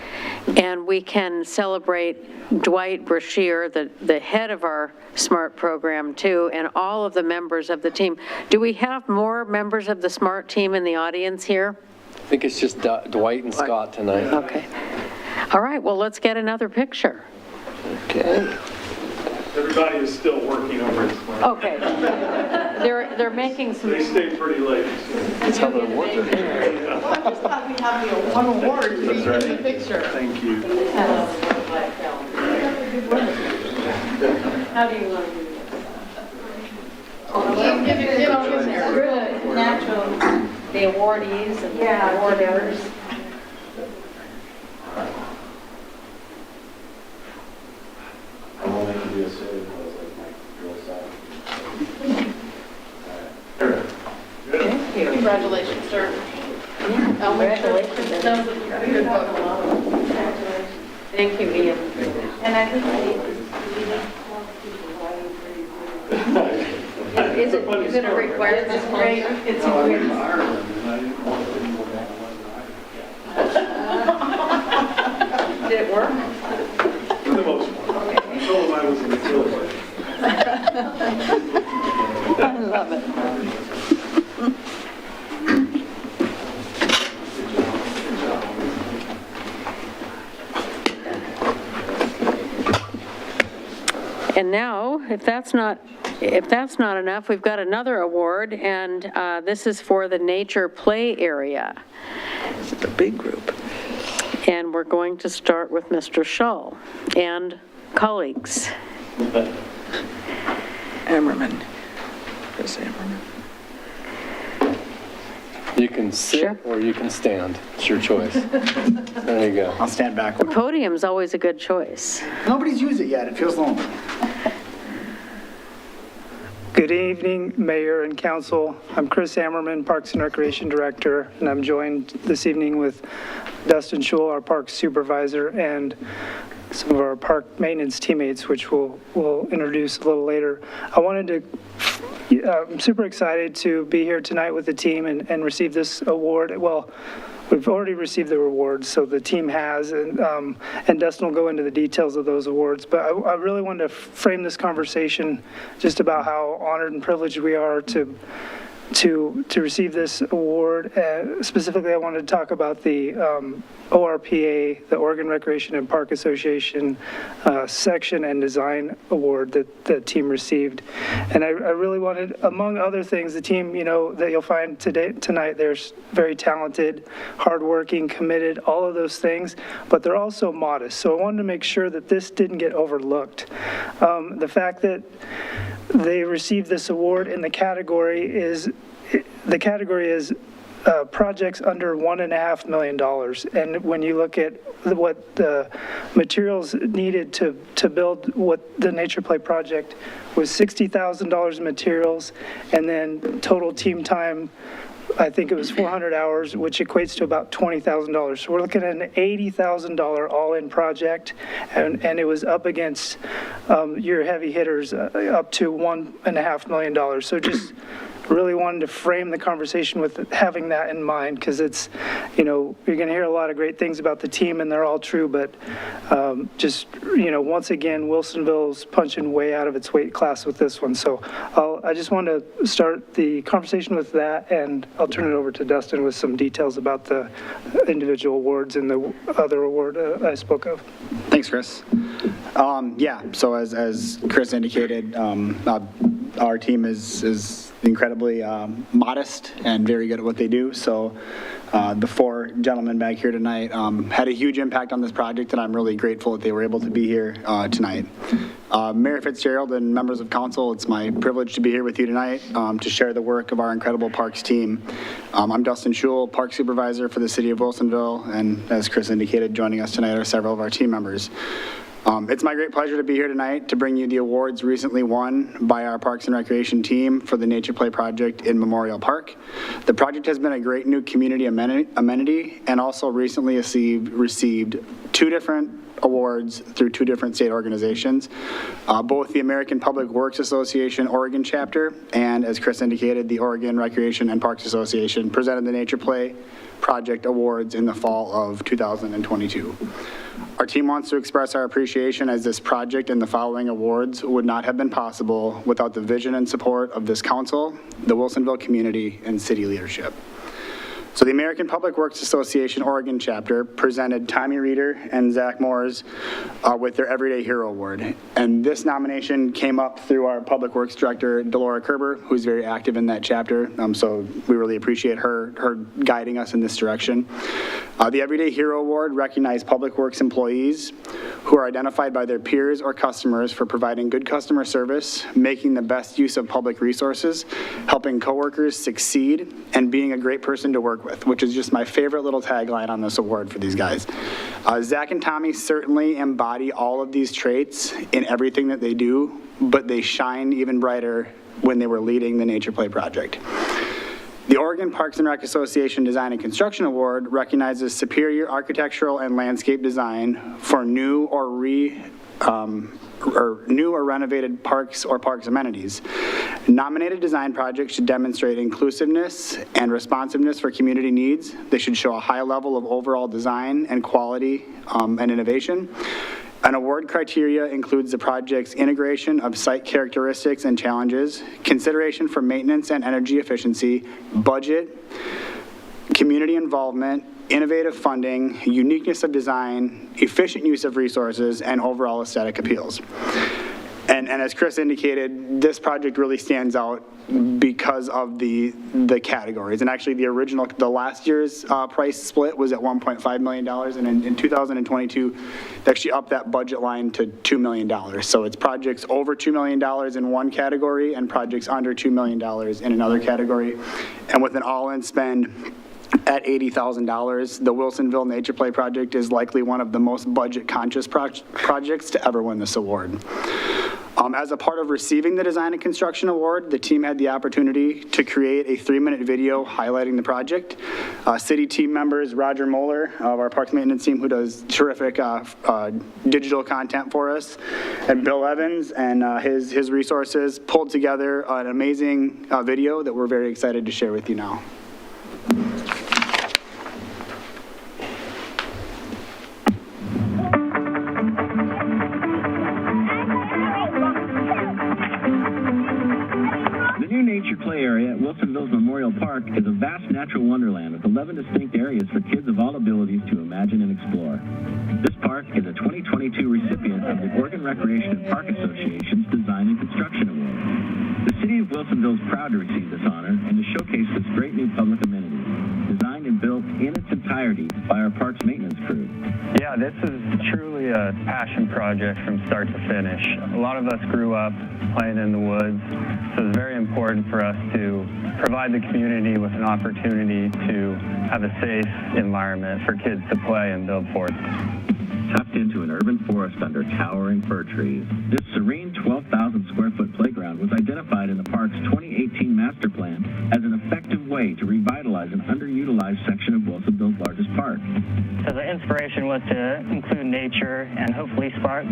and we can celebrate Dwight Brashear, the head of our SMART program too, and all of the members of the team. Do we have more members of the SMART team in the audience here? I think it's just Dwight and Scott tonight. Okay. All right, well, let's get another picture. Okay. Everybody is still working over at SMART. Okay. They're making some. They stay pretty late. That's how the awards are here. Well, I just thought we'd have the one award for being in the picture. Thank you. How do you want to do this? Get on in there. Natural, the awardees and the awarders. I won't make you do a silly pose like Mike real side. Congratulations, sir. Congratulations. Good photo. Thank you, Ian. And I think Is it a requirement? It's great. It's a great. Did it work? For the most part. I told him I was in the field. I love it. And now, if that's not enough, we've got another award, and this is for the nature play area. This is a big group. And we're going to start with Mr. Shull and colleagues. Ammerman. Chris Ammerman. You can sit or you can stand. It's your choice. There you go. I'll stand back. The podium's always a good choice. Nobody's used it yet. It feels lonely. Good evening, Mayor and Council. I'm Chris Ammerman, Parks and Recreation Director, and I'm joined this evening with Dustin Schul, our Parks Supervisor, and some of our park maintenance teammates, which we'll introduce a little later. I'm super excited to be here tonight with the team and receive this award. Well, we've already received the awards, so the team has, and Dustin will go into the details of those awards. But I really wanted to frame this conversation just about how honored and privileged we are to receive this award. Specifically, I wanted to talk about the ORPA, the Oregon Recreation and Park Association Section and Design Award that the team received. And I really wanted, among other things, the team, that you'll find tonight, they're very talented, hardworking, committed, all of those things, but they're also modest. So I wanted to make sure that this didn't get overlooked. The fact that they received this award in the category is projects under $1.5 million. And when you look at what the materials needed to build what the Nature Play project was, $60,000 in materials, and then total team time, I think it was 400 hours, which equates to about $20,000. So we're looking at an $80,000 all-in project, and it was up against your heavy hitters up to $1.5 million. So just really wanted to frame the conversation with having that in mind, because it's, you're going to hear a lot of great things about the team, and they're all true, but once again, Wilsonville's punching way out of its weight class with this one. So I just want to start the conversation with that, and I'll turn it over to Dustin with some details about the individual awards and the other award I spoke of. Thanks, Chris. So as Chris indicated, our team is incredibly modest and very good at what they do. So the four gentlemen back here tonight had a huge impact on this project, and I'm really grateful that they were able to be here tonight. Mayor Fitzgerald and members of council, it's my privilege to be here with you tonight to share the work of our incredible parks team. I'm Dustin Schul, park supervisor for the city of Wilsonville, and as Chris indicated, joining us tonight are several of our team members. It's my great pleasure to be here tonight to bring you the awards recently won by our Parks and Recreation team for the Nature Play project in Memorial Park. The project has been a great new community amenity and also recently received two different awards through two different state organizations, both the American Public Works Association Oregon chapter and, as Chris indicated, the Oregon Recreation and Parks Association presented the Nature Play project awards in the fall of 2022. Our team wants to express our appreciation as this project and the following awards would not have been possible without the vision and support of this council, the Wilsonville community, and city leadership. So the American Public Works Association Oregon chapter presented Tommy Reeder and Zach Moores with their Everyday Hero Award. And this nomination came up through our Public Works Director, Delora Kerber, who's very active in that chapter. So we really appreciate her guiding us in this direction. The Everyday Hero Award recognized public works employees who are identified by their peers or customers for providing good customer service, making the best use of public resources, helping coworkers succeed, and being a great person to work with, which is just my favorite little tagline on this award for these guys. Zach and Tommy certainly embody all of these traits in everything that they do, but they shine even brighter when they were leading the Nature Play project. The Oregon Parks and Rec Association Design and Construction Award recognizes superior architectural and landscape design for new or renovated parks or parks amenities. Nominated design projects should demonstrate inclusiveness and responsiveness for community needs. They should show a high level of overall design and quality and innovation. An award criteria includes the project's integration of site characteristics and challenges, consideration for maintenance and energy efficiency, budget, community involvement, innovative funding, uniqueness of design, efficient use of resources, and overall aesthetic appeals. And as Chris indicated, this project really stands out because of the categories. And actually the last year's price split was at $1.5 million. And in 2022, they actually upped that budget line to $2 million. So it's projects over $2 million in one category and projects under $2 million in another category. And with an all-in spend at $80,000, the Wilsonville Nature Play project is likely one of the most budget-conscious projects to ever win this award. As a part of receiving the Design and Construction Award, the team had the opportunity to create a 3-minute video highlighting the project. City team members, Roger Moeller of our Parks Maintenance team, who does terrific digital content for us, and Bill Evans and his resources pulled together an amazing video that we're very excited to share with you now. Nature Play area at Wilsonville's Memorial Park is a vast natural wonderland with 11 distinct areas for kids of all abilities to imagine and explore. This park is a 2022 recipient of the Oregon Recreation and Park Association's Design and Construction Award. The city of Wilsonville is proud to receive this honor and to showcase this great new public amenity, designed and built in its entirety by our parks maintenance crew. Yeah, this is truly a passion project from start to finish. A lot of us grew up playing in the woods, so it's very important for us to provide the community with an opportunity to have a safe environment for kids to play and build forts. Tucked into an urban forest under towering fir trees, this serene 12,000 square foot playground was identified in the park's 2018 master plan as an effective way to revitalize an underutilized section of Wilsonville's largest park. So the inspiration was to include nature and hopefully spark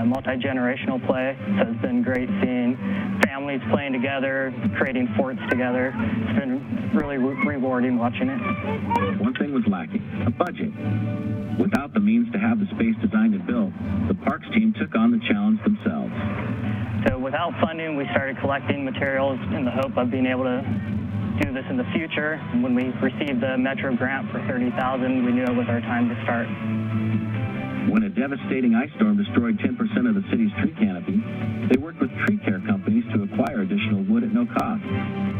multi-generational play. So it's been great seeing families playing together, creating forts together. It's been really rewarding watching it. One thing was lacking, a budget. Without the means to have the space designed and built, the parks team took on the challenge themselves. So without funding, we started collecting materials in the hope of being able to do this in the future. When we received the Metro grant for $30,000, we knew it was our time to start. When a devastating ice storm destroyed 10% of the city's tree canopy, they worked with tree care companies to acquire additional wood at no cost.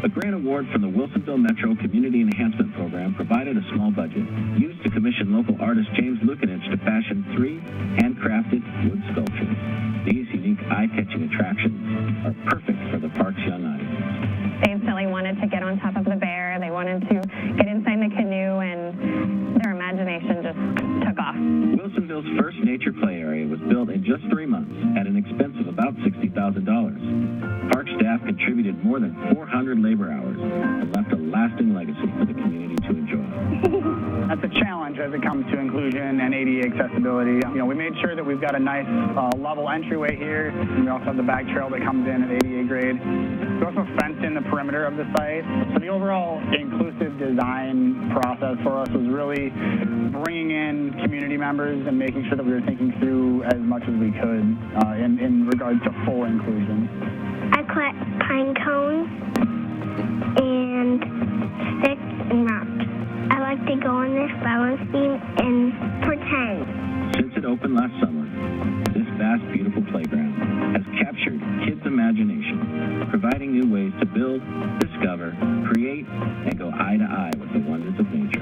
A grant award from the Wilsonville Metro Community Enhancement Program provided a small budget used to commission local artist James Lukanich to fashion 3 handcrafted wood sculptures. These unique eye-catching attractions are perfect for the park's young audience. They instantly wanted to get on top of the bear. They wanted to get inside the canoe, and their imagination just took off. Wilsonville's first nature play area was built in just 3 months at an expense of about $60,000. Park staff contributed more than 400 labor hours and left a lasting legacy for the community to enjoy. That's a challenge as it comes to inclusion and ADA accessibility. We made sure that we've got a nice level entryway here. And we also have the bike trail that comes in at ADA grade. We also fenced in the perimeter of the site. So the overall inclusive design process for us was really bringing in community members and making sure that we were thinking through as much as we could in regards to full inclusion. I collect pine cones and sticks and rocks. I like to go on this balance beam and pretend. Since it opened last summer, this vast, beautiful playground has captured kids' imagination, providing new ways to build, discover, create, and go eye to eye with the wonders of nature.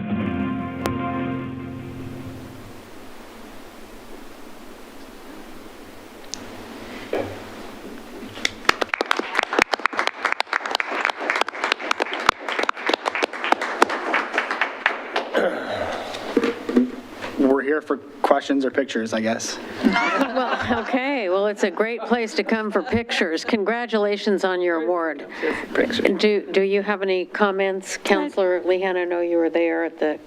We're here for questions or pictures, I guess. Well, okay, well, it's a great place to come for pictures. Congratulations on your award. Do you have any comments, Councilor Lehan? I know you were there at the...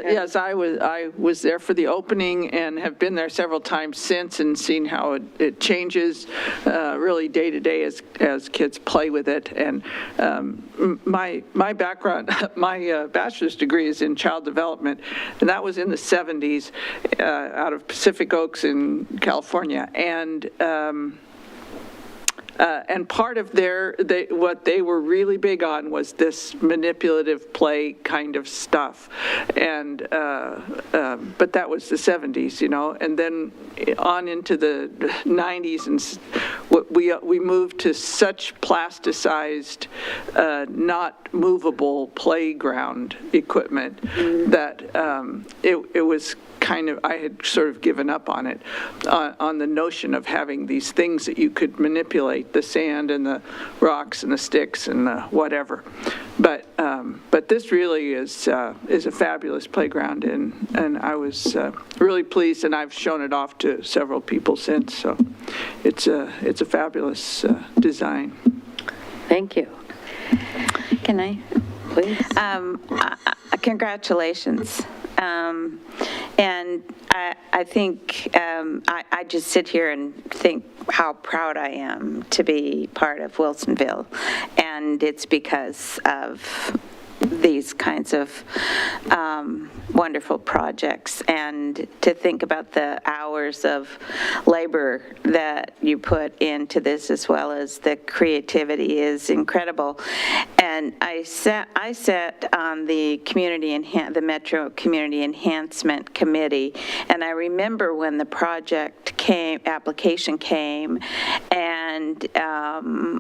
Yes, I was there for the opening and have been there several times since and seen how it changes really day to day as kids play with it. And my background, my bachelor's degree is in child development, and that was in the 70s out of Pacific Oaks in California. And part of what they were really big on was this manipulative play kind of stuff. And, but that was the 70s, and then on into the 90s, and we moved to such plasticized, not movable playground equipment that it was kind of, I had sort of given up on it, on the notion of having these things that you could manipulate, the sand and the rocks and the sticks and the whatever. But this really is a fabulous playground, and I was really pleased, and I've shown it off to several people since, so it's a fabulous design. Thank you. Can I? Please. Congratulations. And I think I just sit here and think how proud I am to be part of Wilsonville, and it's because of these kinds of wonderful projects, and to think about the hours of labor that you put into this as well as the creativity is incredible. And I sat on the Metro Community Enhancement Committee, and I remember when the application came, and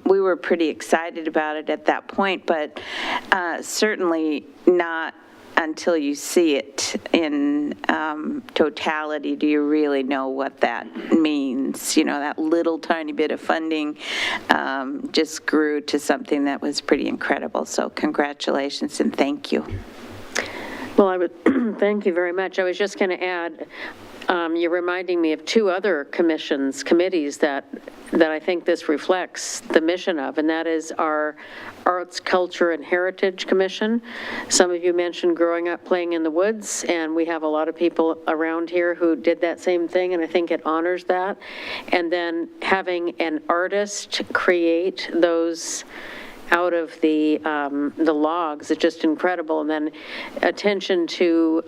we were pretty excited about it at that point, but certainly not until you see it in totality do you really know what that means. That little tiny bit of funding just grew to something that was pretty incredible. So congratulations and thank you. Well, I would thank you very much. I was just going to add, you're reminding me of two other committees that I think this reflects the mission of, and that is our Arts, Culture, and Heritage Commission. Some of you mentioned growing up playing in the woods, and we have a lot of people around here who did that same thing, and I think it honors that. And then having an artist create those out of the logs, it's just incredible. And then attention to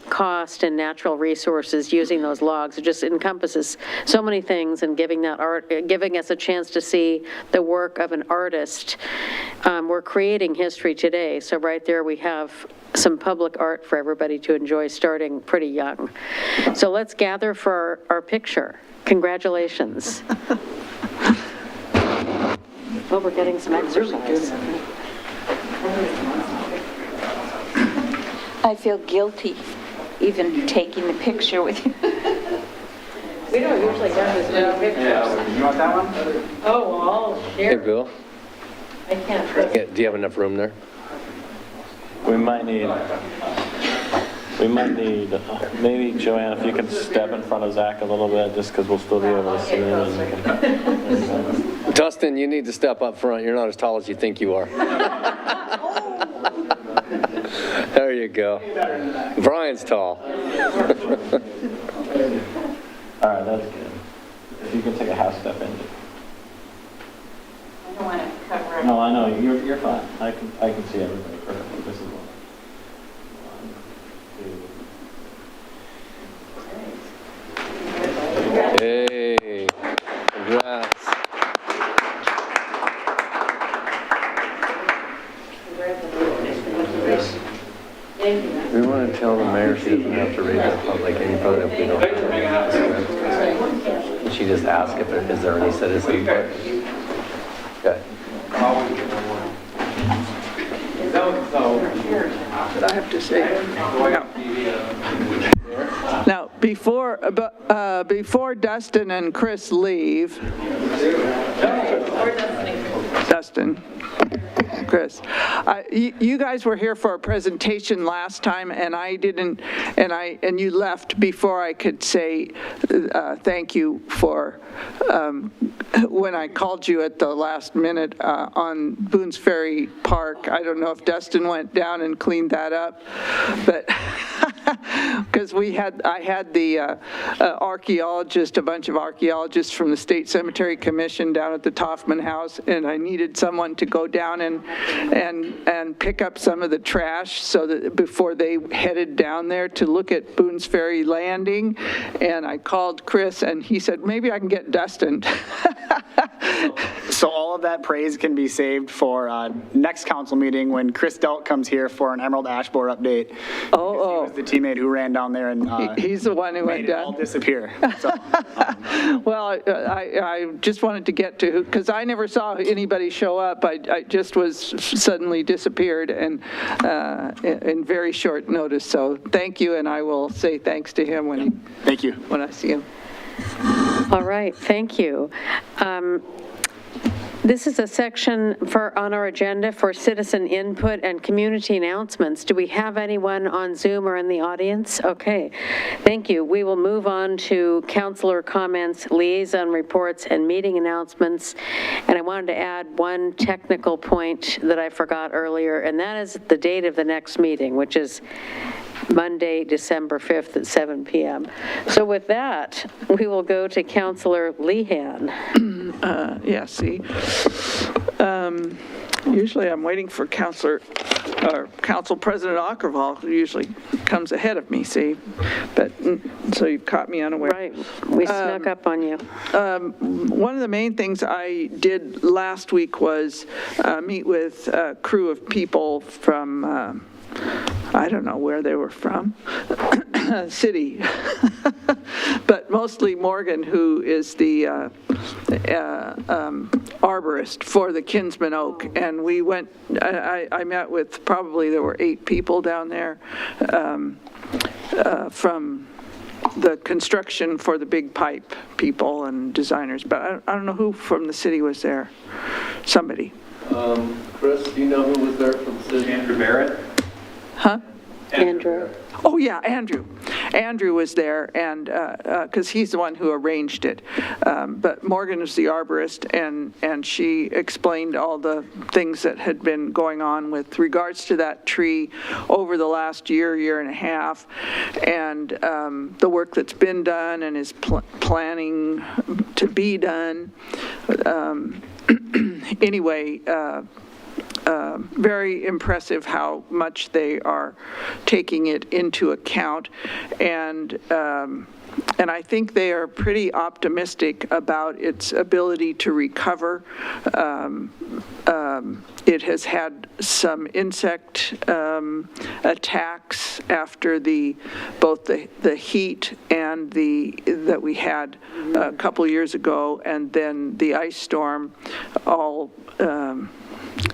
cost and natural resources using those logs. It just encompasses so many things, and giving us a chance to see the work of an artist. We're creating history today, so right there we have some public art for everybody to enjoy starting pretty young. So let's gather for our picture. Congratulations. Well, we're getting some exercise. I feel guilty even taking the picture with you. We don't usually have this many pictures. You want that one? Oh, well, I'll Hey, share. Bill, I can't. do you have enough room there? We might need, maybe Joanne, if you can step in front of Zach a little bit, just because we'll still be able to see him. Dustin, you need to step up front. You're not as tall as you think you are. There you go. Brian's tall. All right, that's good. If you can take a half step in. I don't want to cover it. No, I know, you're fine. I can see everybody perfectly. This is one. Hey, congrats. We want to tell the mayor she doesn't have to read the public input if we don't have it. She just asked if there, is there any citizen input? Okay. But I have to say, now, before Dustin and Chris leave, Dustin, Chris, you guys were here for a presentation last time, and I didn't, and you left before I could say thank you for when I called you at the last minute on Boone's Ferry Park. I don't know if Dustin went down and cleaned that up, but because I had the archaeologist, a bunch of archaeologists from the State Cemetery Commission down at the Toffman House, and I needed someone to go down and pick up some of the trash so that before they headed down there to look at Boone's Ferry Landing. And I called Chris, and he said, maybe I can get Dustin. So all of that praise can be saved for next council meeting when Chris Delt comes here for an Emerald Ash Borer update. Oh. He was the teammate who ran down there and He's the one who went made it down. all disappear. So, Well, I just wanted to get to, because I never saw anybody show up. I just was suddenly disappeared and in very short notice. So thank you, and I will say thanks to him when I see him. All right, thank you. This is a section on our agenda for citizen input and community announcements. Do we have anyone on Zoom or in the audience? Okay, thank you. We will move on to councilor comments, liaison reports, and meeting announcements. And I wanted to add one technical point that I forgot earlier, and that is the date of the next meeting, which is Monday, December 5th at 7 p.m. So with that, we will go to Councilor Lehan. Yeah, see. Usually I'm waiting for Council President Ockervall, who usually comes ahead of me, see? But, so you've caught me unaware. Right, we snuck up on you. One of the main things I did last week was meet with a crew of people from, I don't know where they were from, city, but mostly Morgan, who is the arborist for the Kinsman Oak. And we went, I met with probably, there were 8 people down there from the construction for the big pipe people and designers, but I don't know who from the city was there. Somebody. Chris, do you know who was there from the city? Andrew Barrett? Huh? Andrew. Oh, yeah, Andrew. Andrew was there, and because he's the one who arranged it. But Morgan is the arborist, and she explained all the things that had been going on with regards to that tree over the last year and a half, and the work that's been done and is planning to be done. Anyway, very impressive how much they are taking it into account, and I think they are pretty optimistic about its ability to recover. It has had some insect attacks after both the heat and that we had a couple years ago, and then the ice storm all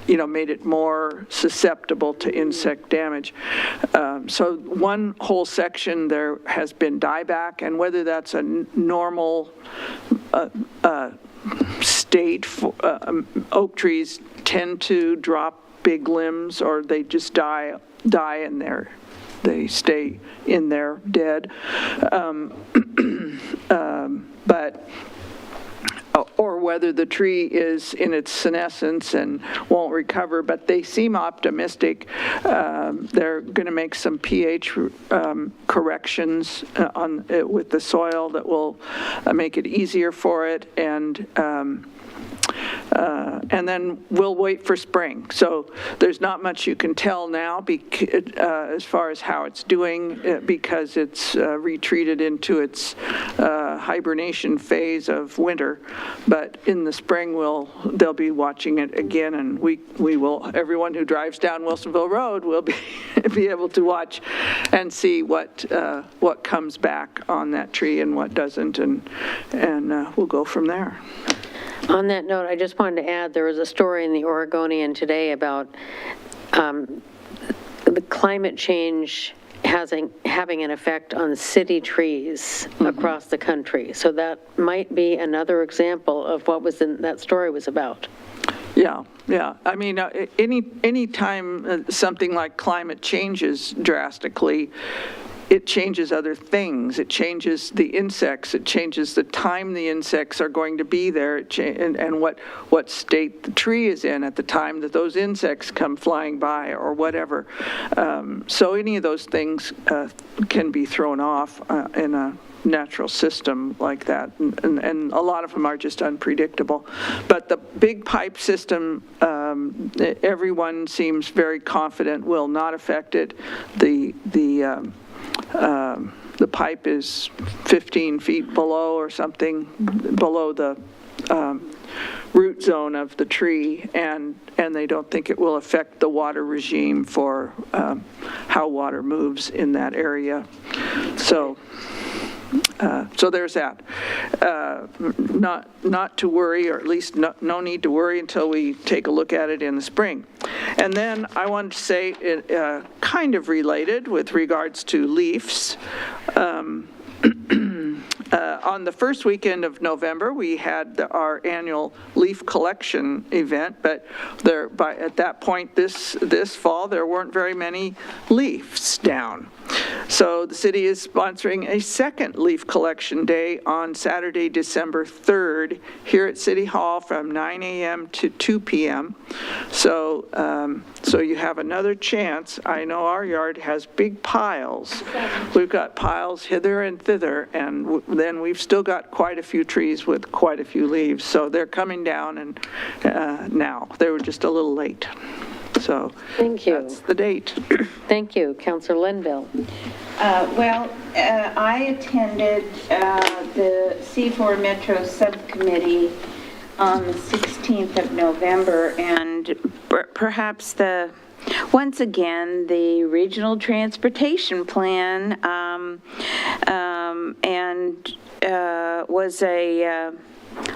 made it more susceptible to insect damage. So one whole section there has been dieback, and whether that's a normal state, oak trees tend to drop big limbs, or they just die and they stay in there dead. Or whether the tree is in its senescence and won't recover, but they seem optimistic. They're going to make some pH corrections with the soil that will make it easier for it, and then we'll wait for spring. So there's not much you can tell now as far as how it's doing, because it's retreated into its hibernation phase of winter. But in the spring, they'll be watching it again, and we will. Everyone who drives down Wilsonville Road will be able to watch and see what comes back on that tree and what doesn't, and we'll go from there. On that note, I just wanted to add, there was a story in the Oregonian today about the climate change having an effect on city trees across the country. So that might be another example of what that story was about. Yeah. I mean, any time something like climate changes drastically, it changes other things. It changes the insects. It changes the time the insects are going to be there, and what state the tree is in at the time that those insects come flying by, or whatever. So any of those things can be thrown off in a natural system like that, and a lot of them are just unpredictable. But the big pipe system, everyone seems very confident will not affect it. The pipe is 15 feet below or something, below the root zone of the tree, and they don't think it will affect the water regime for how water moves in that area. So there's that. Not to worry, or at least no need to worry until we take a look at it in the spring. And then I wanted to say, kind of related with regards to leaves, on the first weekend of November, we had our annual leaf collection event, but at that point this fall, there weren't very many leaves down. So the city is sponsoring a second leaf collection day on Saturday, December 3rd, here at City Hall from 9 a.m. to 2 p.m. So you have another chance. I know our yard has big piles. We've got piles hither and thither, and then we've still got quite a few trees with quite a few leaves. So they're coming down, and now they were just a little late. So thank you. That's the date. Thank you, Councilor Linville. I attended the C4 Metro Subcommittee on the 16th of November, and perhaps once again, the Regional Transportation Plan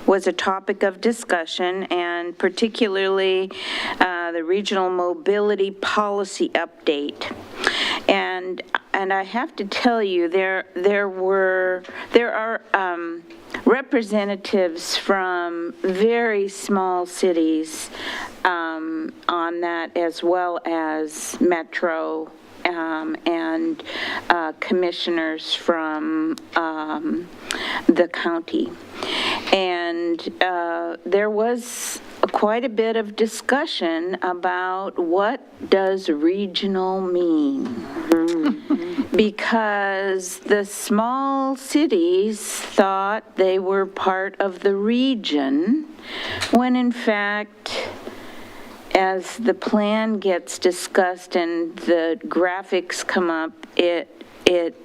was a topic of discussion, and particularly the Regional Mobility Policy Update. And I have to tell you, there are representatives from very small cities on that, as well as Metro, and commissioners from the county. And there was quite a bit of discussion about what does regional mean. Because the small cities thought they were part of the region, when in fact, as the plan gets discussed and the graphics come up, it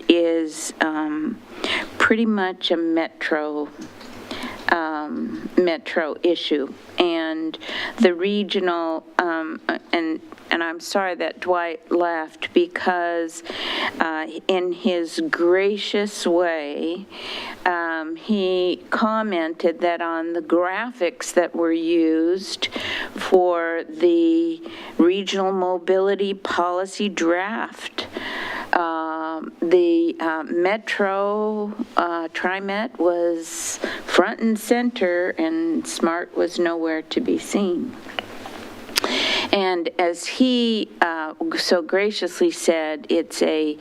is pretty much a metro issue. And and the regional, and I'm sorry that Dwight left, because in his gracious way, he commented that on the graphics that were used for the regional mobility policy draft, the Metro TriMet was front and center, and SMART was nowhere to be seen. And as he so graciously said, it's a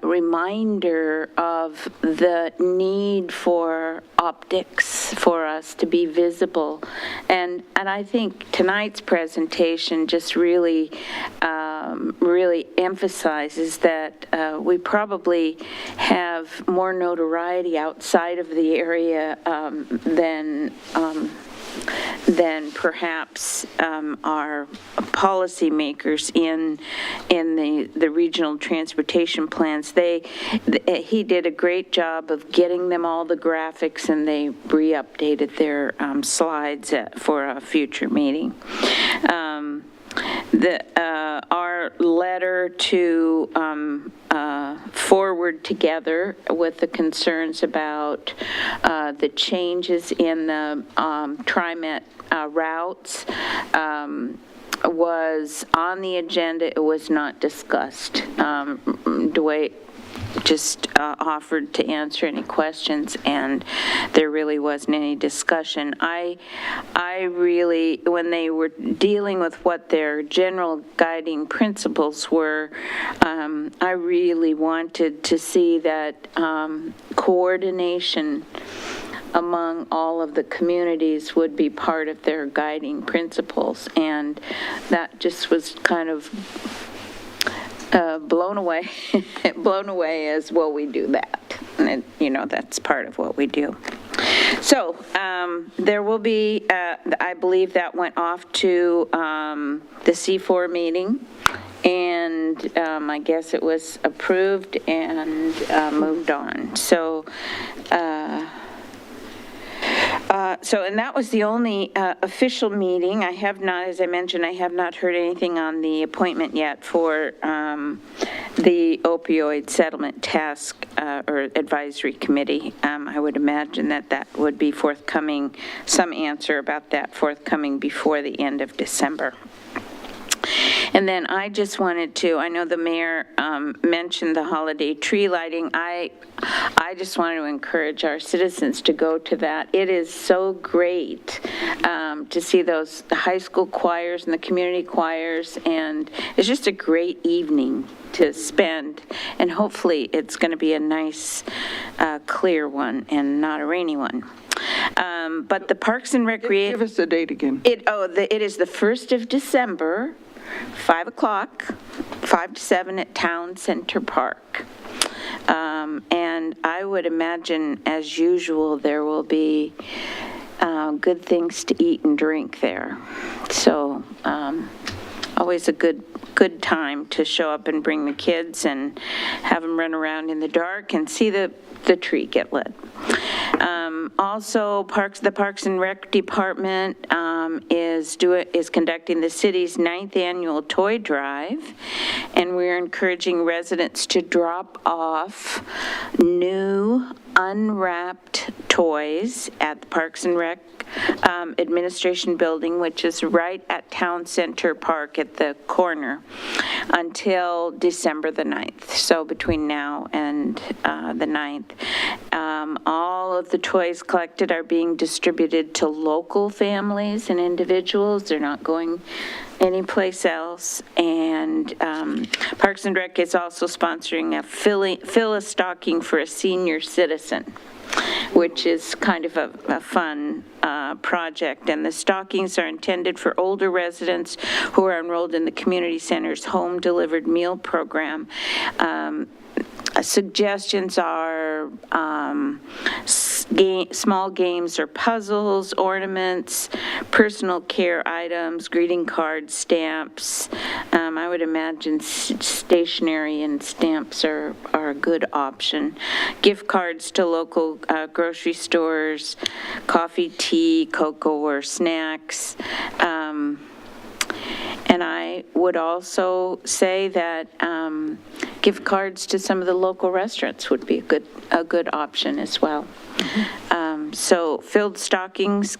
reminder of the need for optics for us to be visible. And I think tonight's presentation just really, really emphasizes that we probably have more notoriety outside of the area than perhaps our policymakers in the regional transportation plans. He did a great job of getting them all the graphics, and they re-updated their slides for a future meeting. Our letter to forward together with the concerns about the changes in the TriMet routes was on the agenda. It was not discussed. Dwight just offered to answer any questions, and there really wasn't any discussion. I really, when they were dealing with what their general guiding principles were, I really wanted to see that coordination among all of the communities would be part of their guiding principles, and that just was kind of blown away as, well, we do that. And, that's part of what we do. So there will be, I believe that went off to the C4 meeting, and I guess it was approved and moved on. So, and that was the only official meeting. I have not, as I mentioned, I have not heard anything on the appointment yet for the opioid settlement task or advisory committee. I would imagine that would be forthcoming, some answer about that forthcoming before the end of December. And then I just wanted to, I know the mayor mentioned the holiday tree lighting. I just wanted to encourage our citizens to go to that. It is so great to see the high school choirs and the community choirs, and it's just a great evening to spend, and hopefully it's going to be a nice, clear one and not a rainy one. But the Parks and Recreation... Give us the date again. It is the 1st of December, 5 o'clock, 5 to 7 at Town Center Park. And I would imagine, as usual, there will be good things to eat and drink there. So always a good time to show up and bring the kids and have them run around in the dark and see the tree get lit. Also, the Parks and Rec Department is conducting the city's 9th annual toy drive, and we're encouraging residents to drop off new unwrapped toys at the Parks and Rec Administration Building, which is right at Town Center Park at the corner, until December the 9th. So between now and the 9th. All of the toys collected are being distributed to local families and individuals. They're not going anyplace else. And Parks and Rec is also sponsoring a fill a stocking for a senior citizen, which is kind of a fun project. And the stockings are intended for older residents who are enrolled in the community center's home-delivered meal program. Suggestions are small games or puzzles, ornaments, personal care items, greeting cards, stamps. I would imagine stationery and stamps are a good option. Gift cards to local grocery stores, coffee, tea, cocoa, or snacks. And I would also say that gift cards to some of the local restaurants would be a good option as well. So filled stockings,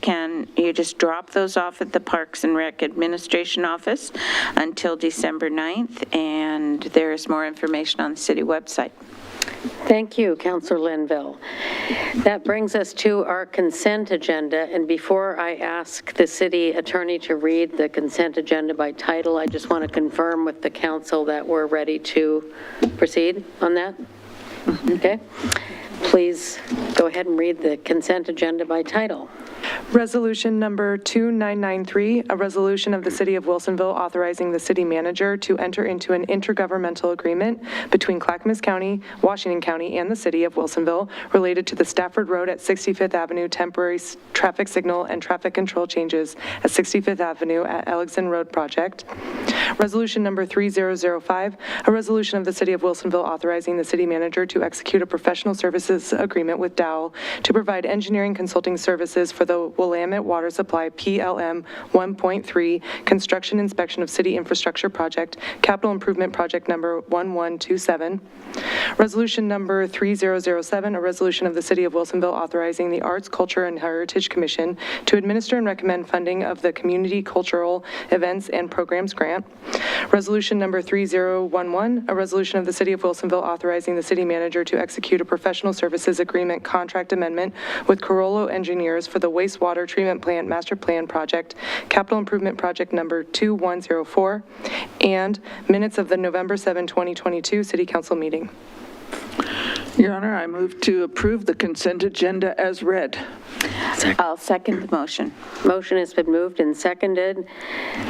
you just drop those off at the Parks and Rec Administration Office until December 9th, and there is more information on the city website. Thank you, Councilor Linville. That brings us to our consent agenda, and before I ask the city attorney to read the consent agenda by title, I just want to confirm with the council that we're ready to proceed on that. Okay. Please go ahead and read the consent agenda by title. Resolution number 2993, a resolution of the City of Wilsonville authorizing the city manager to enter into an intergovernmental agreement between Clackamas County, Washington County, and the City of Wilsonville related to the Stafford Road at 65th Avenue temporary traffic signal and traffic control changes at 65th Avenue at Elgson Road project. Resolution number 3005, a resolution of the City of Wilsonville authorizing the city manager to execute a professional services agreement with Dowell to provide engineering consulting services for the Willamette Water Supply PLM 1.3 construction inspection of city infrastructure project, capital improvement project number 1127. Resolution number 3007, a resolution of the City of Wilsonville authorizing the Arts, Culture, and Heritage Commission to administer and recommend funding of the Community Cultural Events and Programs Grant. Resolution number 3011, a resolution of the City of Wilsonville authorizing the city manager to execute a professional services agreement contract amendment with Carollo Engineers for the wastewater treatment plant master plan project, capital improvement project number 2104, and minutes of the November 7, 2022 City Council meeting. Your Honor, I move to approve the consent agenda as read. I'll second the motion. Motion has been moved and seconded.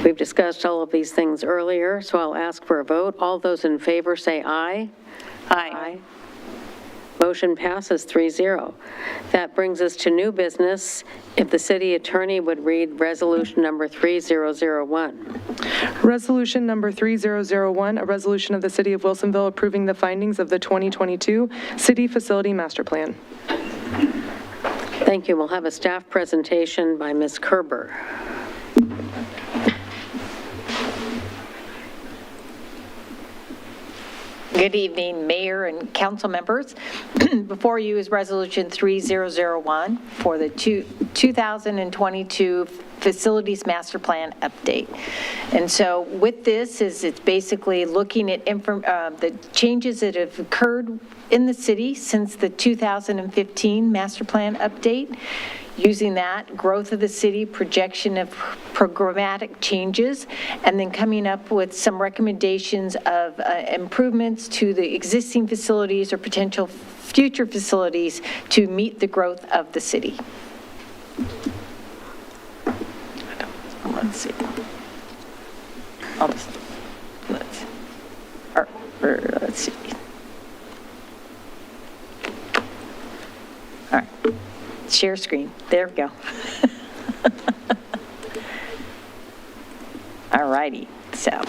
We've discussed all of these things earlier, so I'll ask for a vote. All those in favor say aye. Aye. Motion passes 3-0. That brings us to new business. If the city attorney would read resolution number 3001. Resolution number 3001, a resolution of the City of Wilsonville approving the findings of the 2022 City Facility Master Plan. Thank you. We'll have a staff presentation by Ms. Kerber. Good evening, Mayor and council members. Before you is Resolution 3001 for the 2022 Facilities Master Plan Update. And so with this, it's basically looking at the changes that have occurred in the city since the 2015 Master Plan Update. Using that growth of the city, projection of programmatic changes, and then coming up with some recommendations of improvements to the existing facilities or potential future facilities to meet the growth of the city. Let's see. Let's see. All right. Share screen. There we go. All righty. So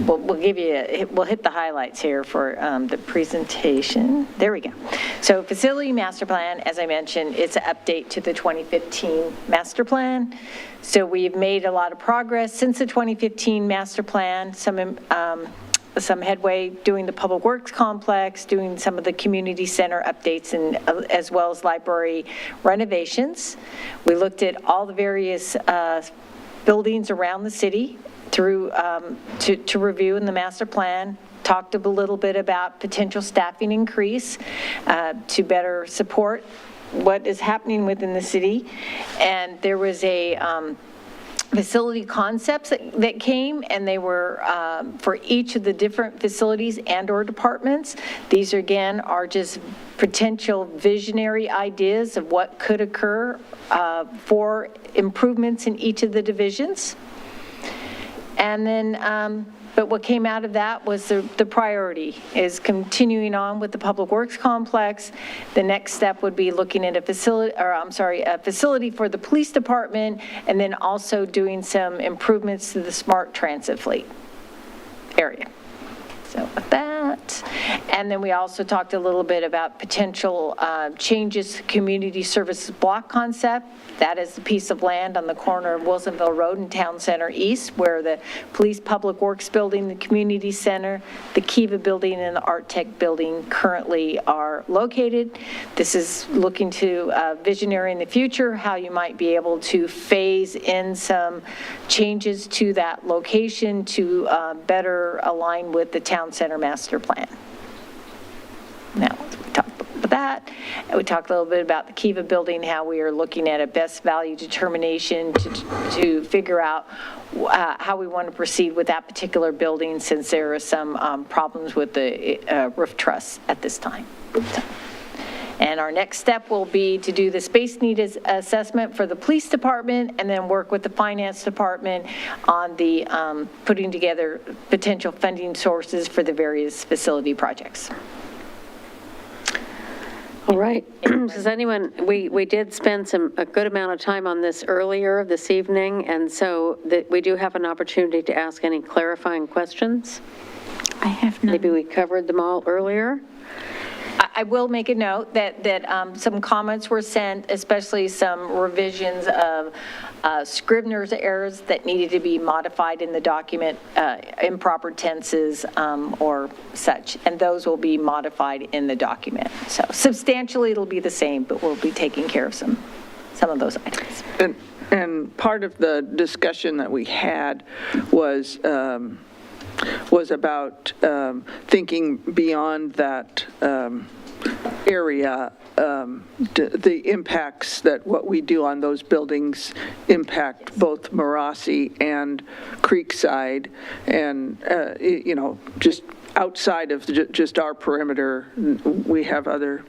we'll give you, we'll hit the highlights here for the presentation. There we go. So Facility Master Plan, as I mentioned, it's an update to the 2015 Master Plan. So we've made a lot of progress since the 2015 Master Plan, some headway doing the Public Works Complex, doing some of the community center updates, and as well as library renovations. We looked at all the various buildings around the city through to review in the master plan, talked a little bit about potential staffing increase to better support what is happening within the city. And there was a facility concepts that came, and they were for each of the different facilities and or departments. These again are just potential visionary ideas of what could occur for improvements in each of the divisions. And then, but what came out of that was the priority is continuing on with the Public Works Complex. The next step would be looking at a facility for the police department, and then also doing some improvements to the smart transit fleet area. So with that, and then we also talked a little bit about potential changes to community services block concept. That is the piece of land on the corner of Wilsonville Road and Town Center East, where the Police Public Works Building, the Community Center, the Kiva Building, and the Art Tech Building currently are located. This is looking to visionary in the future, how you might be able to phase in some changes to that location to better align with the Town Center Master Plan. Now, we talked about that, and we talked a little bit about the Kiva Building, how we are looking at a best value determination to figure out how we want to proceed with that particular building, since there are some problems with the roof truss at this time. And our next step will be to do the space need assessment for the police department, and then work with the finance department on the putting together potential funding sources for the various facility projects. All right. Does anyone, we did spend a good amount of time on this earlier this evening, and so we do have an opportunity to ask any clarifying questions. I have none. Maybe we covered them all earlier. I will make a note that some comments were sent, especially some revisions of Scrivener's errors that needed to be modified in the document, improper tenses or such, and those will be modified in the document. So substantially it'll be the same, but we'll be taking care of some of those items. And part of the discussion that we had was about thinking beyond that area, the impacts that what we do on those buildings impact both Marassi and Creekside, and, just outside of just our perimeter, we have other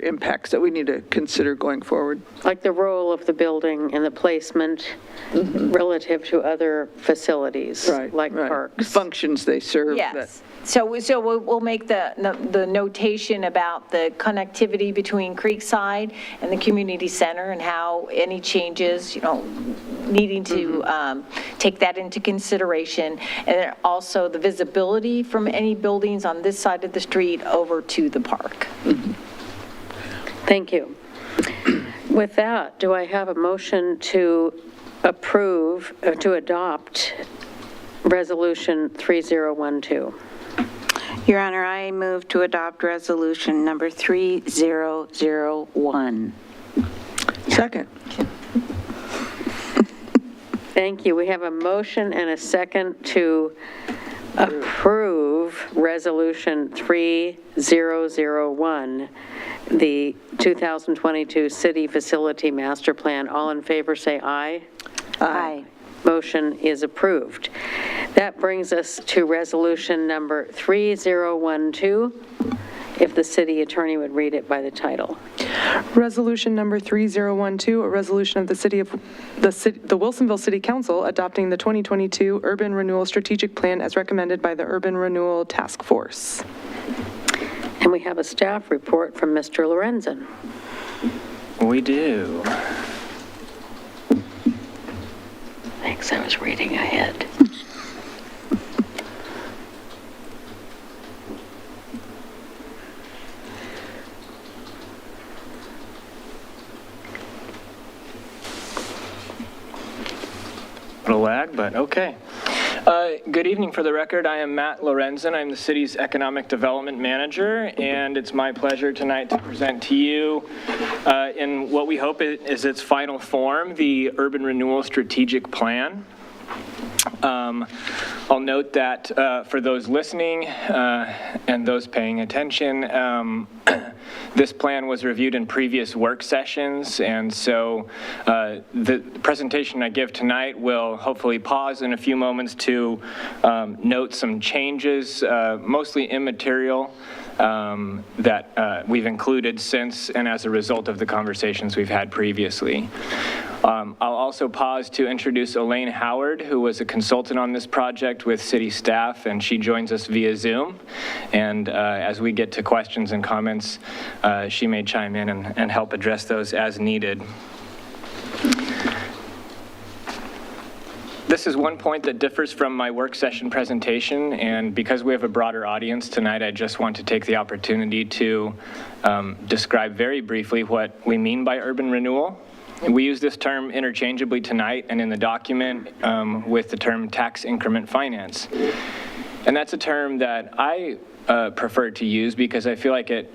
impacts that we need to consider going forward. Like the role of the building and the placement relative to other facilities, like parks. Functions they serve. Yes. So we'll make the notation about the connectivity between Creekside and the community center, and how any changes, needing to take that into consideration, and then also the visibility from any buildings on this side of the street over to the park. Thank you. With that, do I have a motion to adopt Resolution 3012? Your Honor, I move to adopt resolution number 3001. Second. Thank you. We have a motion and a second to approve Resolution 3001, the 2022 City Facility Master Plan. All in favor say aye. Aye. Motion is approved. That brings us to resolution number 3012. If the city attorney would read it by the title. Resolution number 3012, a resolution of the Wilsonville City Council adopting the 2022 Urban Renewal Strategic Plan as recommended by the Urban Renewal Task Force. And we have a staff report from Mr. Lorenzen. We do. Thanks, I was reading ahead. A lag, but okay. Good evening. For the record, I am Matt Lorenzen. I'm the city's economic development manager, and it's my pleasure tonight to present to you in what we hope is its final form, the Urban Renewal Strategic Plan. I'll note that for those listening and those paying attention, this plan was reviewed in previous work sessions, and so the presentation I give tonight will hopefully pause in a few moments to note some changes, mostly immaterial, that we've included since and as a result of the conversations we've had previously. I'll also pause to introduce Elaine Howard, who was a consultant on this project with city staff, and she joins us via Zoom. And as we get to questions and comments, she may chime in and help address those as needed. This is one point that differs from my work session presentation, and because we have a broader audience tonight, I just want to take the opportunity to describe very briefly what we mean by urban renewal. We use this term interchangeably tonight and in the document with the term tax increment finance. And that's a term that I prefer to use because I feel like it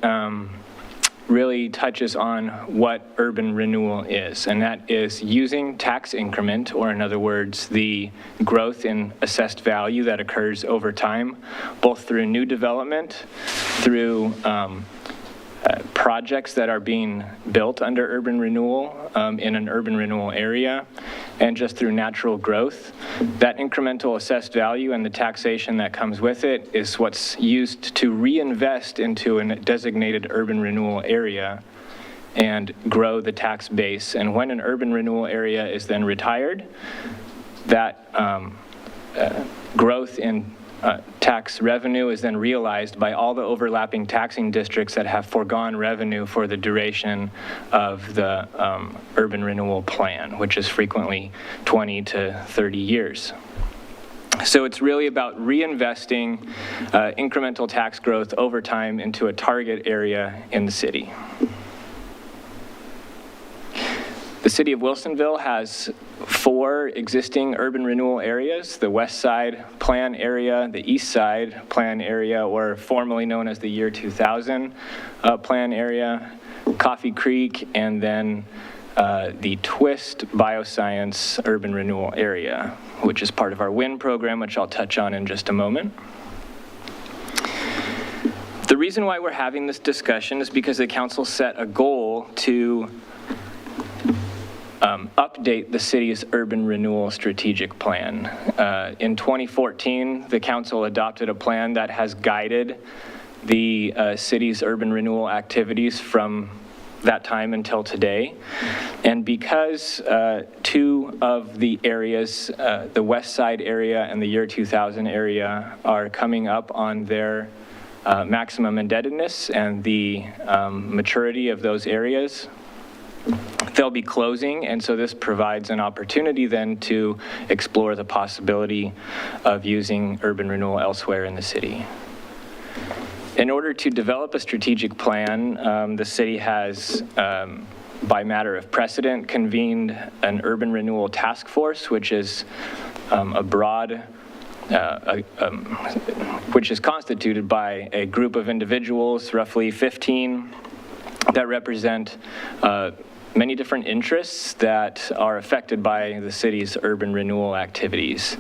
really touches on what urban renewal is, and that is using tax increment, or in other words, the growth in assessed value that occurs over time, both through new development, through projects that are being built under urban renewal in an urban renewal area, and just through natural growth. That incremental assessed value and the taxation that comes with it is what's used to reinvest into a designated urban renewal area and grow the tax base. And when an urban renewal area is then retired, that growth in tax revenue is then realized by all the overlapping taxing districts that have foregone revenue for the duration of the urban renewal plan, which is frequently 20 to 30 years. So it's really about reinvesting incremental tax growth over time into a target area in the city. The city of Wilsonville has 4 existing urban renewal areas: the west side plan area, the east side plan area, or formerly known as the year 2000 plan area, Coffee Creek, and then the Twist Bioscience urban renewal area, which is part of our WIN program, which I'll touch on in just a moment. The reason why we're having this discussion is because the council set a goal to update the city's urban renewal strategic plan. In 2014, the council adopted a plan that has guided the city's urban renewal activities from that time until today. And because 2 of the areas, the west side area and the year 2000 area, are coming up on their maximum indebtedness and the maturity of those areas, they'll be closing, and so this provides an opportunity then to explore the possibility of using urban renewal elsewhere in the city. In order to develop a strategic plan, the city has, by matter of precedent, convened an urban renewal task force, which is a broad which is constituted by a group of individuals, roughly 15, that represent many different interests that are affected by the city's urban renewal activities.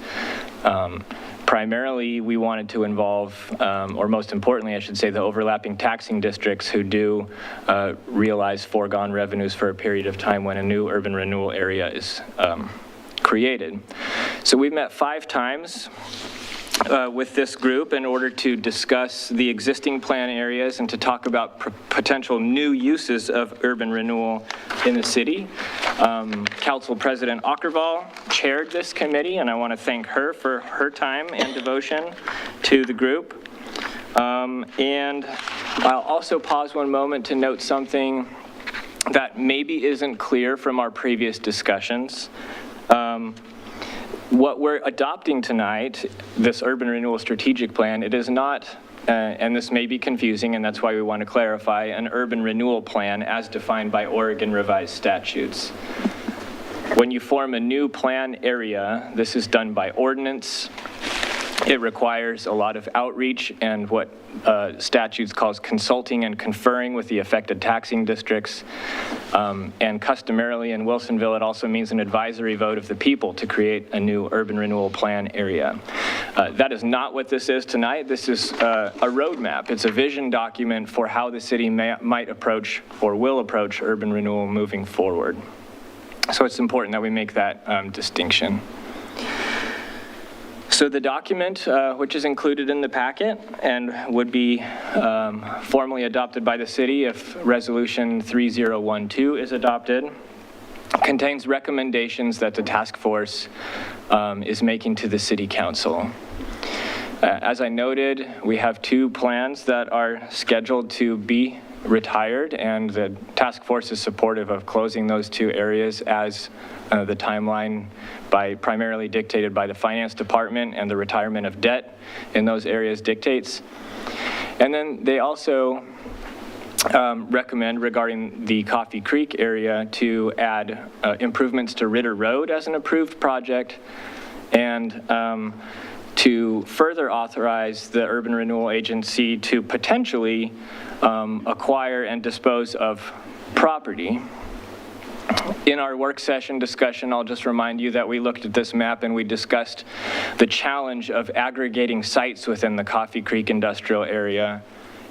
Primarily, we wanted to involve, or most importantly, I should say, the overlapping taxing districts who do realize foregone revenues for a period of time when a new urban renewal area is created. So we've met 5 times with this group in order to discuss the existing plan areas and to talk about potential new uses of urban renewal in the city. Council President Ockervall chaired this committee, and I want to thank her for her time and devotion to the group. And I'll also pause one moment to note something that maybe isn't clear from our previous discussions. What we're adopting tonight, this urban renewal strategic plan, it is not, and this may be confusing, and that's why we want to clarify, an urban renewal plan as defined by Oregon revised statutes. When you form a new plan area, this is done by ordinance. It requires a lot of outreach and what statutes calls consulting and conferring with the affected taxing districts. And customarily in Wilsonville, it also means an advisory vote of the people to create a new urban renewal plan area. That is not what this is tonight. This is a roadmap. It's a vision document for how the city might approach or will approach urban renewal moving forward. So it's important that we make that distinction. So the document, which is included in the packet and would be formally adopted by the city if Resolution 3012 is adopted, contains recommendations that the task force is making to the city council. As I noted, we have 2 plans that are scheduled to be retired, and the task force is supportive of closing those 2 areas as the timeline primarily dictated by the finance department and the retirement of debt in those areas dictates. And then they also recommend regarding the Coffee Creek area to add improvements to Ritter Road as an approved project, and to further authorize the Urban Renewal Agency to potentially acquire and dispose of property. In our work session discussion, I'll just remind you that we looked at this map and we discussed the challenge of aggregating sites within the Coffee Creek industrial area,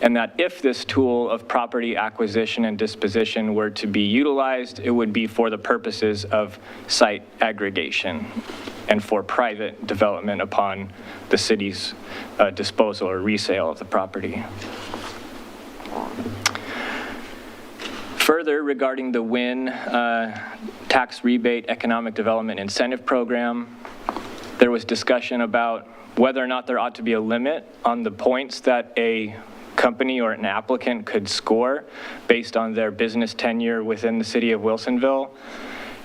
and that if this tool of property acquisition and disposition were to be utilized, it would be for the purposes of site aggregation and for private development upon the city's disposal or resale of the property. Further, regarding the WIN tax rebate economic development incentive program, there was discussion about whether or not there ought to be a limit on the points that a company or an applicant could score based on their business tenure within the city of Wilsonville.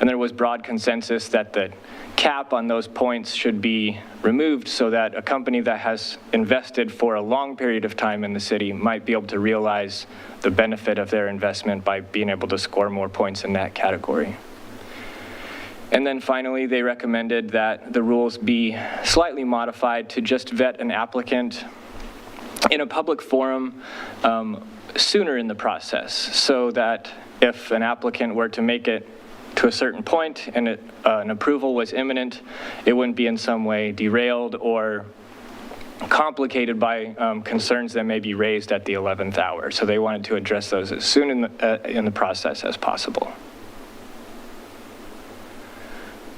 And there was broad consensus that the cap on those points should be removed so that a company that has invested for a long period of time in the city might be able to realize the benefit of their investment by being able to score more points in that category. And then finally, they recommended that the rules be slightly modified to just vet an applicant in a public forum sooner in the process, so that if an applicant were to make it to a certain point and an approval was imminent, it wouldn't be in some way derailed or complicated by concerns that may be raised at the 11th hour. So they wanted to address those as soon in the process as possible.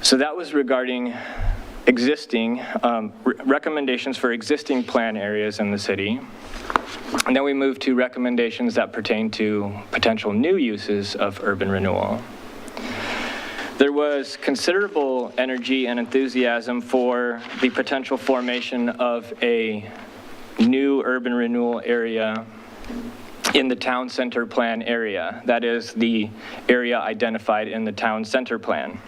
So that was regarding existing recommendations for existing plan areas in the city. And then we move to recommendations that pertain to potential new uses of urban renewal. There was considerable energy and enthusiasm for the potential formation of a new urban renewal area in the town center plan area. That is the area identified in the town center plan.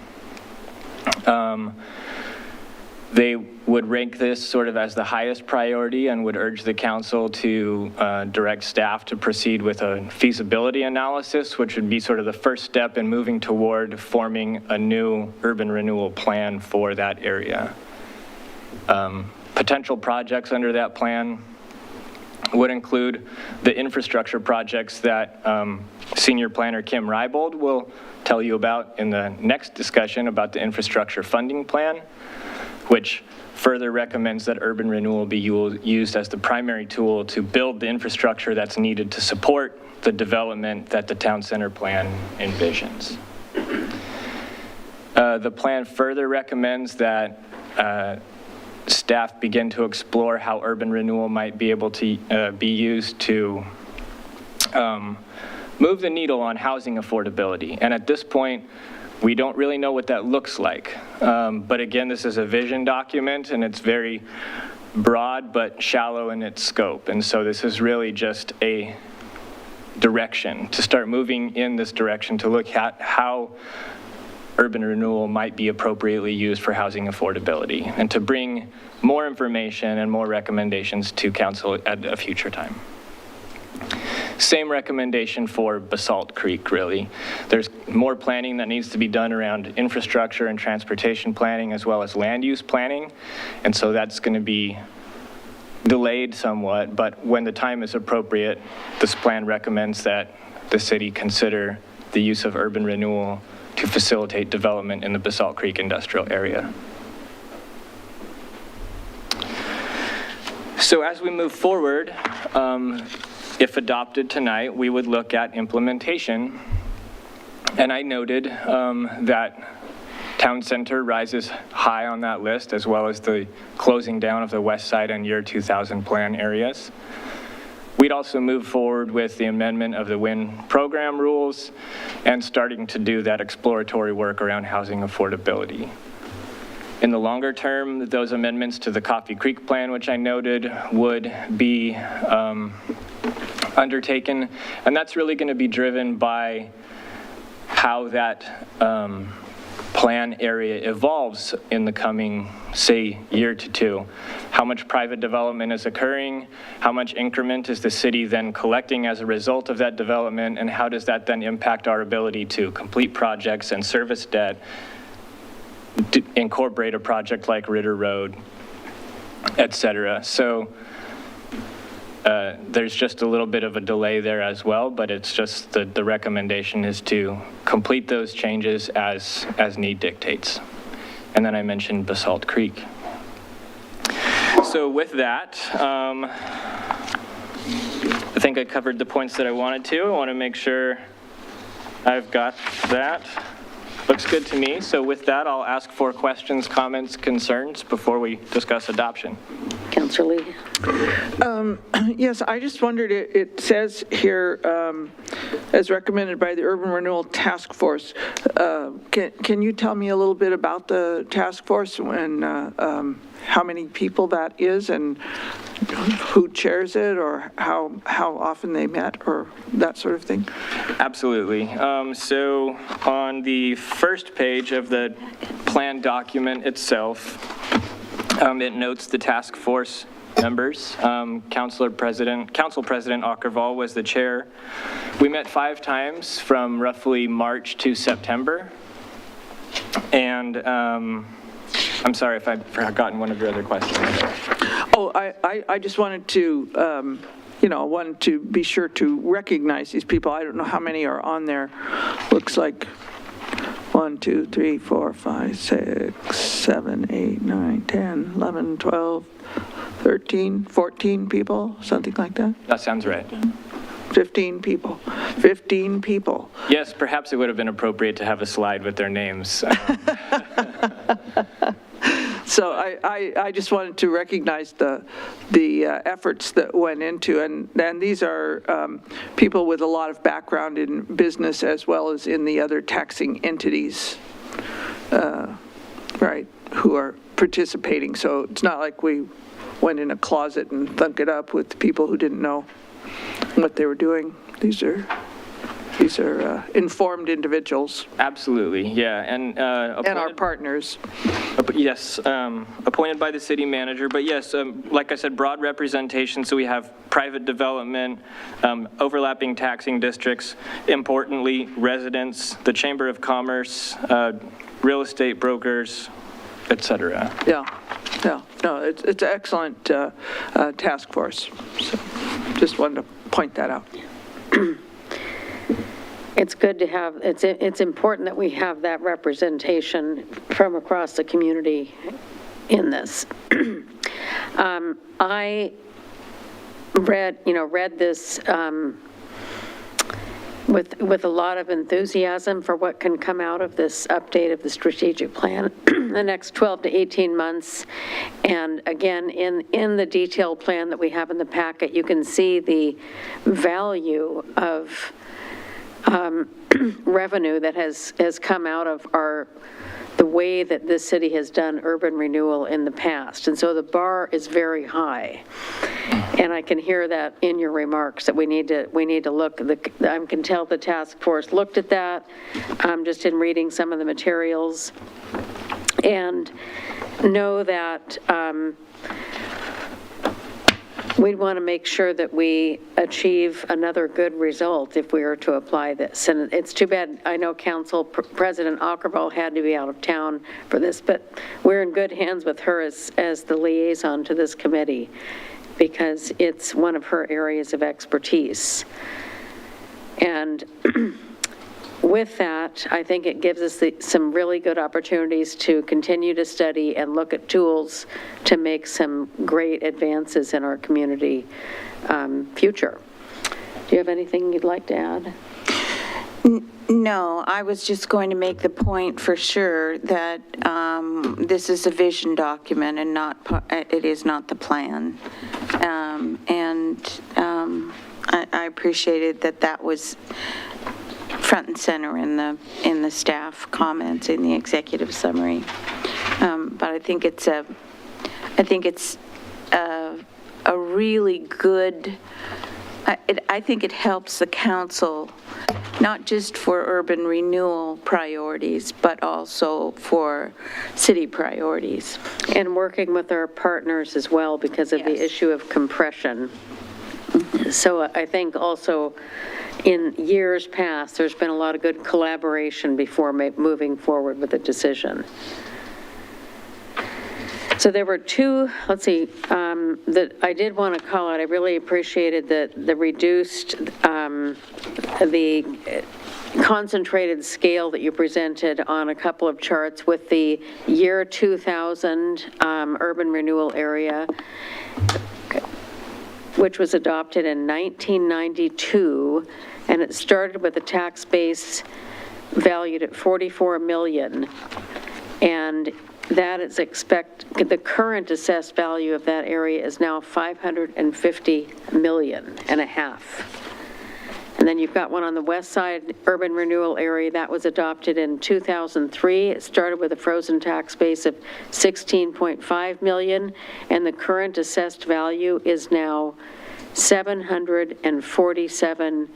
They would rank this sort of as the highest priority and would urge the council to direct staff to proceed with a feasibility analysis, which would be sort of the first step in moving toward forming a new urban renewal plan for that area. Potential projects under that plan would include the infrastructure projects that Senior Planner Kim Rybold will tell you about in the next discussion about the infrastructure funding plan, which further recommends that urban renewal be used as the primary tool to build the infrastructure that's needed to support the development that the town center plan envisions. The plan further recommends that staff begin to explore how urban renewal might be able to be used to move the needle on housing affordability. And at this point, we don't really know what that looks like. But again, this is a vision document and it's very broad but shallow in its scope. And so this is really just a direction to start moving in this direction to look at how urban renewal might be appropriately used for housing affordability and to bring more information and more recommendations to council at a future time. Same recommendation for Basalt Creek, really. There's more planning that needs to be done around infrastructure and transportation planning as well as land use planning. And so that's going to be delayed somewhat, but when the time is appropriate, this plan recommends that the city consider the use of urban renewal to facilitate development in the Basalt Creek industrial area. So as we move forward, if adopted tonight, we would look at implementation. And I noted that Town Center rises high on that list, as well as the closing down of the West Side and Year 2000 plan areas. We'd also move forward with the amendment of the WIN program rules and starting to do that exploratory work around housing affordability. In the longer term, those amendments to the Coffee Creek plan, which I noted, would be undertaken, and that's really going to be driven by how that plan area evolves in the coming, say, year to two. How much private development is occurring, how much increment is the city then collecting as a result of that development, and how does that then impact our ability to complete projects and service debt, to incorporate a project like Ritter Road, et cetera. So there's just a little bit of a delay there as well, but it's just the recommendation is to complete those changes as need dictates. And then I mentioned Basalt Creek. So with that, I think I covered the points that I wanted to. I want to make sure I've got that. Looks good to me. So with that, I'll ask for questions, comments, concerns before we discuss adoption. Councilor Lee. Yes, I just wondered, it says here, as recommended by the Urban Renewal Task Force, can you tell me a little bit about the task force and how many people that is and who chairs it or how often they met or that sort of thing? Absolutely. So on the first page of the plan document itself, it notes the task force members. Council President Ockervall was the chair. We met 5 times from roughly March to September. And I'm sorry if I've forgotten one of your other questions. Oh, I just wanted to, wanted to be sure to recognize these people. I don't know how many are on there. Looks like 1, 2, 3, 4, 5, 6, 7, 8, 9, 10, 11, 12, 13, 14 people, something like that? That sounds right. 15 people. 15 people. Yes, perhaps it would have been appropriate to have a slide with their names. So I just wanted to recognize the efforts that went into, and these are people with a lot of background in business as well as in the other taxing entities, right, who are participating. So it's not like we went in a closet and thunk it up with people who didn't know what they were doing. These are informed individuals. Absolutely, yeah. And our partners. Yes, appointed by the city manager. But yes, like I said, broad representation. So we have private development, overlapping taxing districts, importantly, residents, the Chamber of Commerce, real estate brokers, et cetera. Yeah. No, it's an excellent task force. So just wanted to point that out. It's good to have, it's important that we have that representation from across the community in this. I read this with a lot of enthusiasm for what can come out of this update of the strategic plan the next 12 to 18 months. And again, in the detailed plan that we have in the packet, you can see the value of revenue that has come out of the way that this city has done urban renewal in the past. And so the bar is very high. And I can hear that in your remarks that we need to look. I can tell the task force looked at that just in reading some of the materials, and know that we'd want to make sure that we achieve another good result if we were to apply this. And it's too bad, I know Council President Ockervall had to be out of town for this, but we're in good hands with her as the liaison to this committee, because it's one of her areas of expertise. And with that, I think it gives us some really good opportunities to continue to study and look at tools to make some great advances in our community future. Do you have anything you'd like to add? No, I was just going to make the point for sure that this is a vision document and it is not the plan. I appreciated that was front and center in the staff comments in the executive summary. But I think it's a really good, I think it helps the council, not just for urban renewal priorities, but also for city priorities. And working with our partners as well because of the issue of compression. So I think also in years past, there's been a lot of good collaboration before moving forward with a decision. So there were two, let's see, that I did want to call out. I really appreciated the reduced, the concentrated scale that you presented on a couple of charts with the year 2000 urban renewal area, which was adopted in 1992, and it started with a tax base valued at 44 million, and that is the current assessed value of that area is now 550 million and a half. And then you've got one on the west side, urban renewal area, that was adopted in 2003. It started with a frozen tax base of 16.5 million, and the current assessed value is now $747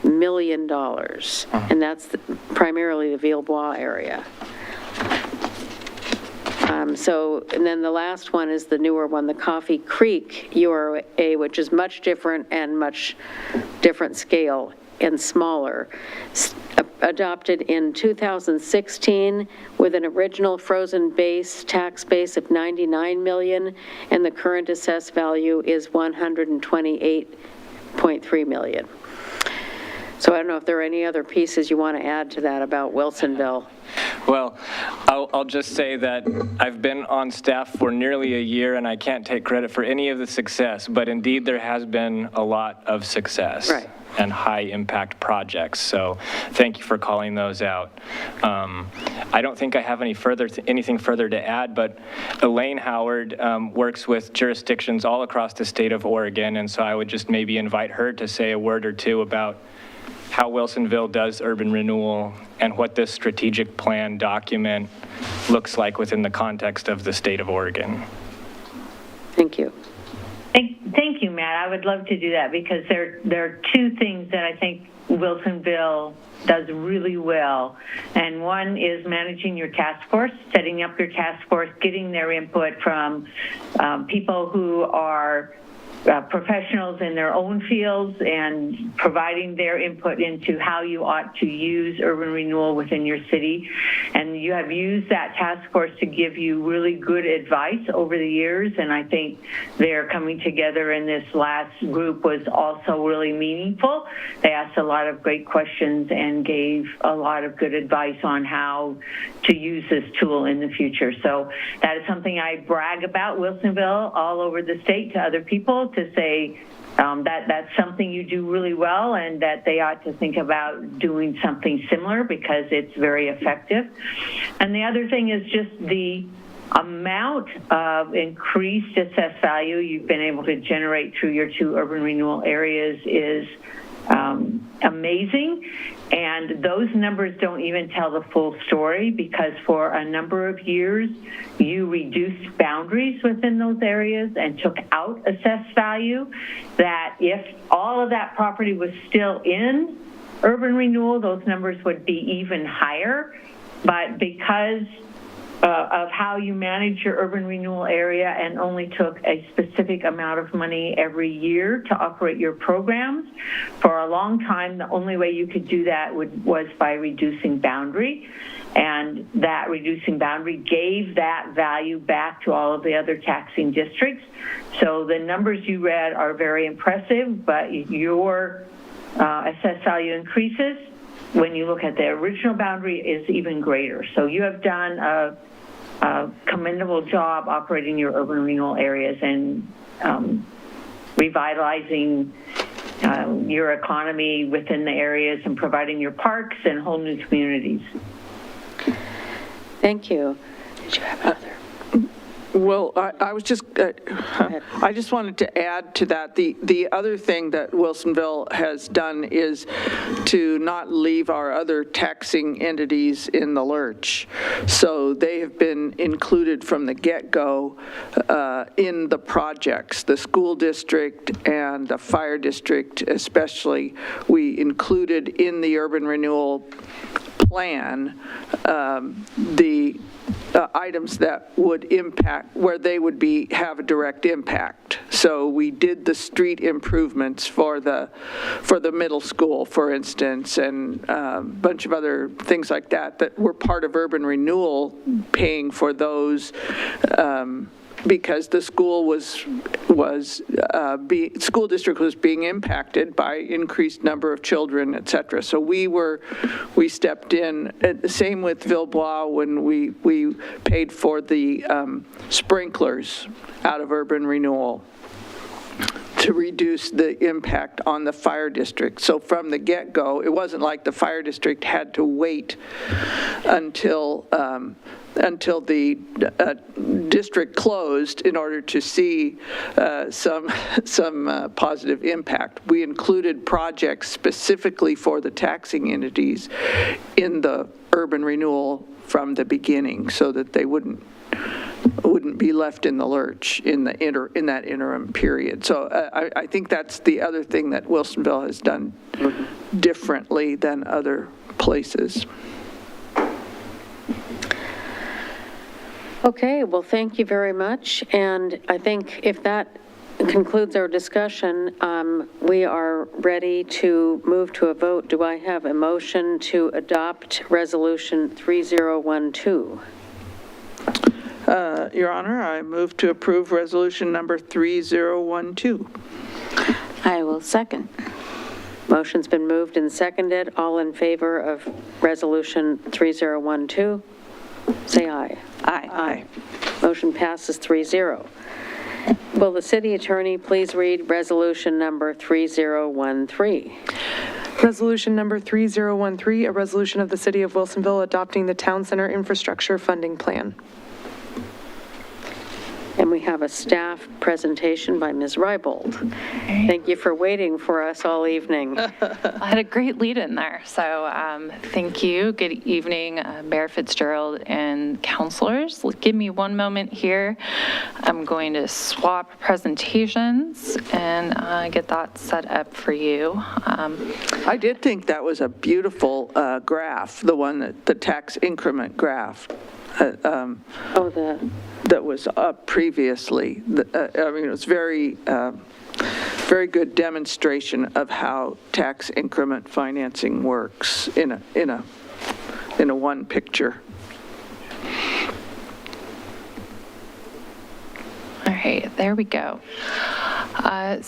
million. And that's primarily the Villebois area. And then the last one is the newer one, the Coffee Creek URA, which is much different and much different scale and smaller. Adopted in 2016 with an original frozen tax base of 99 million, and the current assessed value is 128.3 million. So I don't know if there are any other pieces you want to add to that about Wilsonville. Well, I'll just say that I've been on staff for nearly a year, and I can't take credit for any of the success, but indeed there has been a lot of success. Right. And high-impact projects, so thank you for calling those out. I don't think I have anything further to add, but Elaine Howard works with jurisdictions all across the state of Oregon, and so I would just maybe invite her to say a word or two about how Wilsonville does urban renewal and what this strategic plan document looks like within the context of the state of Oregon. Thank you. Thank you, Matt. I would love to do that because there are two things that I think Wilsonville does really well. And one is managing your task force, setting up your task force, getting their input from people who are professionals in their own fields and providing their input into how you ought to use urban renewal within your city. And you have used that task force to give you really good advice over the years, and I think their coming together in this last group was also really meaningful. They asked a lot of great questions and gave a lot of good advice on how to use this tool in the future. So that is something I brag about Wilsonville all over the state to other people, to say that that's something you do really well and that they ought to think about doing something similar because it's very effective. And the other thing is just the amount of increased assessed value you've been able to generate through your two urban renewal areas is amazing. And those numbers don't even tell the full story because for a number of years, you reduced boundaries within those areas and took out assessed value, that if all of that property was still in urban renewal, those numbers would be even higher. But because of how you manage your urban renewal area and only took a specific amount of money every year to operate your programs, for a long time, the only way you could do that was by reducing boundary. And that reducing boundary gave that value back to all of the other taxing districts. So the numbers you read are very impressive, but your assessed value increases when you look at the original boundary is even greater. So you have done a commendable job operating your urban renewal areas and revitalizing your economy within the areas and providing your parks and whole new communities. Thank you. Did you have other? Well, I was just, I just wanted to add to that, the other thing that Wilsonville has done is to not leave our other taxing entities in the lurch. So they have been included from the get-go in the projects. The school district and the fire district especially, we included in the urban renewal plan the items that would impact, where they would have a direct impact. So we did the street improvements for the middle school, for instance, and a bunch of other things like that were part of urban renewal, paying for those because the school school district was being impacted by increased number of children, et cetera. So we stepped in. Same with Villebois when we paid for the sprinklers out of urban renewal to reduce the impact on the fire district. So from the get-go, it wasn't like the fire district had to wait until the district closed in order to see some positive impact. We included projects specifically for the taxing entities in the urban renewal from the beginning so that they wouldn't be left in the lurch in that interim period. So I think that's the other thing that Wilsonville has done differently than other places. Okay, well, thank you very much. And I think if that concludes our discussion, we are ready to move to a vote. Do I have a motion to adopt Resolution 3012? Your Honor, I move to approve resolution number 3012. I will second. Motion's been moved and seconded. All in favor of Resolution 3012, say aye. Aye. Aye. Motion passes 3-0. Will the city attorney please read resolution number 3013? Resolution number 3013, a resolution of the City of Wilsonville adopting the Town Center Infrastructure Funding Plan. And we have a staff presentation by Ms. Rybold. Thank you for waiting for us all evening. I had a great lead in there, so thank you. Good evening, Mayor Fitzgerald and councilors. Give me one moment here. I'm going to swap presentations and get that set up for you. I did think that was a beautiful graph, the one the tax increment graph. That was up previously. I mean, it was very good demonstration of how tax increment financing works in a one picture. All right, there we go. I'm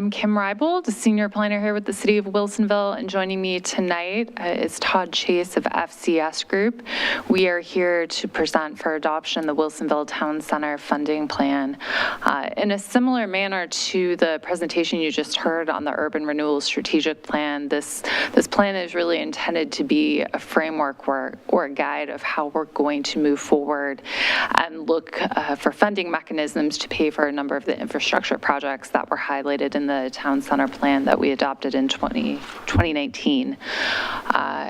Kim Rybold, a senior planner here with the City of Wilsonville, and joining me tonight is Todd Chase of FCS Group. We are here to present for adoption the Wilsonville Town Center Funding Plan. In a similar manner to the presentation you just heard on the Urban Renewal Strategic Plan, this plan is really intended to be a framework or a guide of how we're going to move forward and look for funding mechanisms to pay for a number of the infrastructure projects that were highlighted in the Town Center Plan that we adopted in 2019.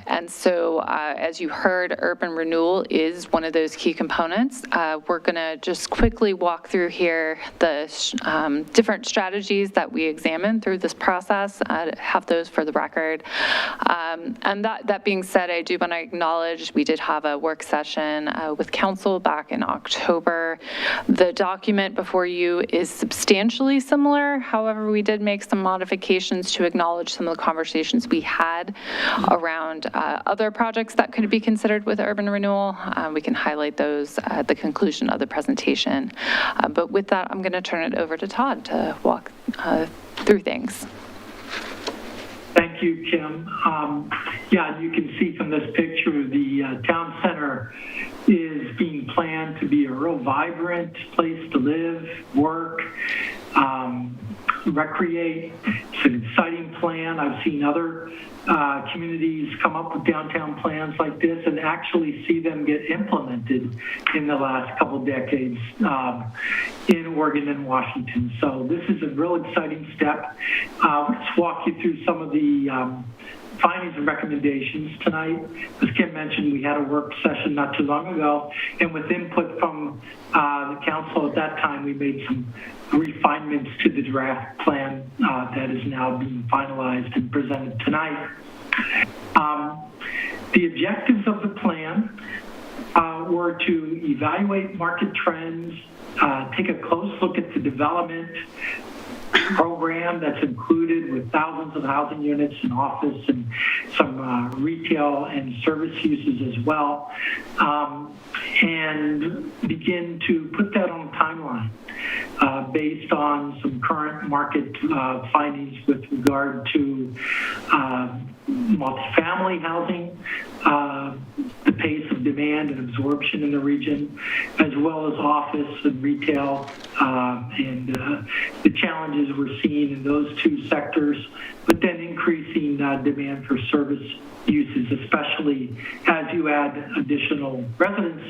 And so, as you heard, urban renewal is one of those key components. We're going to just quickly walk through here the different strategies that we examined through this process, have those for the record. And that being said, I do want to acknowledge we did have a work session with council back in October. The document before you is substantially similar. However, we did make some modifications to acknowledge some of the conversations we had around other projects that could be considered with urban renewal. We can highlight those at the conclusion of the presentation. But with that, I'm going to turn it over to Todd to walk through things. Thank you, Kim. Yeah, you can see from this picture, the town center is being planned to be a real vibrant place to live, work. recreate. It's an exciting plan. I've seen other communities come up with downtown plans like this and actually see them get implemented in the last couple decades in Oregon and Washington. So this is a real exciting step. Let's walk you through some of the findings and recommendations tonight. As Kim mentioned, we had a work session not too long ago, and with input from the council at that time, we made some refinements to the draft plan that is now being finalized and presented tonight. The objectives of the plan were to evaluate market trends, take a close look at the development program that's included with thousands of housing units and office and some retail and service uses as well, and begin to put that on a timeline based on some current market findings with regard to multifamily housing, the pace of demand and absorption in the region, as well as office and retail, and the challenges we're seeing in those two sectors, but then increasing demand for service uses, especially as you add additional residents,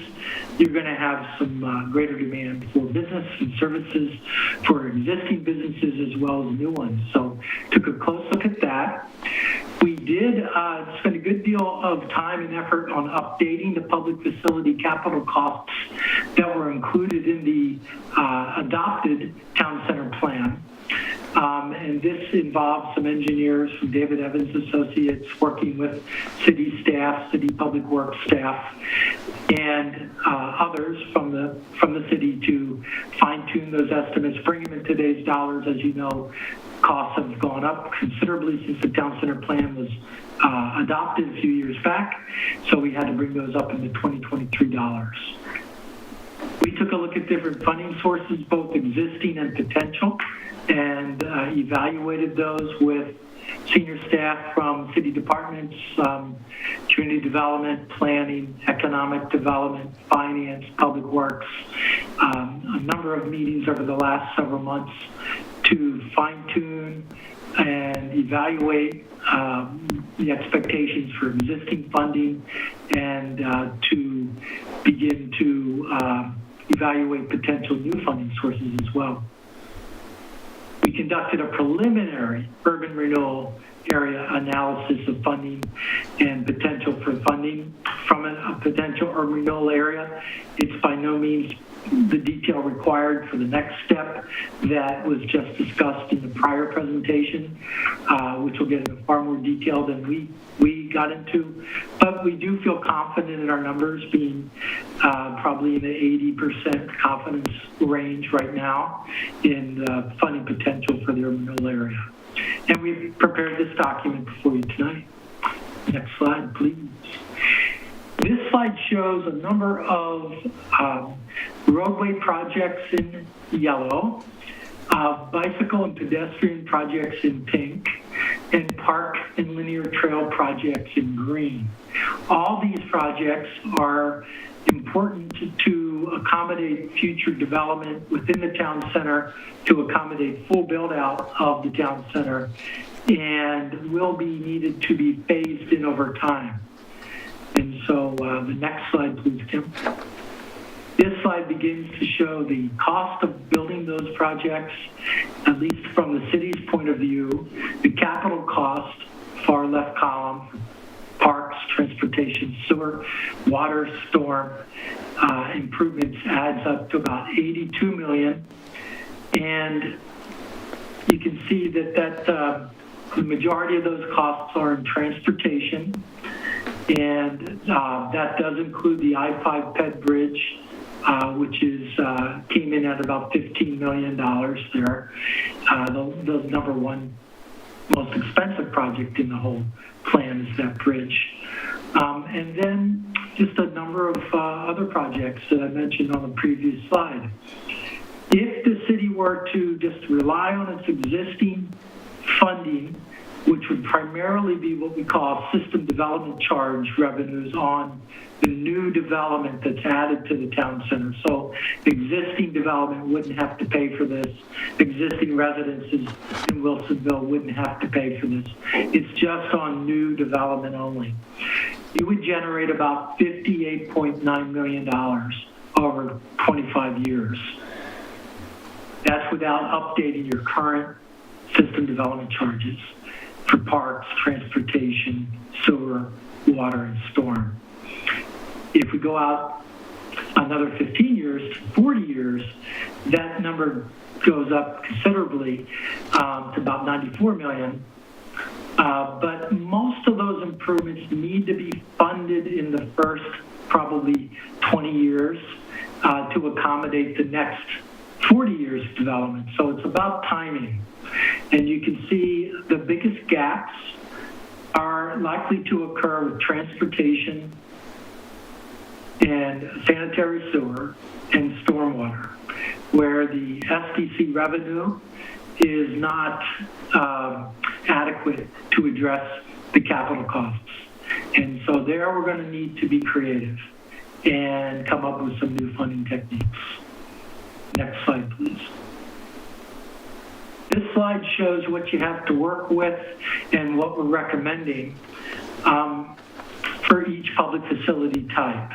you're going to have some greater demand for business and services for existing businesses as well as new ones. So took a close look at that. We did spend a good deal of time and effort on updating the public facility capital costs that were included in the adopted town center plan. And this involves some engineers from David Evans Associates working with city staff, city public works staff, and others from the city to fine-tune those estimates, bring them in today's dollars. As you know, costs have gone up considerably since the town center plan was adopted a few years back, so we had to bring those up into 2023 dollars. We took a look at different funding sources, both existing and potential, and evaluated those with senior staff from city departments, community development, planning, economic development, finance, public works, a number of meetings over the last several months to fine-tune and evaluate the expectations for existing funding and to begin to evaluate potential new funding sources as well. We conducted a preliminary urban renewal area analysis of funding and potential for funding from a potential urban renewal area. It's by no means the detail required for the next step that was just discussed in the prior presentation, which will get into far more detail than we got into. But we do feel confident in our numbers being probably in the 80% confidence range right now in the funding potential for the urban renewal area. And we've prepared this document for you tonight. Next slide, please. This slide shows a number of roadway projects in yellow, bicycle and pedestrian projects in pink, and park and linear trail projects in green. All these projects are important to accommodate future development within the town center, to accommodate full build out of the town center, and will be needed to be phased in over time. And so the next slide, please, Kim. This slide begins to show the cost of building those projects, at least from the city's point of view. The capital cost, far left column, parks, transportation, sewer, water, storm, improvements adds up to about $82 million. And you can see that the majority of those costs are in transportation. And that does include the I-5 Ped Bridge, which came in at about $15 million there. The number one most expensive project in the whole plan is that bridge. And then just a number of other projects that I mentioned on the previous slide. If the city were to just rely on its existing funding which would primarily be what we call system development charge revenues on the new development that's added to the town center. So existing development wouldn't have to pay for this. Existing residences in Wilsonville wouldn't have to pay for this. It's just on new development only. You would generate about $58.9 million over 25 years. That's without updating your current system development charges for parks, transportation, sewer, water, and storm. If we go out another 15 years to 40 years, that number goes up considerably to about 94 million. But most of those improvements need to be funded in the first probably 20 years to accommodate the next 40 years of development. So it's about timing. And you can see the biggest gaps are likely to occur with transportation and sanitary sewer and stormwater, where the SDC revenue is not adequate to address the capital costs. And so there we're going to need to be creative and come up with some new funding techniques. Next slide, please. This slide shows what you have to work with and what we're recommending for each public facility type.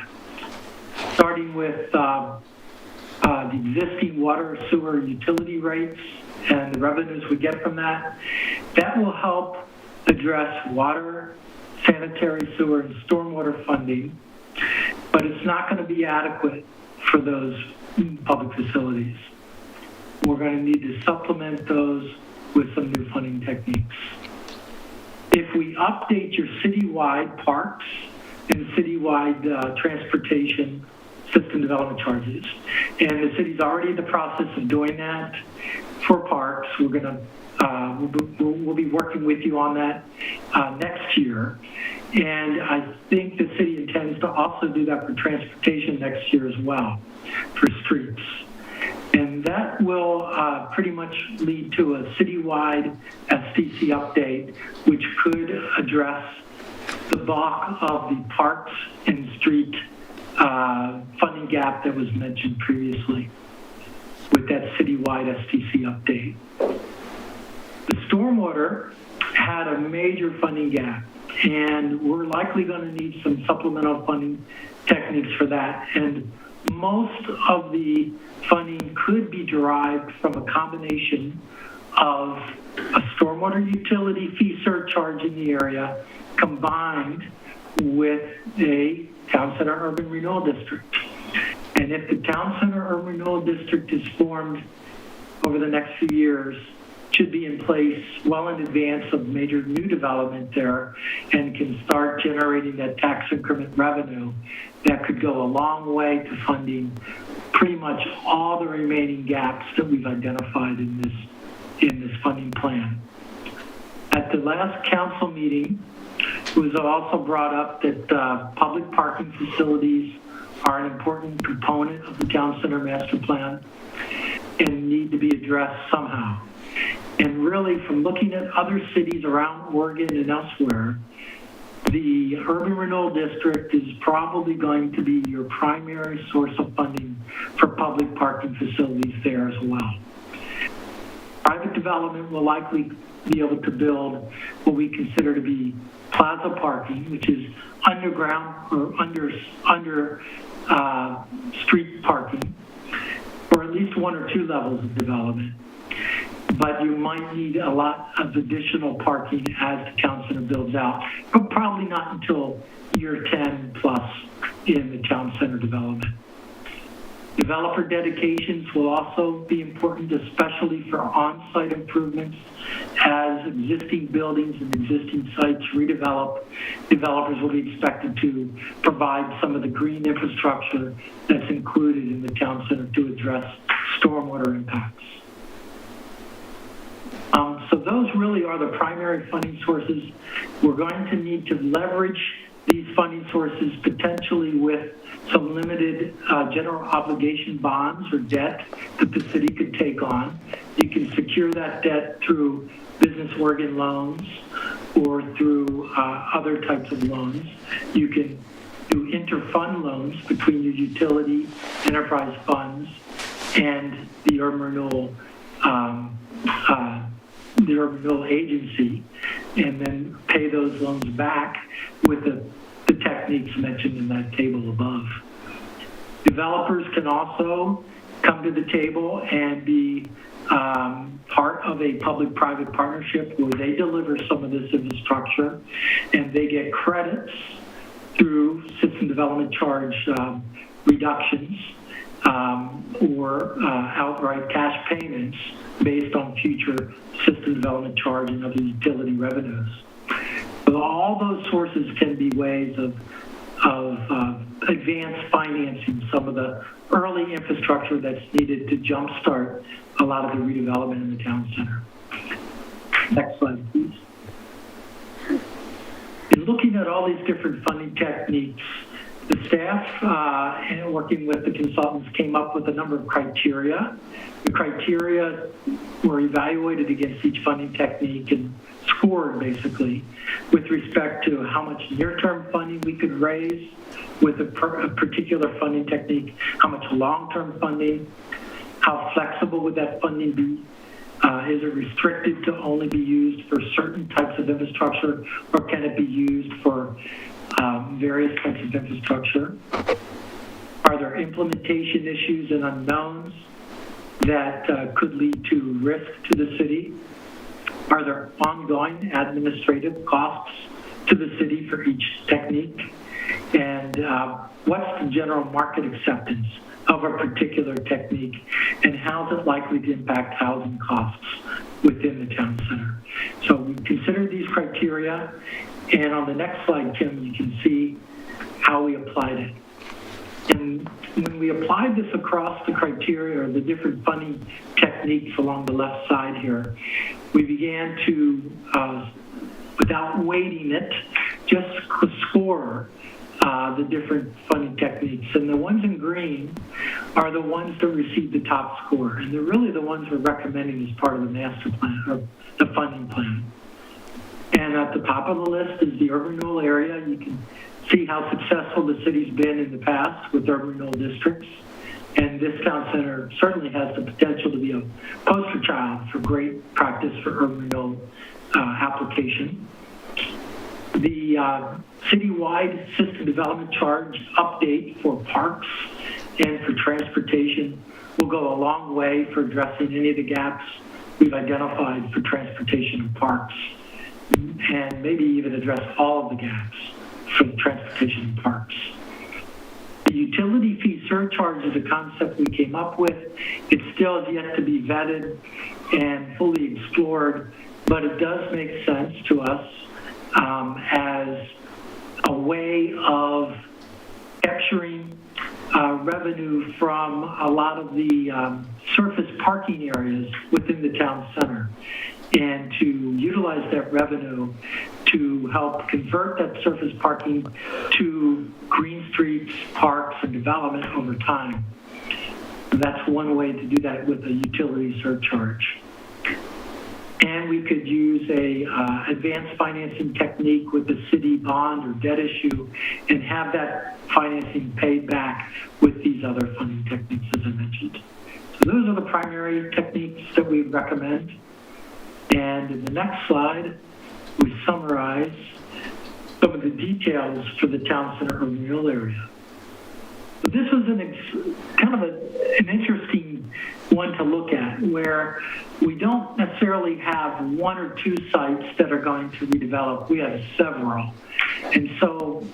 Starting with the existing water, sewer, utility rates and the revenues we get from that. That will help address water, sanitary sewer, and stormwater funding, but it's not going to be adequate for those public facilities. We're going to need to supplement those with some new funding techniques. If we update your citywide parks and citywide transportation system development charges, and the city's already in the process of doing that for parks, we're going to we'll be working with you on that next year. And I think the city intends to also do that for transportation next year as well, for streets. And that will pretty much lead to a citywide SDC update, which could address the bulk of the parks and street funding gap that was mentioned previously with that citywide SDC update. The stormwater had a major funding gap, and we're likely going to need some supplemental funding techniques for that. And most of the funding could be derived from a combination of a stormwater utility fee surcharge in the area combined with a town center urban renewal district. And if the town center urban renewal district is formed over the next few years, should be in place well in advance of major new development there and can start generating that tax increment revenue that could go a long way to funding pretty much all the remaining gaps that we've identified in this funding plan. At the last council meeting, it was also brought up that public parking facilities are an important component of the town center master plan and need to be addressed somehow. And really, from looking at other cities around Oregon and elsewhere, the urban renewal district is probably going to be your primary source of funding for public parking facilities there as well. Private development will likely be able to build what we consider to be plaza parking, which is underground or under street parking, for at least one or two levels of development. But you might need a lot of additional parking as the town center builds out, but probably not until year 10 plus in the town center development. Developer dedications will also be important, especially for on-site improvements. As existing buildings and existing sites redevelop, developers will be expected to provide some of the green infrastructure that's included in the town center to address stormwater impacts. So those really are the primary funding sources. We're going to need to leverage these funding sources potentially with some limited general obligation bonds or debt that the city could take on. You can secure that debt through business organ loans or through other types of loans. You can do inter-fund loans between your utility enterprise funds and the urban renewal agency, and then pay those loans back with the techniques mentioned in that table above. Developers can also come to the table and be part of a public-private partnership where they deliver some of this infrastructure and they get credits through system development charge reductions or outright cash payments based on future system development charge and other utility revenues. So all those sources can be ways of advanced financing some of the early infrastructure that's needed to jumpstart a lot of the redevelopment in the town center. Next slide, please. In looking at all these different funding techniques, the staff, and working with the consultants, came up with a number of criteria. The criteria were evaluated against each funding technique and scored, basically, with respect to how much near-term funding we could raise with a particular funding technique, how much long-term funding, how flexible would that funding be, is it restricted to only be used for certain types of infrastructure, or can it be used for various types of infrastructure? Are there implementation issues and unknowns that could lead to risk to the city? Are there ongoing administrative costs to the city for each technique? And what's the general market acceptance of a particular technique, and how is it likely to impact housing costs within the town center? So we considered these criteria, and on the next slide, Kim, you can see how we applied it. And when we applied this across the criteria, or the different funding techniques along the left side here, we began to, without weighting it, just score the different funding techniques. And the ones in green are the ones that received the top score. And they're really the ones we're recommending as part of the master plan, or the funding plan. And at the top of the list is the urban renewal area. You can see how successful the city's been in the past with urban renewal districts. And this town center certainly has the potential to be a poster child for great practice for urban renewal application. The citywide system development charge update for parks and for transportation will go a long way for addressing any of the gaps we've identified for transportation and parks, and maybe even address all of the gaps for the transportation and parks. The utility fee surcharge is a concept we came up with. It still has yet to be vetted and fully explored, but it does make sense to us as a way of capturing revenue from a lot of the surface parking areas within the town center, and to utilize that revenue to help convert that surface parking to green streets, parks, and development over time. And that's one way to do that with a utility surcharge. And we could use a advanced financing technique with the city bond or debt issue and have that financing paid back with these other funding techniques, as I mentioned. So those are the primary techniques that we recommend. And in the next slide, we summarize some of the details for the town center urban renewal area. But this was kind of an interesting one to look at, where we don't necessarily have one or two sites that are going to redevelop. We have several. And so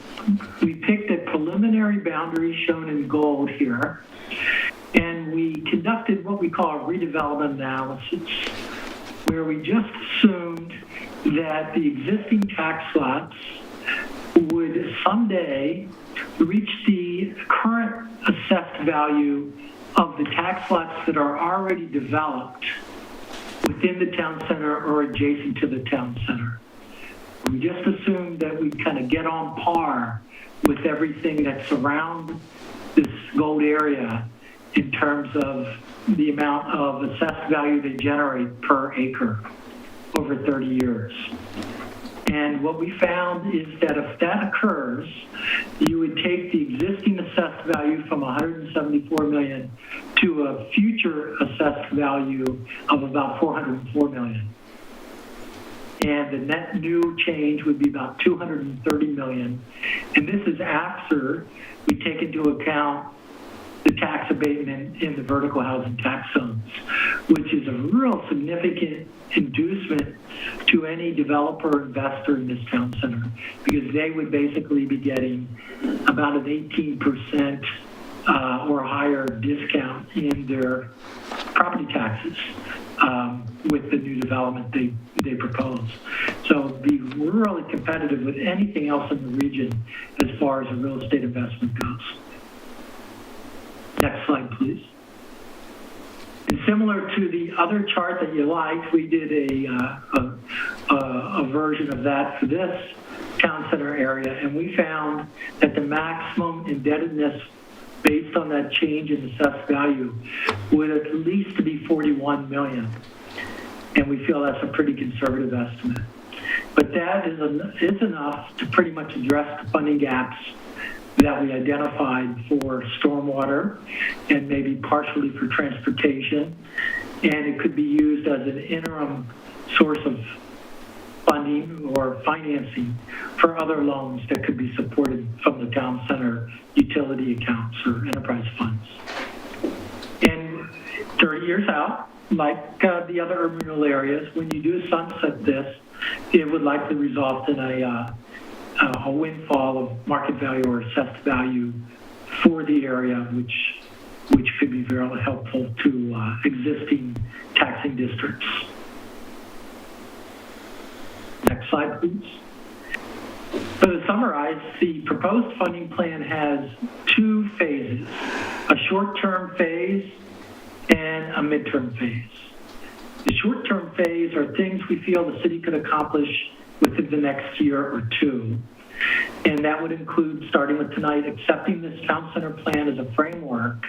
we picked a preliminary boundary shown in gold here, and we conducted what we call a redevelopment analysis, where we just assumed that the existing tax lots would someday reach the current assessed value of the tax lots that are already developed within the town center or adjacent to the town center. we just assumed that we'd kind of get on par with everything that's around this gold area in terms of the amount of assessed value they generate per acre over 30 years. And what we found is that if that occurs, you would take the existing assessed value from 174 million to a future assessed value of about 404 million. And the net new change would be about 230 million. And this is after we take into account the tax abatement in the vertical housing tax zones, which is a real significant inducement to any developer or investor in this town center, because they would basically be getting about an 18% or higher discount in their property taxes with the new development they propose. So it'd be really competitive with anything else in the region as far as a real estate investment goes. Next slide, please. And similar to the other chart that you liked, we did a version of that for this town center area, and we found that the maximum indebtedness based on that change in assessed value would at least be 41 million. And we feel that's a pretty conservative estimate. But that is enough to pretty much address the funding gaps that we identified for stormwater and maybe partially for transportation. And it could be used as an interim source of funding or financing for other loans that could be supported from the town center utility accounts or enterprise funds. And 30 years out, like the other urban renewal areas, when you do sunset this, it would likely result in a windfall of market value or assessed value for the area, which could be very helpful to existing taxing districts. Next slide, please. So to summarize, the proposed funding plan has two phases, a short-term phase and a midterm phase. The short-term phase are things we feel the city could accomplish within the next year or two. And that would include, starting with tonight, accepting this town center plan as a framework,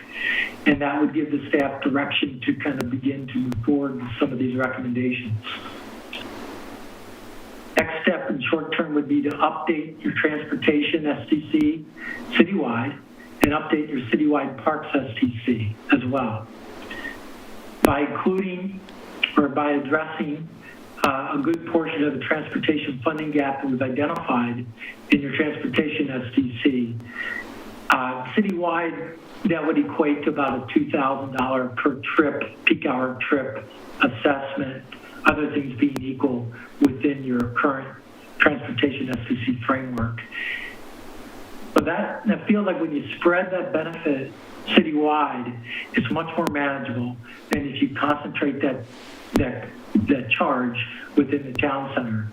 and that would give the staff direction to kind of begin to move forward with some of these recommendations. Next step in short term would be to update your transportation STC citywide and update your citywide parks STC as well. By including or by addressing a good portion of the transportation funding gap that we've identified in your transportation STC, citywide, that would equate to about a $2,000 per trip, peak hour trip assessment, other things being equal within your current transportation STC framework. But that feels like when you spread that benefit citywide, it's much more manageable than if you concentrate that charge within the town center.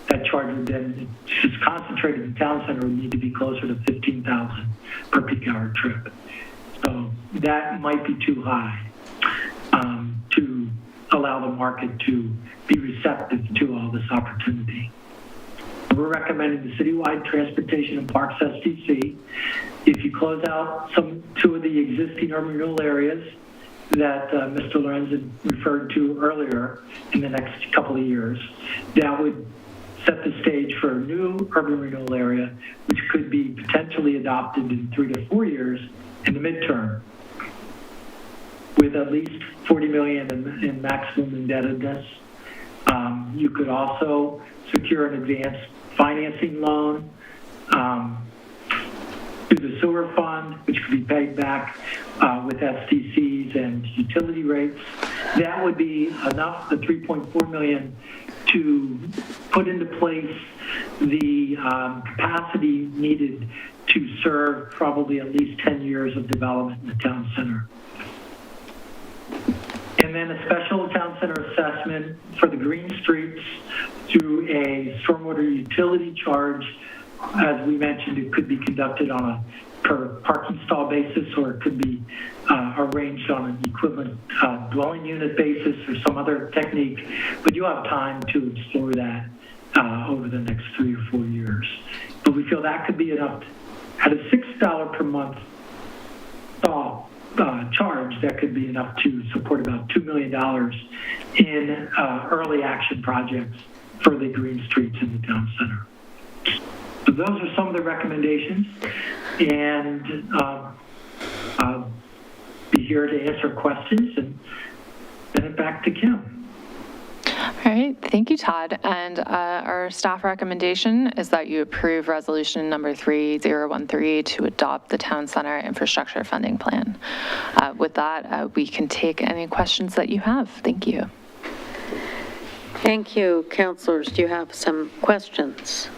That charge would then, just concentrated in the town center, would need to be closer to 15,000 per peak hour trip. So that might be too high to allow the market to be receptive to all this opportunity. We're recommending the citywide transportation and parks STC. If you close out two of the existing urban renewal areas that Mr. Lorenzen referred to earlier in the next couple of years, that would set the stage for a new urban renewal area, which could be potentially adopted in 3 to 4 years in the midterm, with at least 40 million in maximum indebtedness. You could also secure an advanced financing loan through the sewer fund, which could be paid back with STCs and utility rates. That would be enough, the 3.4 million, to put into place the capacity needed to serve probably at least 10 years of development in the town center. And then a special town center assessment for the green streets through a stormwater utility charge. As we mentioned, it could be conducted on a per parking stall basis, or it could be arranged on an equivalent dwelling unit basis or some other technique. But you have time to explore that over the next 3 or 4 years. But we feel that could be enough. At a $6 per month charge, that could be enough to support about $2 million in early action projects for the green streets in the town center. So those are some of the recommendations, and I'll be here to answer questions and send it back to Kim. All right, thank you, Todd. And our staff recommendation is that you approve resolution number 3013 to adopt the town center infrastructure funding plan. With that, we can take any questions that you have. Thank you. Thank you. Councilors, do you have some questions?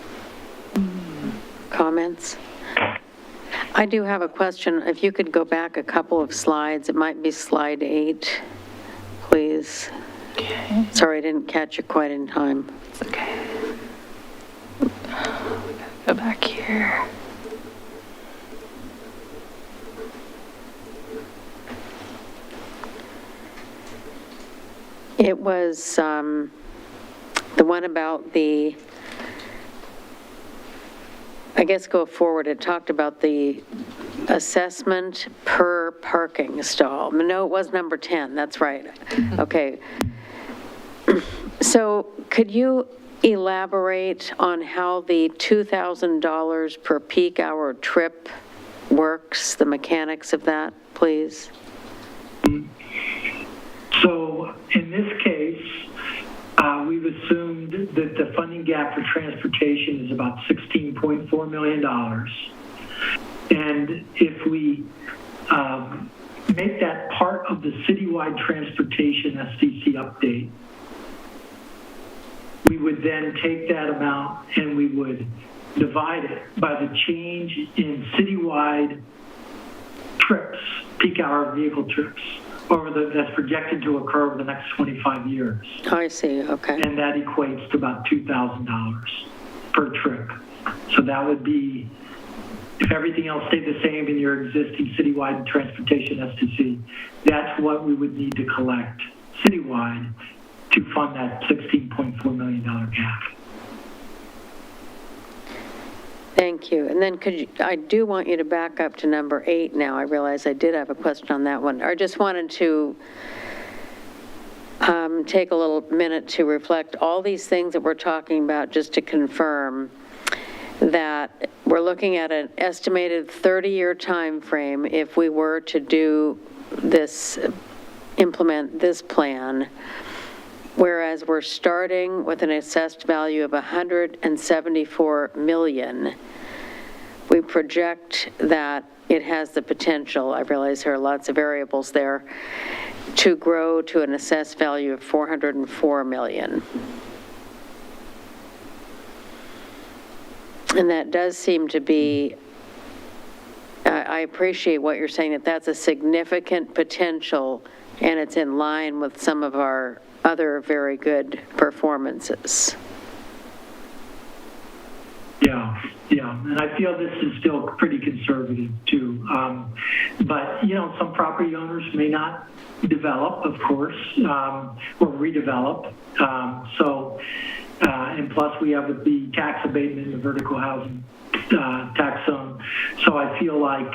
Comments? I do have a question. If you could go back a couple of slides, it might be slide 8, please. Okay. Sorry, I didn't catch you quite in time. It's okay. Go back here. It was the one about the, I guess go forward, it talked about the assessment per parking stall. No, it was number 10, that's right. Okay. So could you elaborate on how the $2,000 per peak hour trip works, the mechanics of that, please? So in this case, we've assumed that the funding gap for transportation is about $16.4 million. And if we make that part of the citywide transportation SDC update, we would then take that amount and we would divide it by the change in citywide trips, peak hour vehicle trips, that's projected to occur over the next 25 years. I see, okay. And that equates to about $2,000 per trip. So that would be, if everything else stayed the same in your existing citywide transportation STC, that's what we would need to collect citywide to fund that $16.4 million gap. Thank you. And then I do want you to back up to number 8 now. I realize I did have a question on that one. I just wanted to take a little minute to reflect all these things that we're talking about, just to confirm that we're looking at an estimated 30-year time frame if we were to do this, implement this plan, whereas we're starting with an assessed value of $174 million. We project that it has the potential, I realize there are lots of variables there, to grow to an assessed value of $404 million. And that does seem to be, I appreciate what you're saying, that that's a significant potential, and it's in line with some of our other very good performances. Yeah, and I feel this is still pretty conservative too. But, some property owners may not develop, of course, or redevelop. And plus we have the tax abatement in the vertical housing tax zone. So I feel like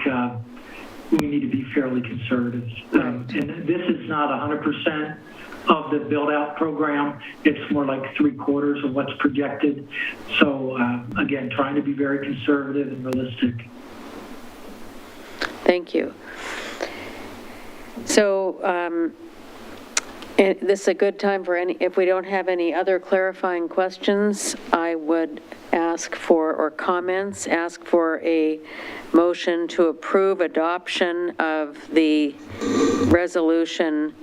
we need to be fairly conservative. And this is not 100% of the build-out program. It's more like 3/4 of what's projected. So again, trying to be very conservative and realistic. Thank you. So this is a good time for if we don't have any other clarifying questions, I would ask for a motion to approve adoption of the resolution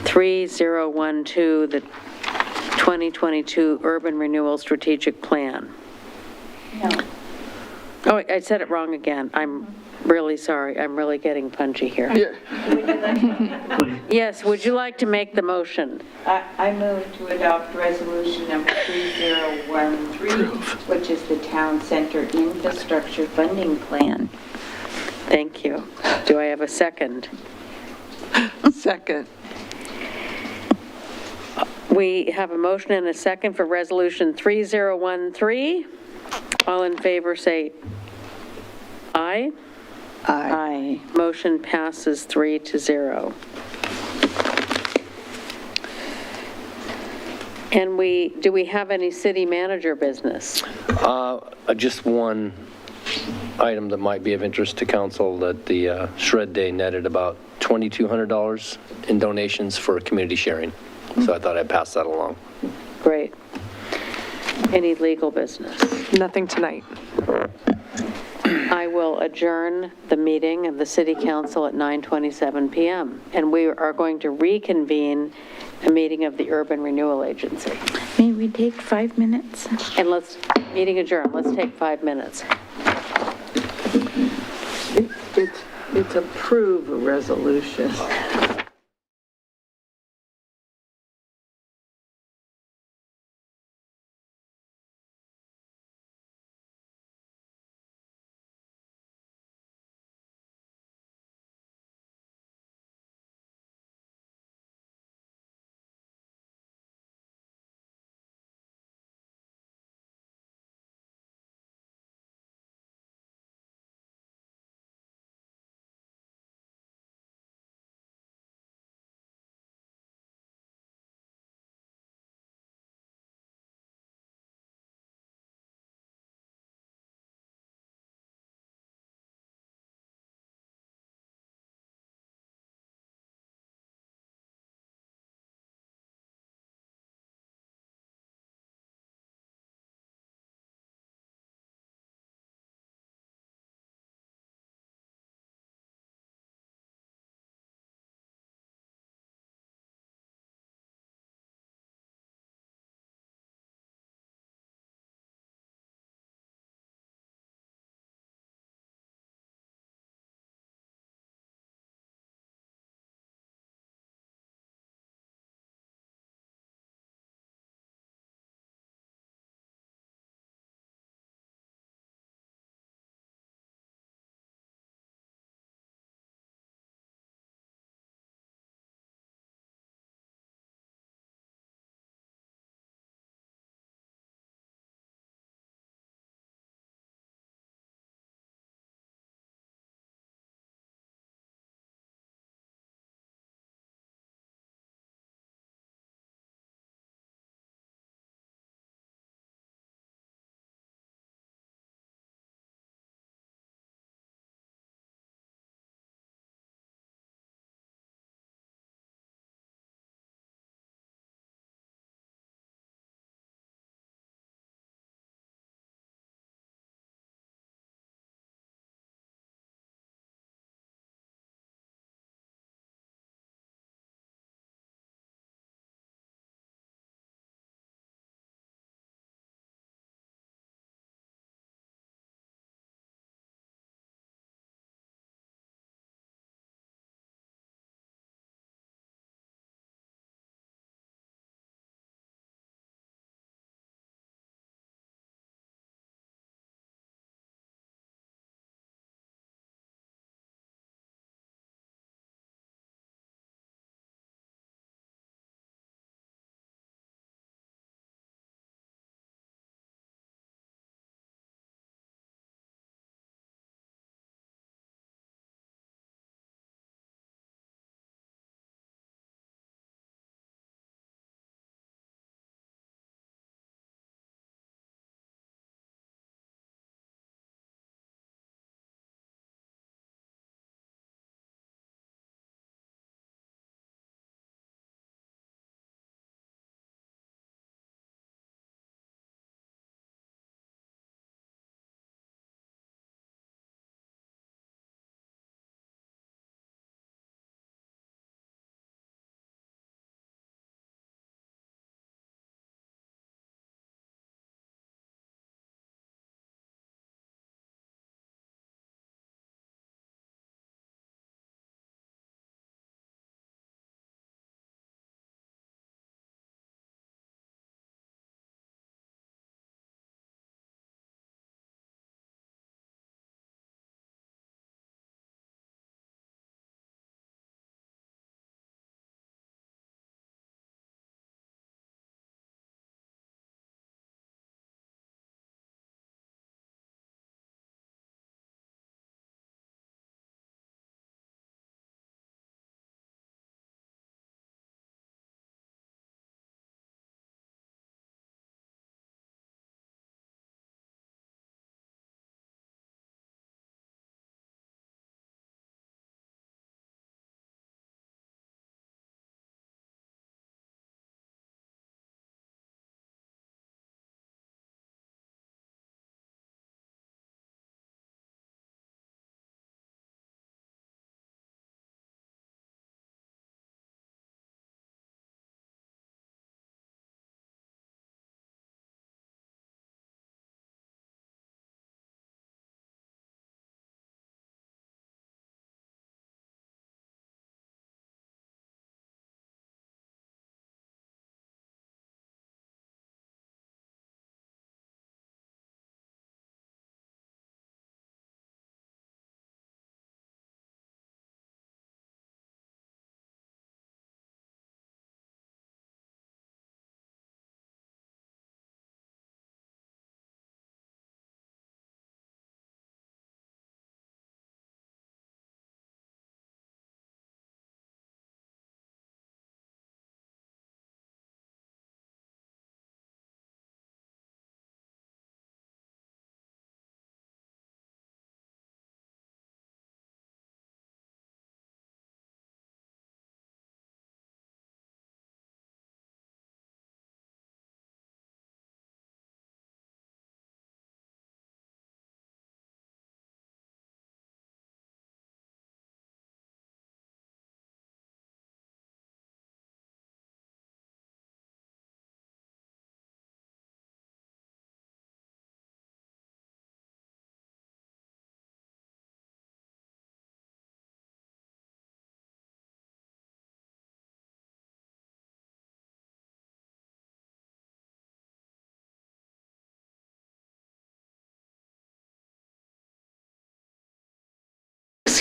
3012, the 2022 Urban Renewal Strategic Plan. No. Oh, I said it wrong again. I'm really sorry. I'm really getting punchy here. Yes, would you like to make the motion? I move to adopt resolution number 3013, which is the town center infrastructure funding plan. Thank you. Do I have a second? Second. We have a motion and a second for Resolution 3013. All in favor, say aye. Aye. Motion passes 3-0. And do we have any city manager business? Just one item that might be of interest to council, that the Shred Day netted about $2,200 in donations for community sharing. So I thought I'd pass that along. Great. Any legal business? Nothing tonight. I will adjourn the meeting of the City Council at 9:27 PM. And we are going to reconvene a meeting of the Urban Renewal Agency. May we take 5 minutes? And meeting adjourned, let's take 5 minutes. It's approve a resolution.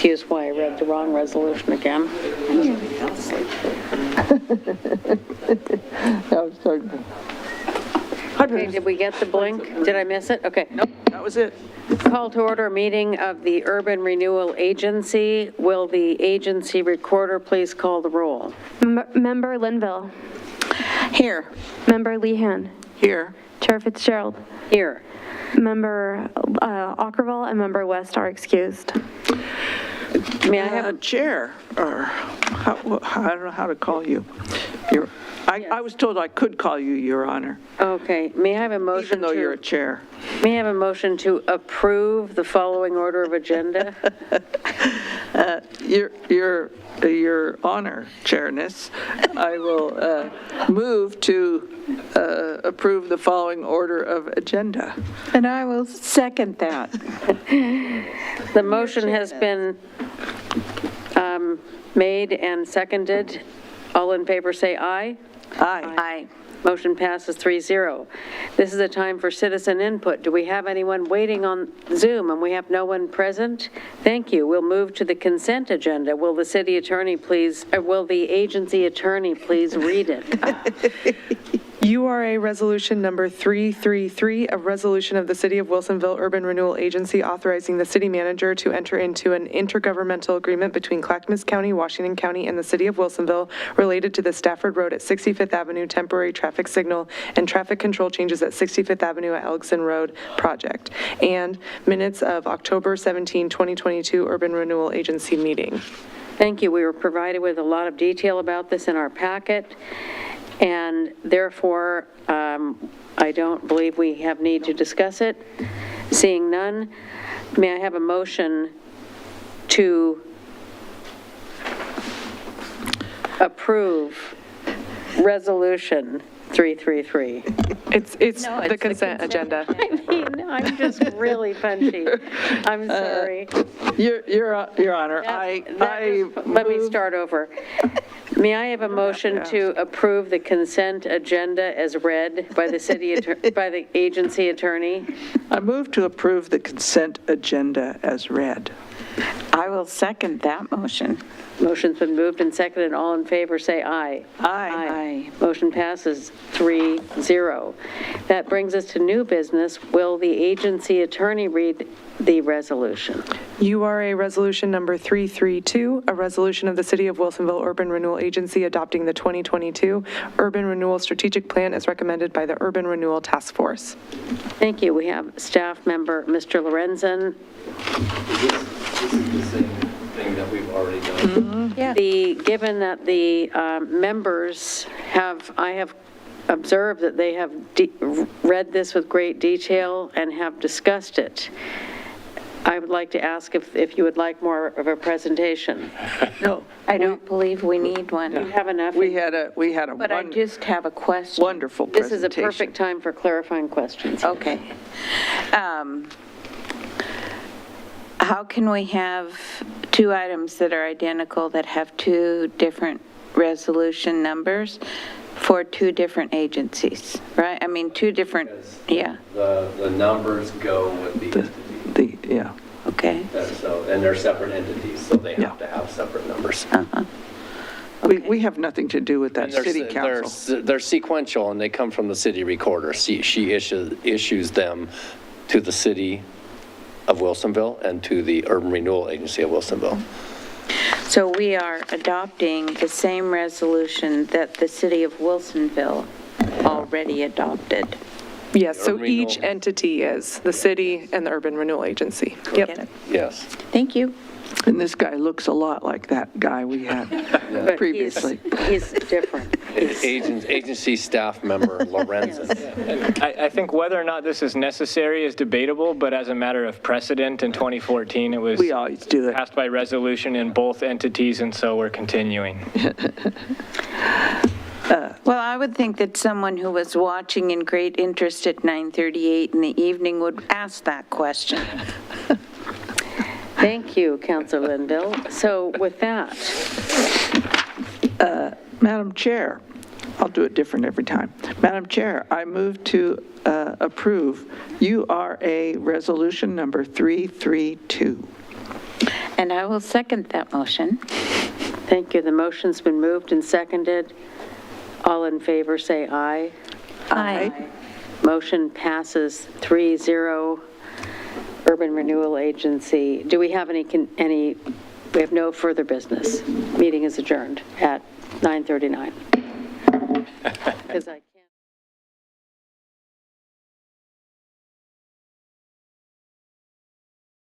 Excuse why I read the wrong resolution again. Okay, did we get the blink? Did I miss it? Okay. Nope, that was it. Call to order a meeting of the Urban Renewal Agency. Will the agency recorder please call the roll? Member Linville. Here. Member Lehan. Here. Chair Fitzgerald. Here. Member Ockerville and Member West are excused. May I have a chair, or I don't know how to call you. I was told I could call you, Your Honor. Okay, may I have a motion Even though you're a chair. May I have a motion to approve the following order of agenda? Your Honor, Chairness, I will move to approve the following order of agenda. And I will second that. The motion has been made and seconded. All in favor say aye. Aye. Aye. Motion passes 3-0. This is a time for citizen input. Do we have anyone waiting on Zoom and we have no one present? Thank you. We'll move to the consent agenda. Will the city attorney please, or will the agency attorney please read it? URA Resolution Number 333, a resolution of the City of Wilsonville Urban Renewal Agency authorizing the city manager to enter into an intergovernmental agreement between Clackamas County, Washington County, and the City of Wilsonville related to the Stafford Road at 65th Avenue temporary traffic signal and traffic control changes at 65th Avenue at Elgson Road project, and minutes of October 17, 2022 Urban Renewal Agency meeting. Thank you. We were provided with a lot of detail about this in our packet. And therefore, I don't believe we have need to discuss it. Seeing none, may I have a motion to approve Resolution 333? It's the consent agenda. I mean, I'm just really punchy. I'm sorry. Your Honor, Let me start over. May I have a motion to approve the consent agenda as read by the by the agency attorney? I move to approve the consent agenda as read. I will second that motion. Motion's been moved and seconded. All in favor, say aye. Aye. Motion passes 3-0. That brings us to new business. Will the agency attorney read the resolution? URA Resolution Number 332, a resolution of the City of Wilsonville Urban Renewal Agency adopting the 2022 Urban Renewal Strategic Plan as recommended by the Urban Renewal Task Force. Thank you. We have staff member Mr. Lorenzen. This is the same thing that we've already done. Yeah. Given that the members I have observed that they have read this with great detail and have discussed it. I would like to ask if you would like more of a presentation. No. I don't believe we need one. You have enough? We had a But I just have a question. wonderful This presentation. is a perfect time for clarifying questions. Okay. How can we have two items that are identical that have two different resolution numbers for two different agencies, right? I mean, two different, yeah. The numbers go with the entity. Yeah. Okay. And they're separate entities, so they have to have separate numbers. We have nothing to do with that city council. They're sequential, and they come from the city recorder. She issues them to the city of Wilsonville and to the Urban Renewal Agency of Wilsonville. So we are adopting the same resolution that the city of Wilsonville already adopted. Yes, so each entity is the city and the Urban Renewal Agency. Yep. Yes. Thank you. And this guy looks a lot like that guy we had But previously. He's different. Agency staff member Lorenzen. I think whether or not this is necessary is debatable, but as a matter of precedent in 2014, it was We always do that. passed by resolution in both entities, and so we're continuing. Well, I would think that someone who was watching in great interest at 9:38 in the evening would ask that question. Thank you, Councilor Linville. So with that, Madam Chair, I'll do it different every time. Madam Chair, I move to approve URA Resolution Number 332. And I will second that motion. Thank you. The motion's been moved and seconded. All in favor, say aye. Aye. Motion passes 3-0. Urban Renewal Agency. Do we have we have no further business. Meeting is adjourned at 9:39.